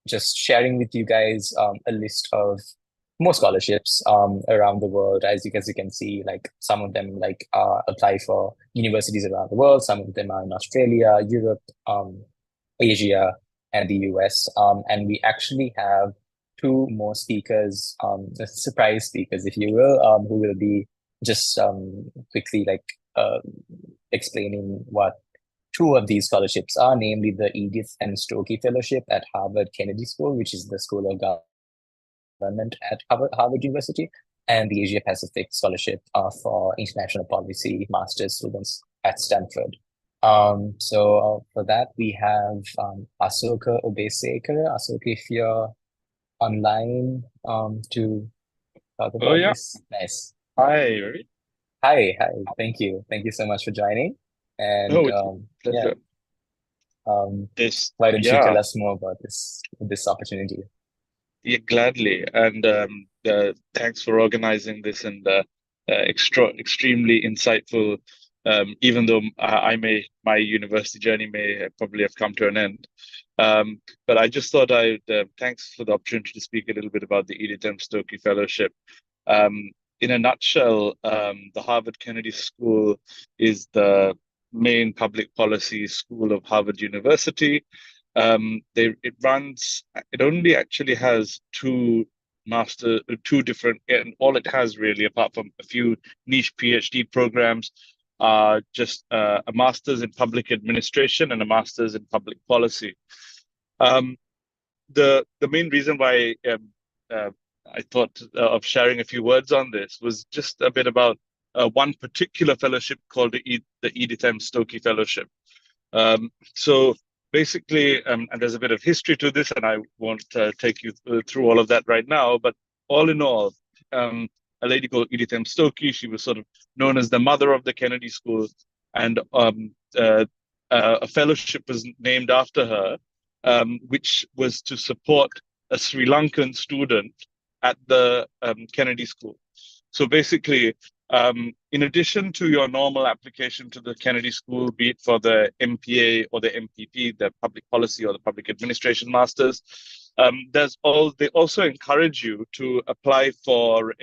just sharing with you guys a list of more scholarships around the world. As you can see, like some of them like apply for universities around the world. Some of them are in Australia, Europe, Asia, and the US. And we actually have two more speakers, surprise speakers, if you will, who will be just quickly like explaining what two of these scholarships are, namely the Edith and Stokey Fellowship at Harvard Kennedy School, which is the School of Government at Harvard University, and the Asia Pacific Scholarship for International Policy Master's students at Stanford. So for that, we have Asoka Obesekere. Asoka, if you're online to talk about this. Nice. Hi. Hi. Thank you so much for joining. And why don't you tell us more about this opportunity? Yeah, gladly. And thanks for organizing this, and extremely insightful. Even though my university journey may probably have come to an end. But I just thought thanks for the opportunity to speak a little bit about the Edith M. Stokey Fellowship. In a nutshell, the Harvard Kennedy School is the main public policy school of Harvard University. It only actually has two different, and all it has really, apart from a few niche PhD programs, just a master's in public administration and a master's in public policy. The main reason why I thought of sharing a few words on this was just a bit about one particular fellowship called the Edith M. Stokey Fellowship. So basically, and there's a bit of history to this, and I won't take you through all of that right now, but all in all, a lady called Edith M. Stokey, she was sort of known as the mother of the Kennedy School, and a fellowship was named after her, which was to support a Sri Lankan student at the Kennedy School. So basically, In addition to your normal application to the Kennedy School, be it for the MPA or the MPP, the Public Policy or the Public Administration Masters, they also encourage you to apply for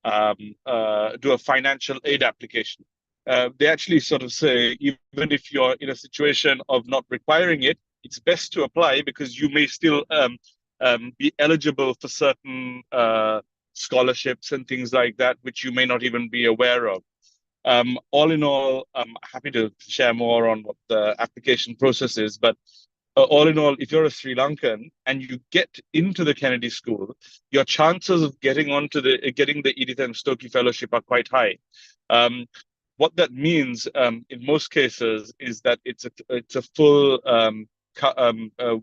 do a financial aid application. They actually sort of say, even if you're in a situation of not requiring it, it's best to apply because you may still be eligible for certain scholarships and things like that, which you may not even be aware of. All in all, I'm happy to share more on what the application process is, but all in all, if you're a Sri Lankan and you get into the Kennedy School, your chances of getting the Edith M. Stokey Fellowship are quite high. What that means, in most cases, is that it's a full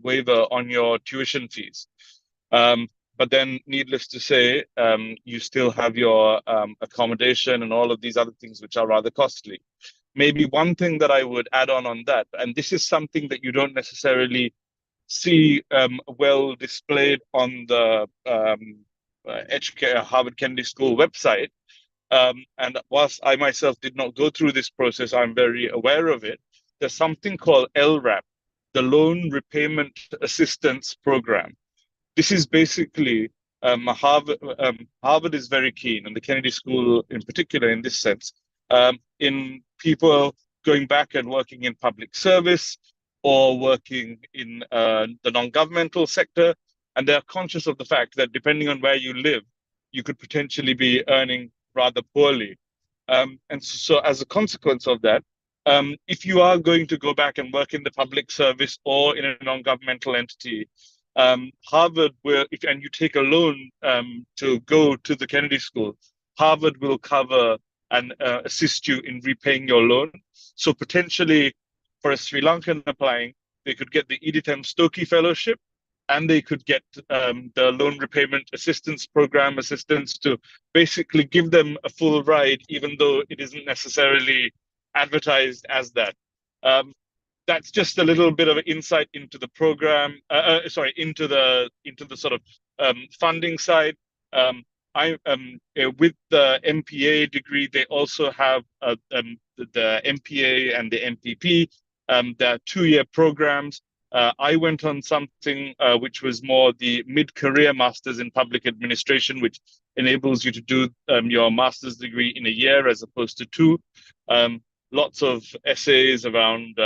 waiver on your tuition fees. But then, needless to say, you still have your accommodation and all of these other things which are rather costly. Maybe one thing that I would add on that, and this is something that you don't necessarily see well displayed on the Harvard Kennedy School website, and whilst I myself did not go through this process, I'm very aware of it. There's something called LRAP, the Loan Repayment Assistance Program. This is basically Harvard is very keen, and the Kennedy School in particular in this sense, in people going back and working in public service or working in the non-governmental sector. And they're conscious of the fact that depending on where you live, you could potentially be earning rather poorly. And so as a consequence of that, if you are going to go back and work in the public service or in a non-governmental entity, Harvard will, and you take a loan to go to the Kennedy School, Harvard will cover and assist you in repaying your loan. So potentially for a Sri Lankan applying, they could get the Edith M. Stokey Fellowship, and they could get the Loan Repayment Assistance Program assistance to basically give them a full ride, even though it isn't necessarily advertised as that. That's just a little bit of an insight into the program, into the sort of funding side. With the MPA degree, they also have the MPA and the MPP. They're 2-year programs. I went on something which was more the mid-career Masters in Public Administration, which enables you to do your master's degree in a year as opposed to 2. Lots of essays around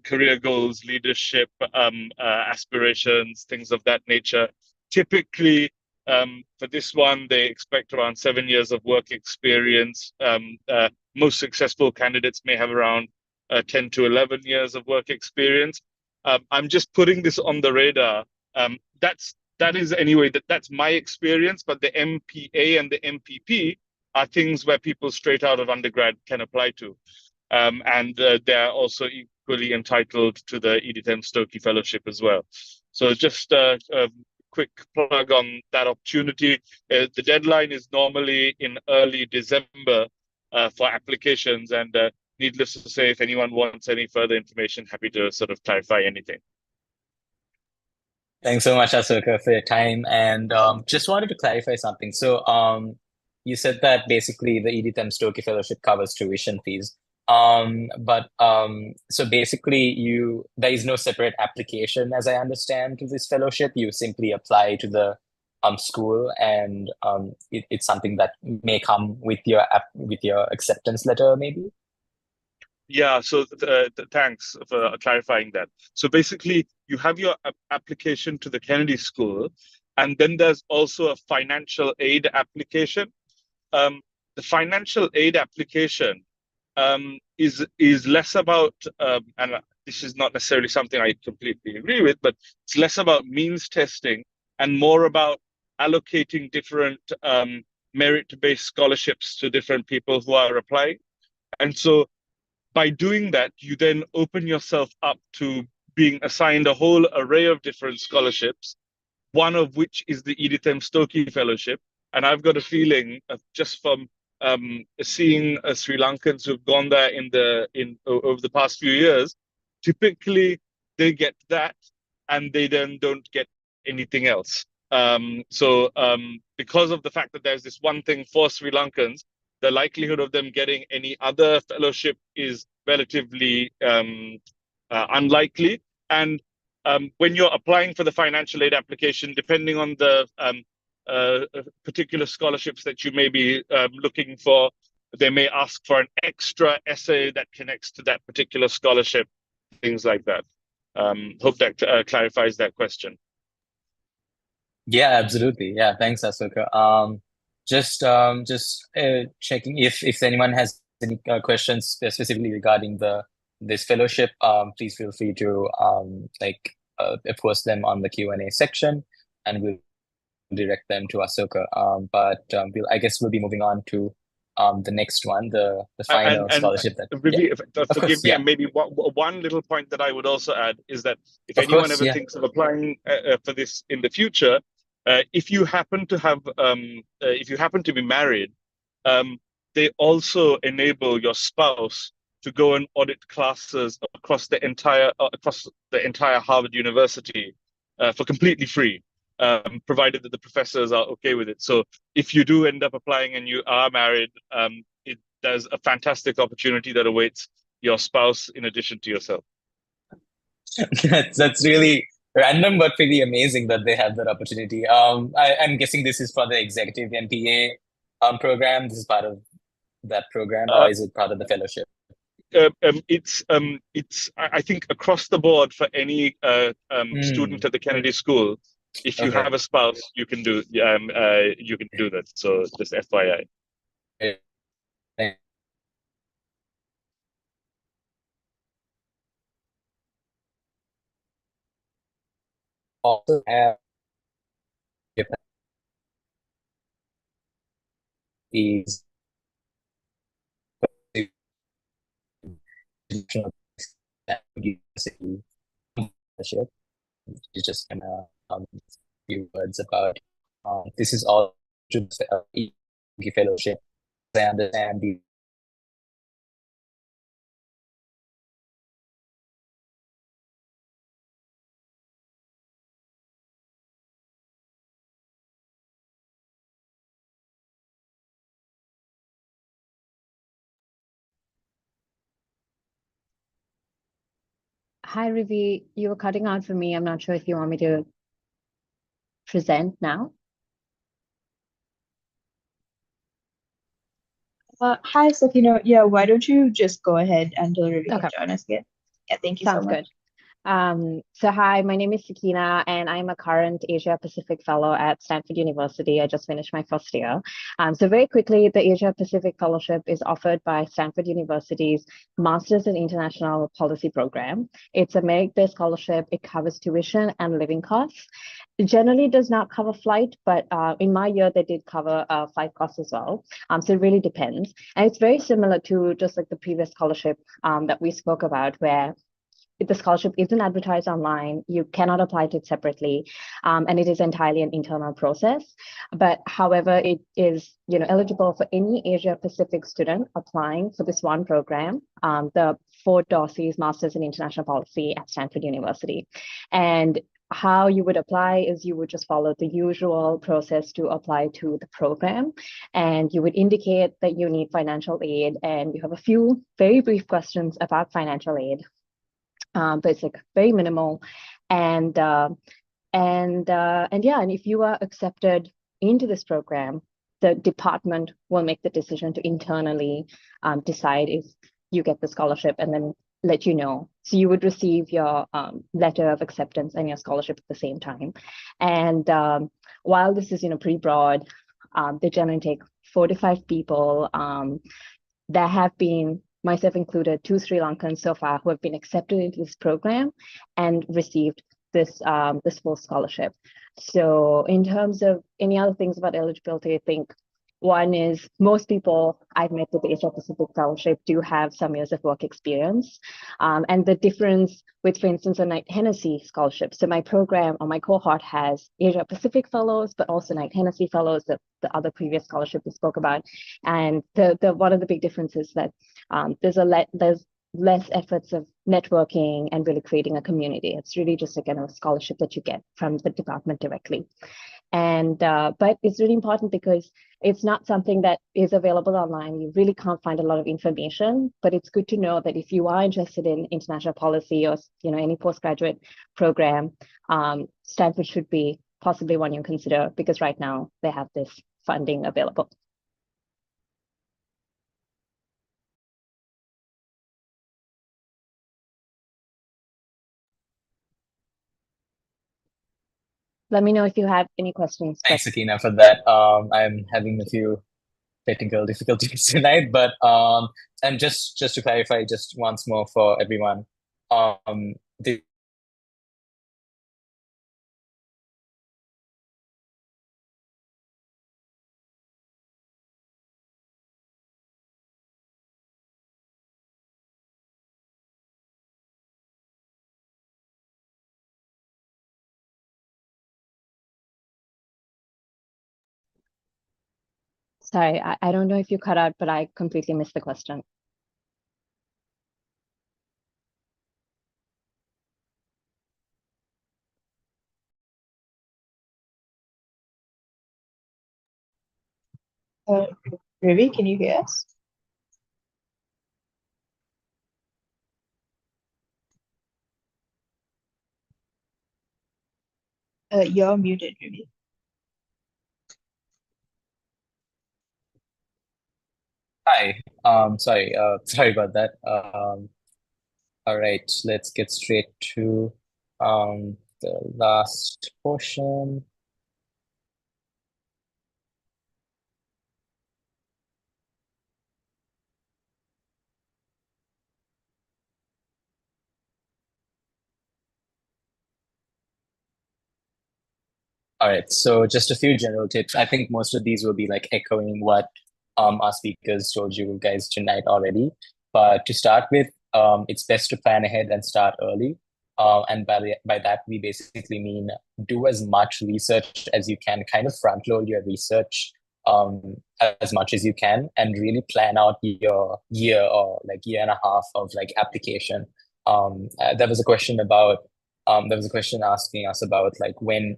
career goals, leadership, aspirations, things of that nature. Typically, for this one, they expect around 7 years of work experience. Most successful candidates may have around 10 to 11 years of work experience. I'm just putting this on the radar. That's my experience, but the MPA and the MPP are things where people straight out of undergrad can apply to. And they're also equally entitled to the Edith M. Stokey Fellowship as well. So just a quick plug on that opportunity. The deadline is normally in early December for applications, and needless to say, if anyone wants any further information, happy to sort of clarify anything. Thanks so much, Asoka, for your time. And just wanted to clarify something. So you said that basically the Edith M. Stokey Fellowship covers tuition fees. So basically there is no separate application, as I understand, to this fellowship. You simply apply to the school, and it's something that may come with your acceptance letter, maybe. Yeah, so thanks for clarifying that. So basically, you have your application to the Kennedy School, and then there's also a financial aid application. The financial aid application is less about, and this is not necessarily something I completely agree with, but it's less about means testing and more about allocating different merit-based scholarships to different people who are applying. And so by doing that, you then open yourself up to being assigned a whole array of different scholarships, one of which is the Edith M. Stokey Fellowship. And I've got a feeling just from seeing Sri Lankans who've gone there over the past few years, typically they get that and they then don't get anything else. So because of the fact that there's this one thing for Sri Lankans, the likelihood of them getting any other fellowship is relatively unlikely. And when you're applying for the financial aid application, depending on the particular scholarships that you may be looking for, they may ask for an extra essay that connects to that particular scholarship, things like that. Hope that clarifies that question. Yeah, absolutely. Yeah, thanks, Asoka. Just checking if anyone has any questions specifically regarding this fellowship, please feel free to post them on the Q&A section, and we'll direct them to Asoka. I guess we'll be moving on to the next one, the final scholarship that. Vivi, Yeah. forgive me, Yeah. and maybe one little point that I would also add is that if Of anyone course, ever yeah. thinks of applying for this in the future, if you happen to have if you happen to be married, they also enable your spouse to go and audit classes across the entire Harvard University for completely free, provided that the professors are okay with it. So if you do end up applying and you are married, there's a fantastic opportunity that awaits your spouse in addition to yourself. That's really random, but pretty amazing that they have that opportunity. I'm guessing this is for the executive MPA program. This is part of that program, or is it part of the fellowship? I think across the board for any student at the Kennedy School. If you have a spouse, you can do that. So just FYI. Also have is fellowship. Just kind of a few words about this is all to the fellowship. I understand the Hi, Rivi. You were cutting out for me. I'm not sure if you want me to present now. Hi, Sakina. Yeah, why don't you just go ahead and tell Rivi to join us again? Yeah, thank you so much. Sounds good. So hi, my name is Sakina, and I'm a current Asia Pacific Fellow at Stanford University. I just finished my first year. So very quickly, the Asia Pacific Fellowship is offered by Stanford University's Masters in International Policy program. It's a merit-based scholarship. It covers tuition and living costs. It generally does not cover flight, but in my year, they did cover flight costs as well. So it really depends. And it's very similar to just like the previous scholarship that we spoke about, where the scholarship isn't advertised online, you cannot apply to it separately, and it is entirely an internal process. But however, it is eligible for any Asia Pacific student applying for this one program, the Ford Dorsey's Masters in International Policy at Stanford University. And how you would apply is you would just follow the usual process to apply to the program, and you would indicate that you need financial aid, and you have a few very brief questions about financial aid. But it's like very minimal, and if you are accepted into this program, the department will make the decision to internally decide if you get the scholarship and then let you know. So you would receive your letter of acceptance and your scholarship at the same time. And while this is pretty broad, they generally take 4 to 5 people. There have been, myself included, 2 Sri Lankans so far who have been accepted into this program and received this full scholarship. So in terms of any other things about eligibility, I think one is most people I've met with the Asia Pacific Fellowship do have some years of work experience. And the difference with, for instance, a Knight-Hennessy scholarship. So my program or my cohort has Asia Pacific Fellows, but also Knight-Hennessy Fellows, the other previous scholarship we spoke about. And one of the big differences that there's less efforts of networking and really creating a community. It's really just a scholarship that you get from the department directly. And but it's really important because it's not something that is available online. You really can't find a lot of information, but it's good to know that if you are interested in international policy or any postgraduate program, Stanford should be possibly one you consider, because right now they have this funding available. Let me know if you have any questions. Thanks, Sakina, for that. I'm having a few technical difficulties tonight, but and just to clarify, just once more for everyone, the Sorry, I don't know if you cut out, but I completely missed the question. Ruby, can you hear us? You're muted, Ruby. Hi. Sorry. Sorry about that. All right. Let's get straight to the last portion. All right, so just a few general tips. I think most of these will be like echoing what our speakers told you guys tonight already. But to start with, it's best to plan ahead and start early. And by that, we basically mean do as much research as you can, kind of front load your research as much as you can, and really plan out your year or like year and a half of like application. There was a question asking us about like when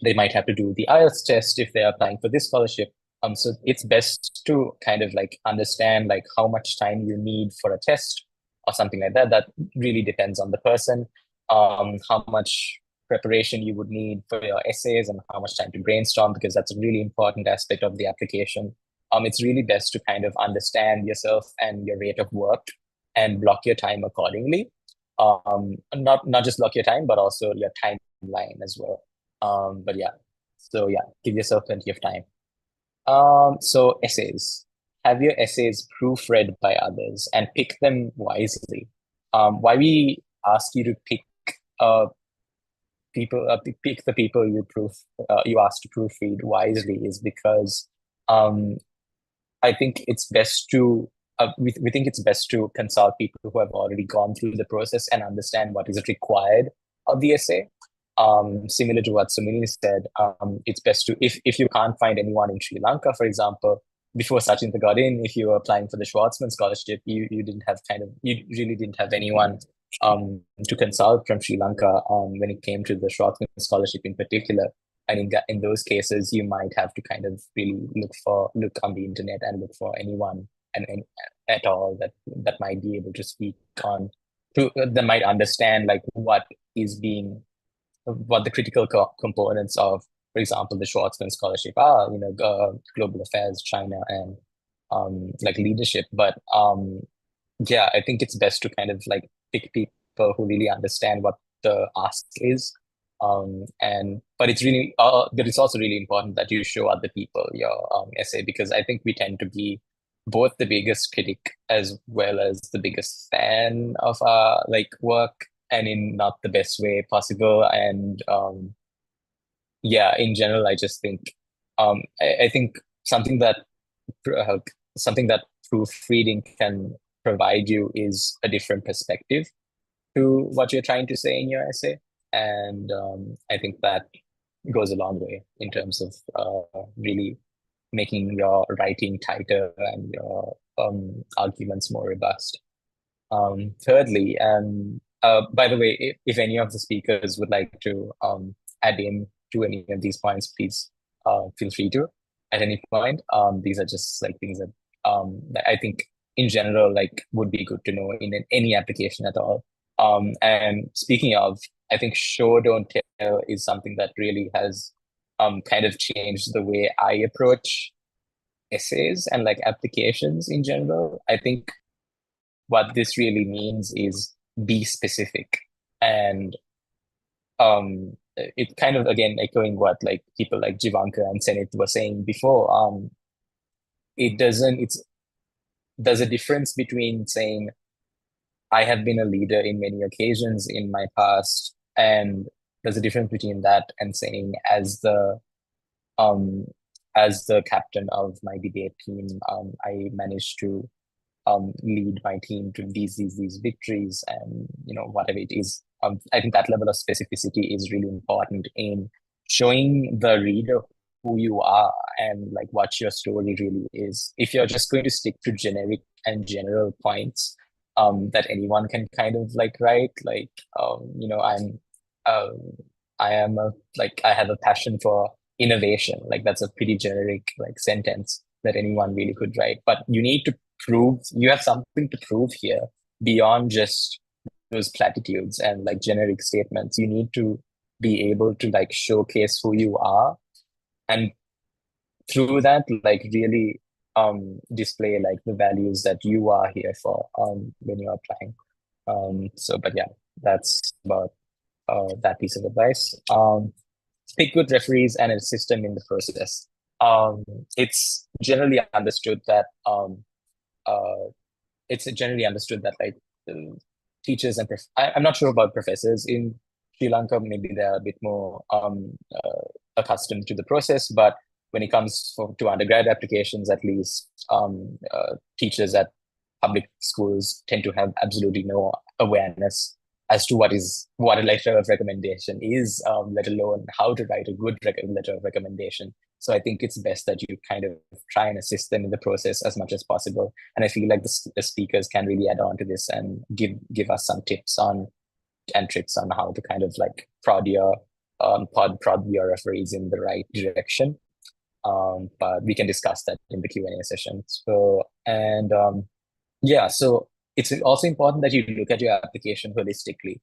they might have to do the IELTS test if they're applying for this scholarship. So it's best to kind of like understand like how much time you need for a test or something like that. That really depends on the person. How much preparation you would need for your essays and how much time to brainstorm, because that's a really important aspect of the application. It's really best to kind of understand yourself and your rate of work and block your time accordingly. Not just block your time, but also your timeline as well. But yeah, so yeah, give yourself plenty of time. So essays. Have your essays proofread by others and pick them wisely. Why we ask you to pick pick the people you ask to proofread wisely is because I think it's best to we think it's best to consult people who have already gone through the process and understand what is required of the essay. Similar to what Sumini said, it's best to, if you can't find anyone in Sri Lanka, for example, before Sachinta got in, if you were applying for the Schwarzman scholarship, you really didn't have anyone to consult from Sri Lanka when it came to the Schwarzman scholarship in particular. And in those cases, you might have to kind of really look on the internet and look for anyone and at all that might be able to speak on, that might understand like what the critical components of, for example, the Schwarzman scholarship are, global affairs, China, and like leadership. But yeah, I think it's best to kind of like pick people who really understand what the ask is. But it's also really important that you show other people your essay, because I think we tend to be both the biggest critic as well as the biggest fan of our like work, and in not the best way possible. And yeah, in general, I just think I think something that proofreading can provide you is a different perspective to what you're trying to say in your essay. And I think that goes a long way in terms of really making your writing tighter and your arguments more robust. Thirdly, by the way, if any of the speakers would like to add in to any of these points, please feel free to at any point. These are just like things that I think in general like would be good to know in any application at all. And speaking of, I think show don't tell is something that really has kind of changed the way I approach essays and like applications in general. I think what this really means is be specific. And it kind of, again, echoing what like people like Jivanka and Senith were saying before, there's a difference between saying, I have been a leader in many occasions in my past, and there's a difference between that and saying, as the captain of my debate team, I managed to lead my team to these victories, and whatever it is. I think that level of specificity is really important in showing the reader who you are and like what your story really is. If you're just going to stick to generic and general points that anyone can kind of like write, like I have a passion for innovation. Like that's a pretty generic like sentence that anyone really could write. But you need to prove, you have something to prove here beyond just those platitudes and like generic statements. You need to be able to like showcase who you are, and through that like really display like the values that you are here for when you're applying. But yeah, that's about that piece of advice. Pick good referees and a system in the process. It's generally understood that like teachers and I'm not sure about professors in Sri Lanka. Maybe they're a bit more accustomed to the process, but when it comes to undergrad applications, at least, teachers at public schools tend to have absolutely no awareness as to what a letter of recommendation is, let alone how to write a good letter of recommendation. So I think it's best that you kind of try and assist them in the process as much as possible. And I feel like the speakers can really add on to this and give us some tips and tricks on how to kind of like prod your referees in the right direction. But we can discuss that in the Q&A session. So it's also important that you look at your application holistically.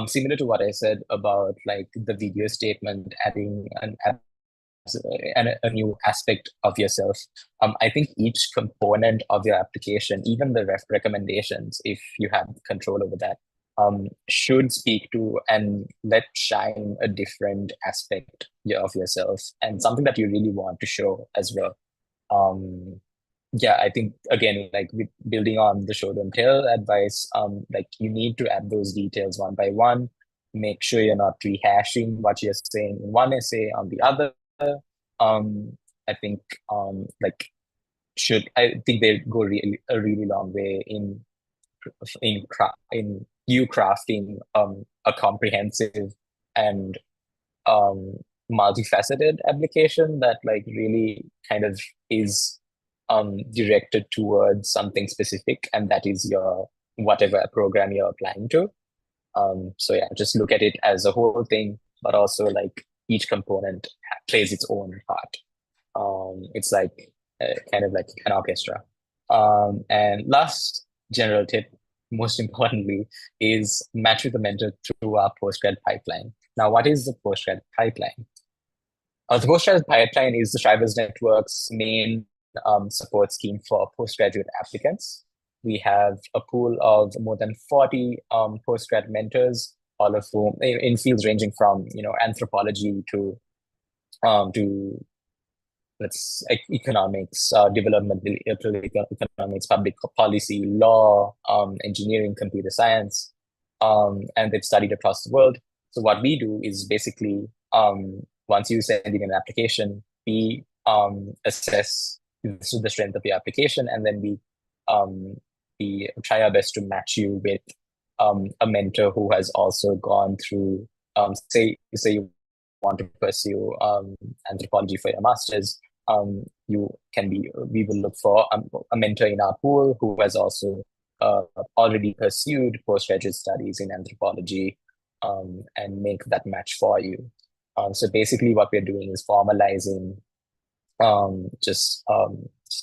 Similar to what I said about like the video statement, adding a new aspect of yourself. I think each component of your application, even the recommendations, if you have control over that, should speak to and let shine a different aspect of yourself and something that you really want to show as well. I think again, like with building on the show don't tell advice, like you need to add those details one by one. Make sure you're not rehashing what you're saying in one essay on the other. I think they go a really long way in you crafting a comprehensive and multifaceted application that like really kind of is directed towards something specific, and that is your whatever program you're applying to. Just look at it as a whole thing, but also like each component plays its own part. It's like kind of like an orchestra. And last general tip, most importantly, is match with the mentor through our postgrad pipeline. Now, what is the postgrad pipeline? The postgrad pipeline is the Shriver's Network's main support scheme for postgraduate applicants. We have a pool of more than 40 postgrad mentors, all of whom in fields ranging from anthropology to economics, developmental economics, public policy, law, engineering, computer science, and they've studied across the world. So what we do is basically, once you send in an application, we assess the strength of your application, and then we try our best to match you with a mentor who has also gone through, say you want to pursue anthropology for your master's, we will look for a mentor in our pool who has also already pursued postgraduate studies in anthropology, and make that match for you. So basically what we're doing is formalizing just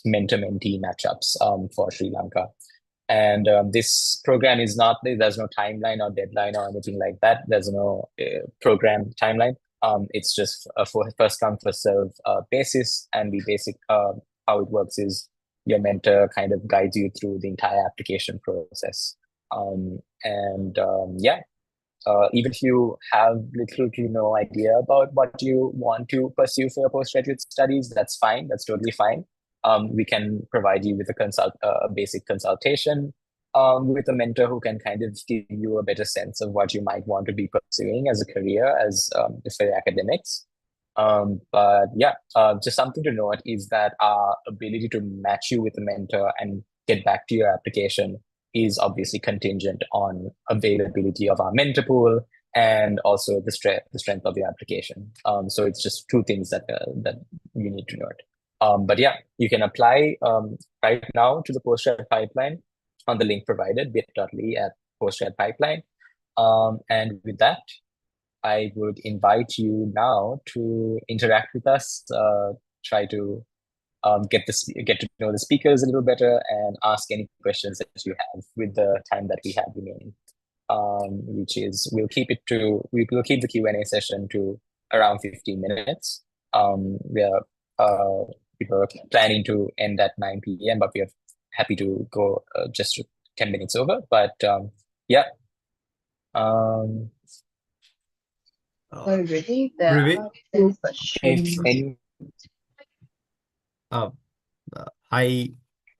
mentor-mentee matchups for Sri Lanka. And this program is not, there's no timeline or deadline or anything like that. There's no program timeline. It's just a first come, first serve basis. And how it works is your mentor kind of guides you through the entire application process. Even if you have little to no idea about what you want to pursue for your postgraduate studies, that's fine. That's totally fine. We can provide you with a basic consultation with a mentor who can kind of give you a better sense of what you might want to be pursuing as a career for academics. Just something to note is that our ability to match you with a mentor and get back to your application is obviously contingent on availability of our mentor pool and also the strength of your application. So it's just two things that you need to note. You can apply right now to the Postgrad pipeline on the link provided, bit.ly/Postgrad pipeline. And with that, I would invite you now to interact with us, try to get to know the speakers a little better and ask any questions that you have with the time that we have remaining. Which is we'll keep the Q&A session to around 15 minutes. We were planning to end at 9 p.m., but we are happy to go just 10 minutes over. But Already, there are two questions.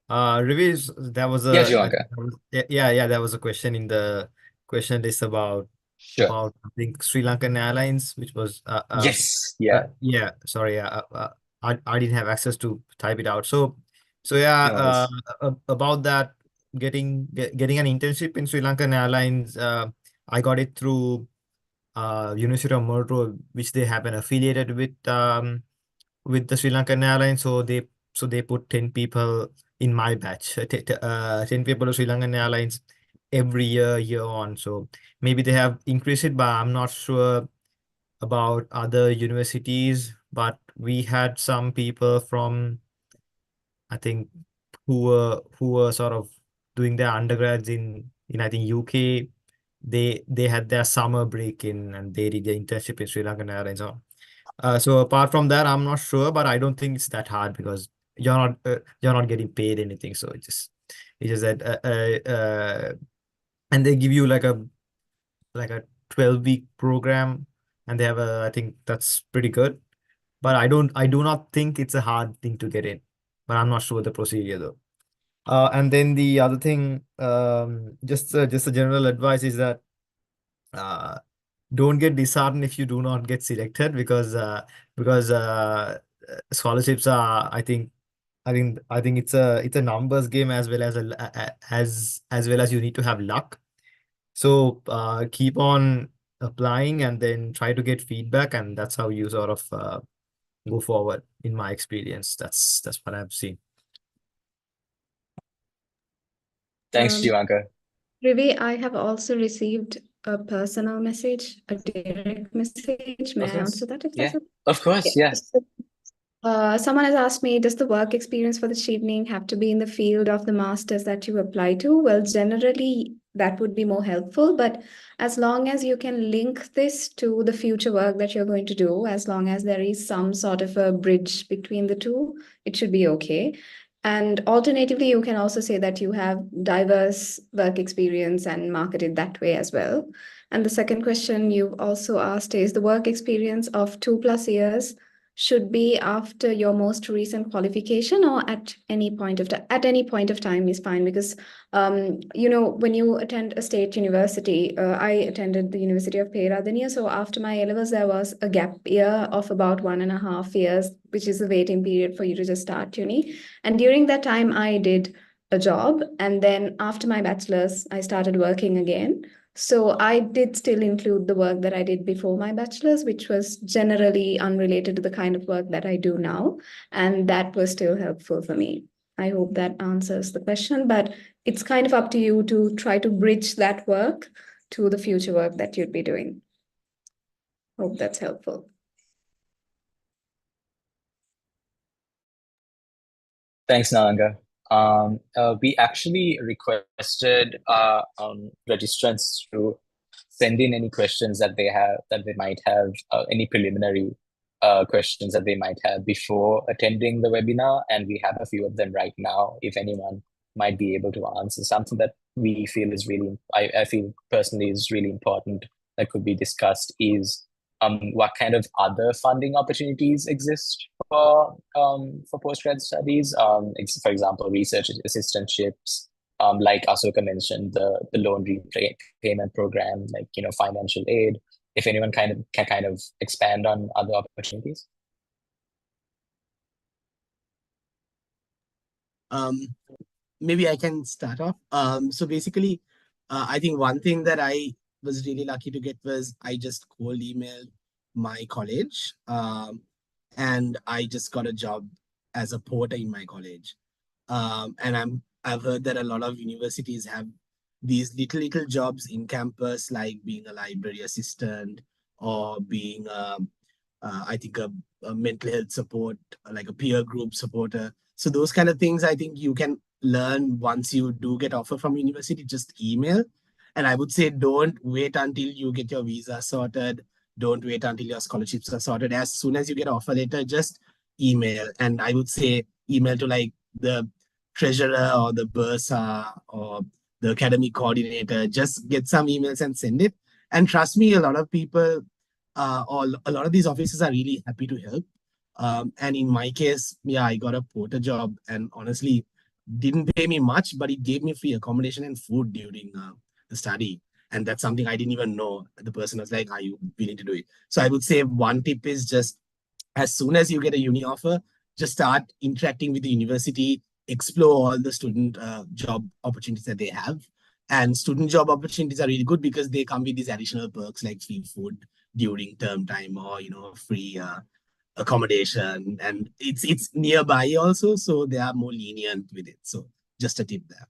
Revis, there was Yes, Jivanka. There was a question in the question list about I think Sri Lankan Airlines, which was yes, sorry, I didn't have access to type it out. So about that, getting an internship in Sri Lankan Airlines, I got it through University of Murto, which they have an affiliated with the Sri Lankan Airlines. So they put 10 people in my batch, 10 people of Sri Lankan Airlines every year on. So maybe they have increased it, but I'm not sure about other universities. But we had some people from, I think, who were sort of doing their undergrads in I think UK. They had their summer break and they did the internship in Sri Lankan Airlines. So apart from that, I'm not sure, but I don't think it's that hard because you're not getting paid anything. So it's just that and they give you like a 12-week program, and they have I think that's pretty good. But I do not think it's a hard thing to get in, but I'm not sure the procedure though. And then the other thing, just a general advice is that don't get disheartened if you do not get selected because scholarships are I think it's a numbers game as well as you need to have luck. So keep on applying and then try to get feedback, and that's how you sort of go forward. In my experience, that's what I've seen. Thanks, Jivanka. Rivi, I have also received a personal message, a direct message. May I answer that if that's okay? Of course, yes. Someone has asked me, does the work experience for the Chevening have to be in the field of the master's that you apply to? Well, generally, that would be more helpful, but as long as you can link this to the future work that you're going to do, as long as there is some sort of a bridge between the two, it should be okay. And alternatively, you can also say that you have diverse work experience and market it that way as well. And the second question you've also asked is the work experience of 2+ years should be after your most recent qualification or at any point of time is fine, because when you attend a state university, I attended the University of Peradeniya, so after my A-levels there was a gap year of about 1.5 years, which is the waiting period for you to just start uni. And during that time I did a job, and then after my bachelor's I started working again. So I did still include the work that I did before my bachelor's, which was generally unrelated to the kind of work that I do now. And that was still helpful for me. I hope that answers the question, but it's kind of up to you to try to bridge that work to the future work that you'd be doing. Hope that's helpful. Thanks, Nalanga. We actually requested registrants to send in any questions that they might have, any preliminary questions that they might have before attending the webinar, and we have a few of them right now. If anyone might be able to answer something that we feel is really, I feel personally is really important that could be discussed is what kind of other funding opportunities exist for postgrad studies. For example, research assistantships, like Asoka mentioned, the loan repayment program, like financial aid. If anyone can kind of expand on other opportunities. Maybe I can start off. So basically, I think one thing that I was really lucky to get was I just cold emailed my college, and I just got a job as a porter in my college. And I've heard that a lot of universities have these little jobs in campus, like being a library assistant or being I think a mental health support, like a peer group supporter. So those kind of things, I think you can learn once you do get offer from university. Just email. And I would say don't wait until you get your visa sorted. Don't wait until your scholarships are sorted. As soon as you get offer letter, just email. And I would say email to like the treasurer or the bursar or the academic coordinator. Just get some emails and send it. And trust me, a lot of people or a lot of these offices are really happy to help. And in my case, yeah, I got a porter job, and honestly, didn't pay me much, but it gave me free accommodation and food during the study. And that's something I didn't even know. The person was like, "Are you willing to do it?" So I would say one tip is just as soon as you get a uni offer, just start interacting with the university, explore all the student job opportunities that they have. And student job opportunities are really good because they come with these additional perks like free food during term time, or free accommodation, and it's nearby also, so they are more lenient with it. So just a tip there.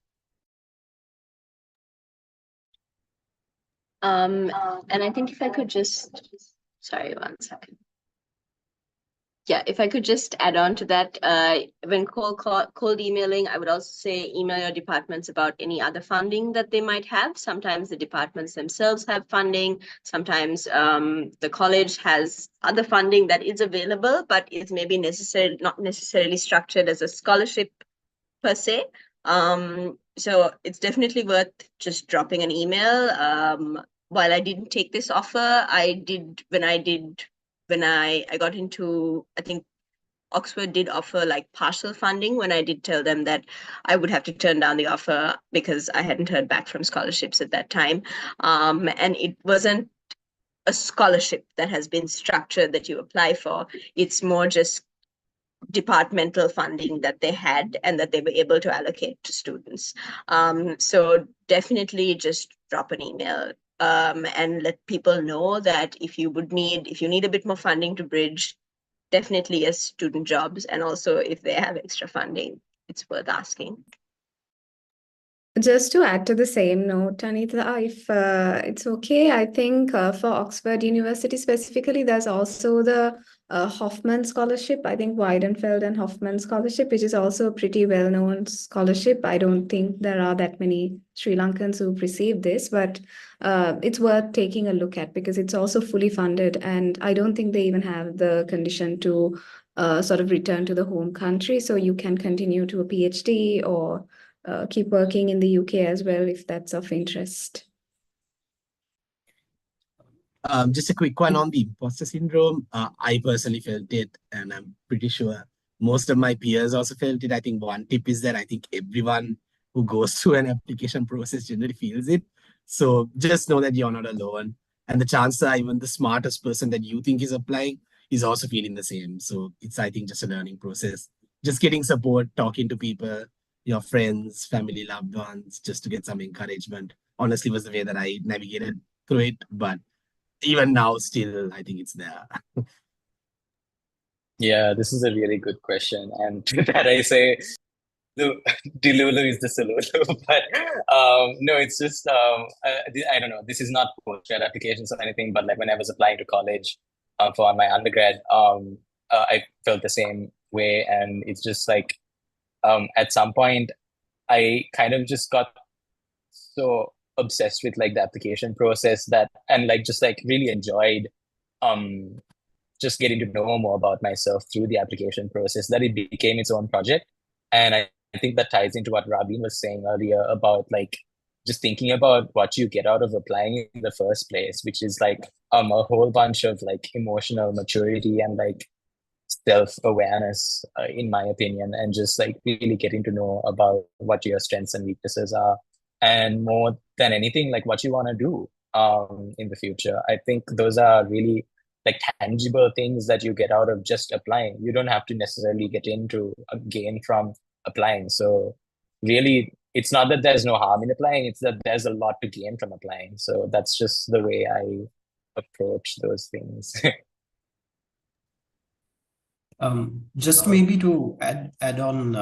And I think if I could just, sorry, one second. Yeah, if I could just add on to that, when cold emailing, I would also say email your departments about any other funding that they might have. Sometimes the departments themselves have funding. Sometimes the college has other funding that is available, but is maybe not necessarily structured as a scholarship per se. So it's definitely worth just dropping an email. While I didn't take this offer, I did when I got into, I think Oxford did offer like partial funding when I did tell them that I would have to turn down the offer because I hadn't heard back from scholarships at that time. And it wasn't a scholarship that has been structured that you apply for. It's more just departmental funding that they had and that they were able to allocate to students. So definitely just drop an email and let people know that if you need a bit more funding to bridge, definitely as student jobs, and also if they have extra funding, it's worth asking. Just to add to the same note, Anita, if it's okay, I think for Oxford University specifically, there's also the Hoffman Scholarship. I think Weidenfeld and Hoffman Scholarship, which is also a pretty well-known scholarship. I don't think there are that many Sri Lankans who've received this, but it's worth taking a look at because it's also fully funded, and I don't think they even have the condition to sort of return to the home country. So you can continue to a PhD or keep working in the UK as well, if that's of interest. Just a quick one on the imposter syndrome. I personally felt it, and I'm pretty sure most of my peers also felt it. I think one tip is that I think everyone who goes through an application process generally feels it. So just know that you're not alone. And the chances are even the smartest person that you think is applying is also feeling the same. So it's, I think, just a learning process. Just getting support, talking to people, your friends, family, loved ones, just to get some encouragement, honestly was the way that I navigated through it. But even now, still, I think it's there. Yeah, this is a really good question. And to that I say, Dilulu is the Sululu. But no, it's just, I don't know, this is not postgrad applications or anything, but like when I was applying to college for my undergrad, I felt the same way. And it's just like, at some point I kind of just got so obsessed with like the application process that, and like just like really enjoyed um just getting to know more about myself through the application process, that it became its own project. And I think that ties into what Rabin was saying earlier about like just thinking about what you get out of applying in the first place, which is like a whole bunch of like emotional maturity and like self-awareness, in my opinion, and just like really getting to know about what your strengths and weaknesses are, and more than anything, like what you want to do in the future. I think those are really like tangible things that you get out of just applying. You don't have to necessarily get into a gain from applying. So really, it's not that there's no harm in applying, it's that there's a lot to gain from applying. So that's just the way I approach those things. Just maybe to add on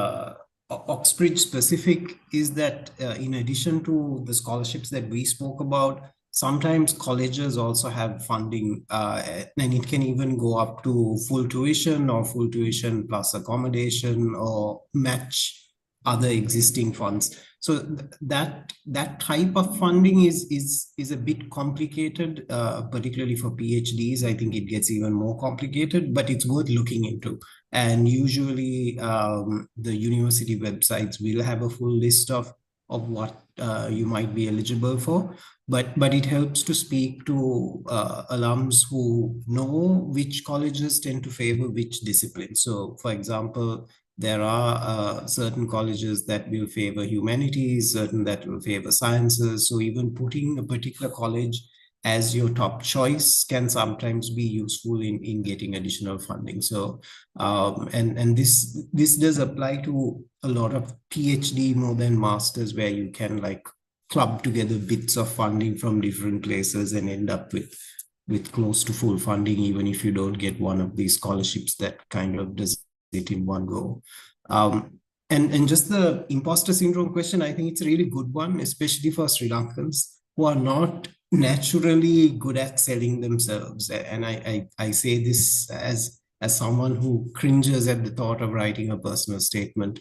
Oxbridge specific is that in addition to the scholarships that we spoke about, sometimes colleges also have funding, and it can even go up to full tuition or full tuition plus accommodation or match other existing funds. So that type of funding is a bit complicated, particularly for PhDs. I think it gets even more complicated, but it's worth looking into. And usually the university websites will have a full list of what you might be eligible for. But it helps to speak to alums who know which colleges tend to favor which discipline. So for example, there are certain colleges that will favor humanities, certain that will favor sciences. So even putting a particular college as your top choice can sometimes be useful in getting additional funding. So, and this does apply to a lot of PhD more than masters, where you can like club together bits of funding from different places and end up with close to full funding, even if you don't get one of these scholarships that kind of does it in one go. And just the imposter syndrome question, I think it's a really good one, especially for Sri Lankans who are not naturally good at selling themselves. And I say this as someone who cringes at the thought of writing a personal statement.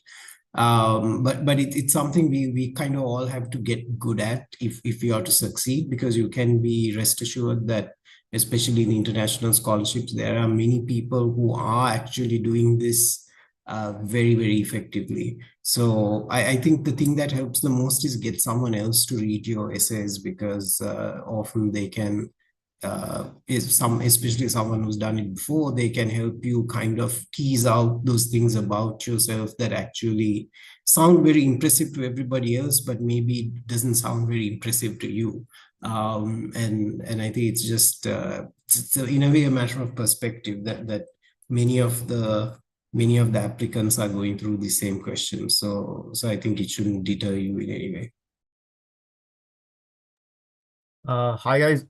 But it's something we kind of all have to get good at if you are to succeed, because you can be rest assured that especially in international scholarships, there are many people who are actually doing this very, very effectively. So I think the thing that helps the most is get someone else to read your essays, because often they can, especially someone who's done it before, they can help you kind of tease out those things about yourself that actually sound very impressive to everybody else, but maybe it doesn't sound very impressive to you. And I think it's just it's in a way a matter of perspective that many of the applicants are going through the same questions. So I think it shouldn't deter you in any way. Hi guys.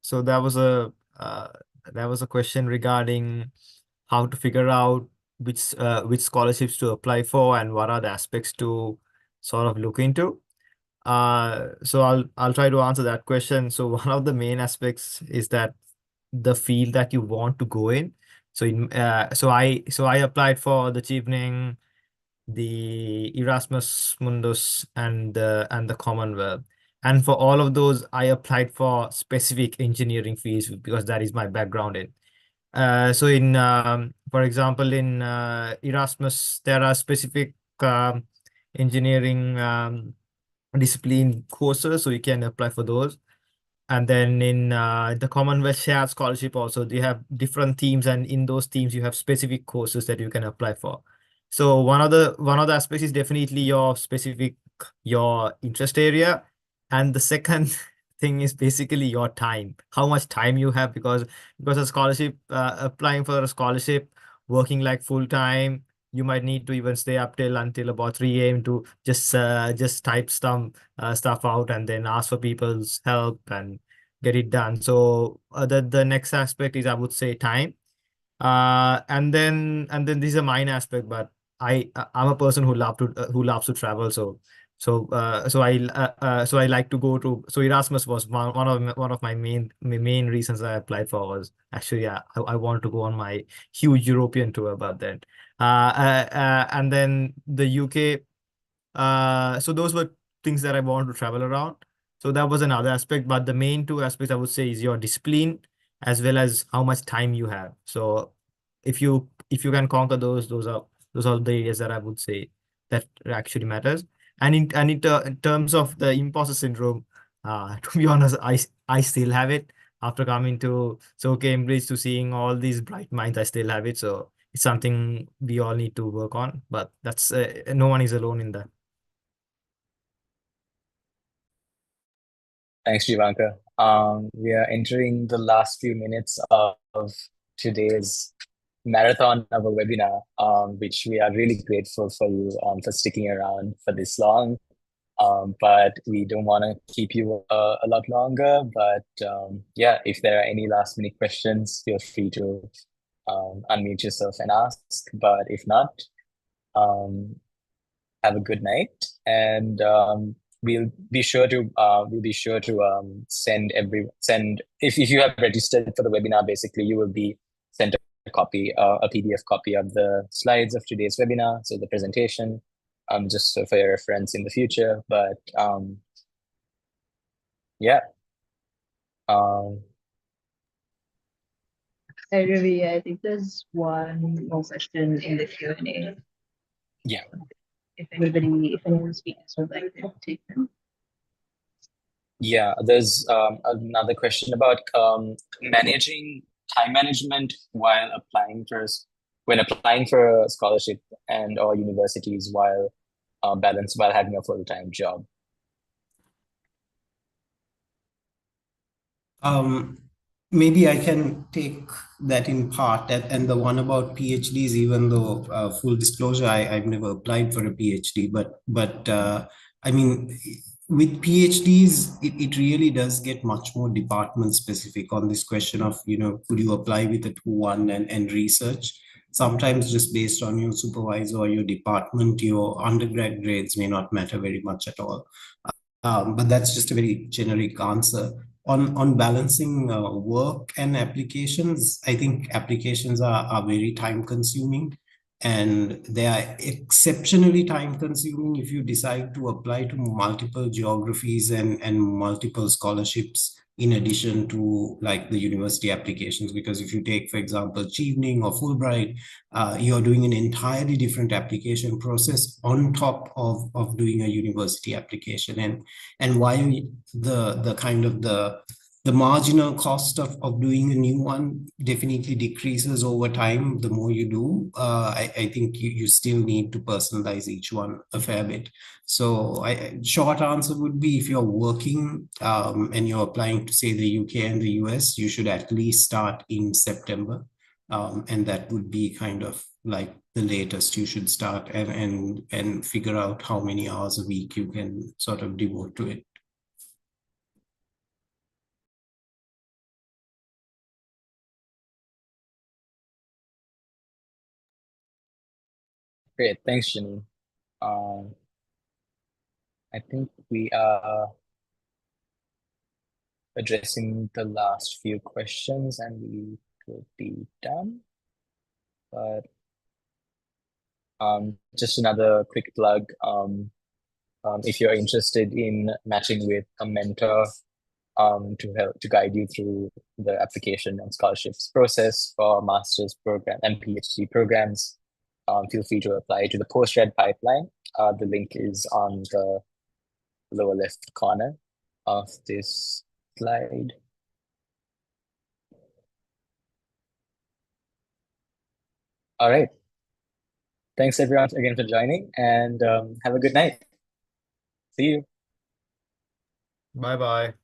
So that was a question regarding how to figure out which scholarships to apply for and what are the aspects to sort of look into. So I'll try to answer that question. So one of the main aspects is that the field that you want to go in. So I applied for the Chevening, the Erasmus Mundus, and the Commonwealth. And for all of those, I applied for specific engineering fields because that is my background in. So in for example, in Erasmus, there are specific engineering discipline courses, so you can apply for those. And then in the Commonwealth Shared scholarship also, they have different themes, and in those themes you have specific courses that you can apply for. So one of the aspects is definitely your interest area, and the second thing is basically your time, how much time you have, because a scholarship, applying for a scholarship, working like full time, you might need to even stay up until about 3 a.m. to just type some stuff out and then ask for people's help and get it done. So the next aspect is, I would say, time. And then this is a minor aspect, but I'm a person who loves to travel. So So I like to go to. So Erasmus was one of my main reasons I applied for was actually, yeah, I want to go on my huge European tour about that. And then the UK. So those were things that I wanted to travel around. So that was another aspect, but the main two aspects I would say is your discipline as well as how much time you have. So if you can conquer those are the areas that I would say that actually matters. And in terms of the imposter syndrome, to be honest, I still have it after coming to Cambridge, to seeing all these bright minds. I still have it, so it's something we all need to work on. But that's no one is alone in that. Thanks, Jivanka. We are entering the last few minutes of today's marathon of a webinar, which we are really grateful for you for sticking around for this long. But we don't want to keep you a lot longer. But yeah, if there are any last minute questions, feel free to unmute yourself and ask. But if not, have a good night, and we'll be sure to send if you have registered for the webinar. Basically, you will be sent a copy, a PDF copy of the slides of today's webinar, so the presentation, just so for your reference in the future. But yeah. Hey, Ravi, I think there's one more question in the Q&A. Yeah. If anyone speaks would like to take them. Yeah, there's another question about managing time management while applying for a scholarship and or universities while having a full-time job. Maybe I can take that in part, and the one about PhDs, even though full disclosure, I've never applied for a PhD, but I mean, with PhDs, it really does get much more department specific on this question of, could you apply with a 2-1 and research? Sometimes just based on your supervisor or your department, your undergrad grades may not matter very much at all. But that's just a very generic answer. On balancing work and applications, I think applications are very time consuming, and they are exceptionally time consuming if you decide to apply to multiple geographies and multiple scholarships in addition to like the university applications. Because if you take, for example, Chevening or Fulbright, you're doing an entirely different application process on top of doing a university application. And while the kind of the marginal cost of doing a new one definitely decreases over time the more you do, I think you still need to personalize each one a fair bit. So short answer would be, if you're working and you're applying to, say, the UK and the US, you should at least start in September. And that would be kind of like the latest you should start, and figure out how many hours a week you can sort of devote to it. Great, thanks, Janine. I think we are addressing the last few questions, and we will be done. But just another quick plug. If you're interested in matching with a mentor to guide you through the application and scholarships process for master's program and PhD programs, feel free to apply to the Postgrad pipeline. The link is on the lower left corner of this slide. All right. Thanks everyone again for joining, and have a good night. See you. Bye-bye.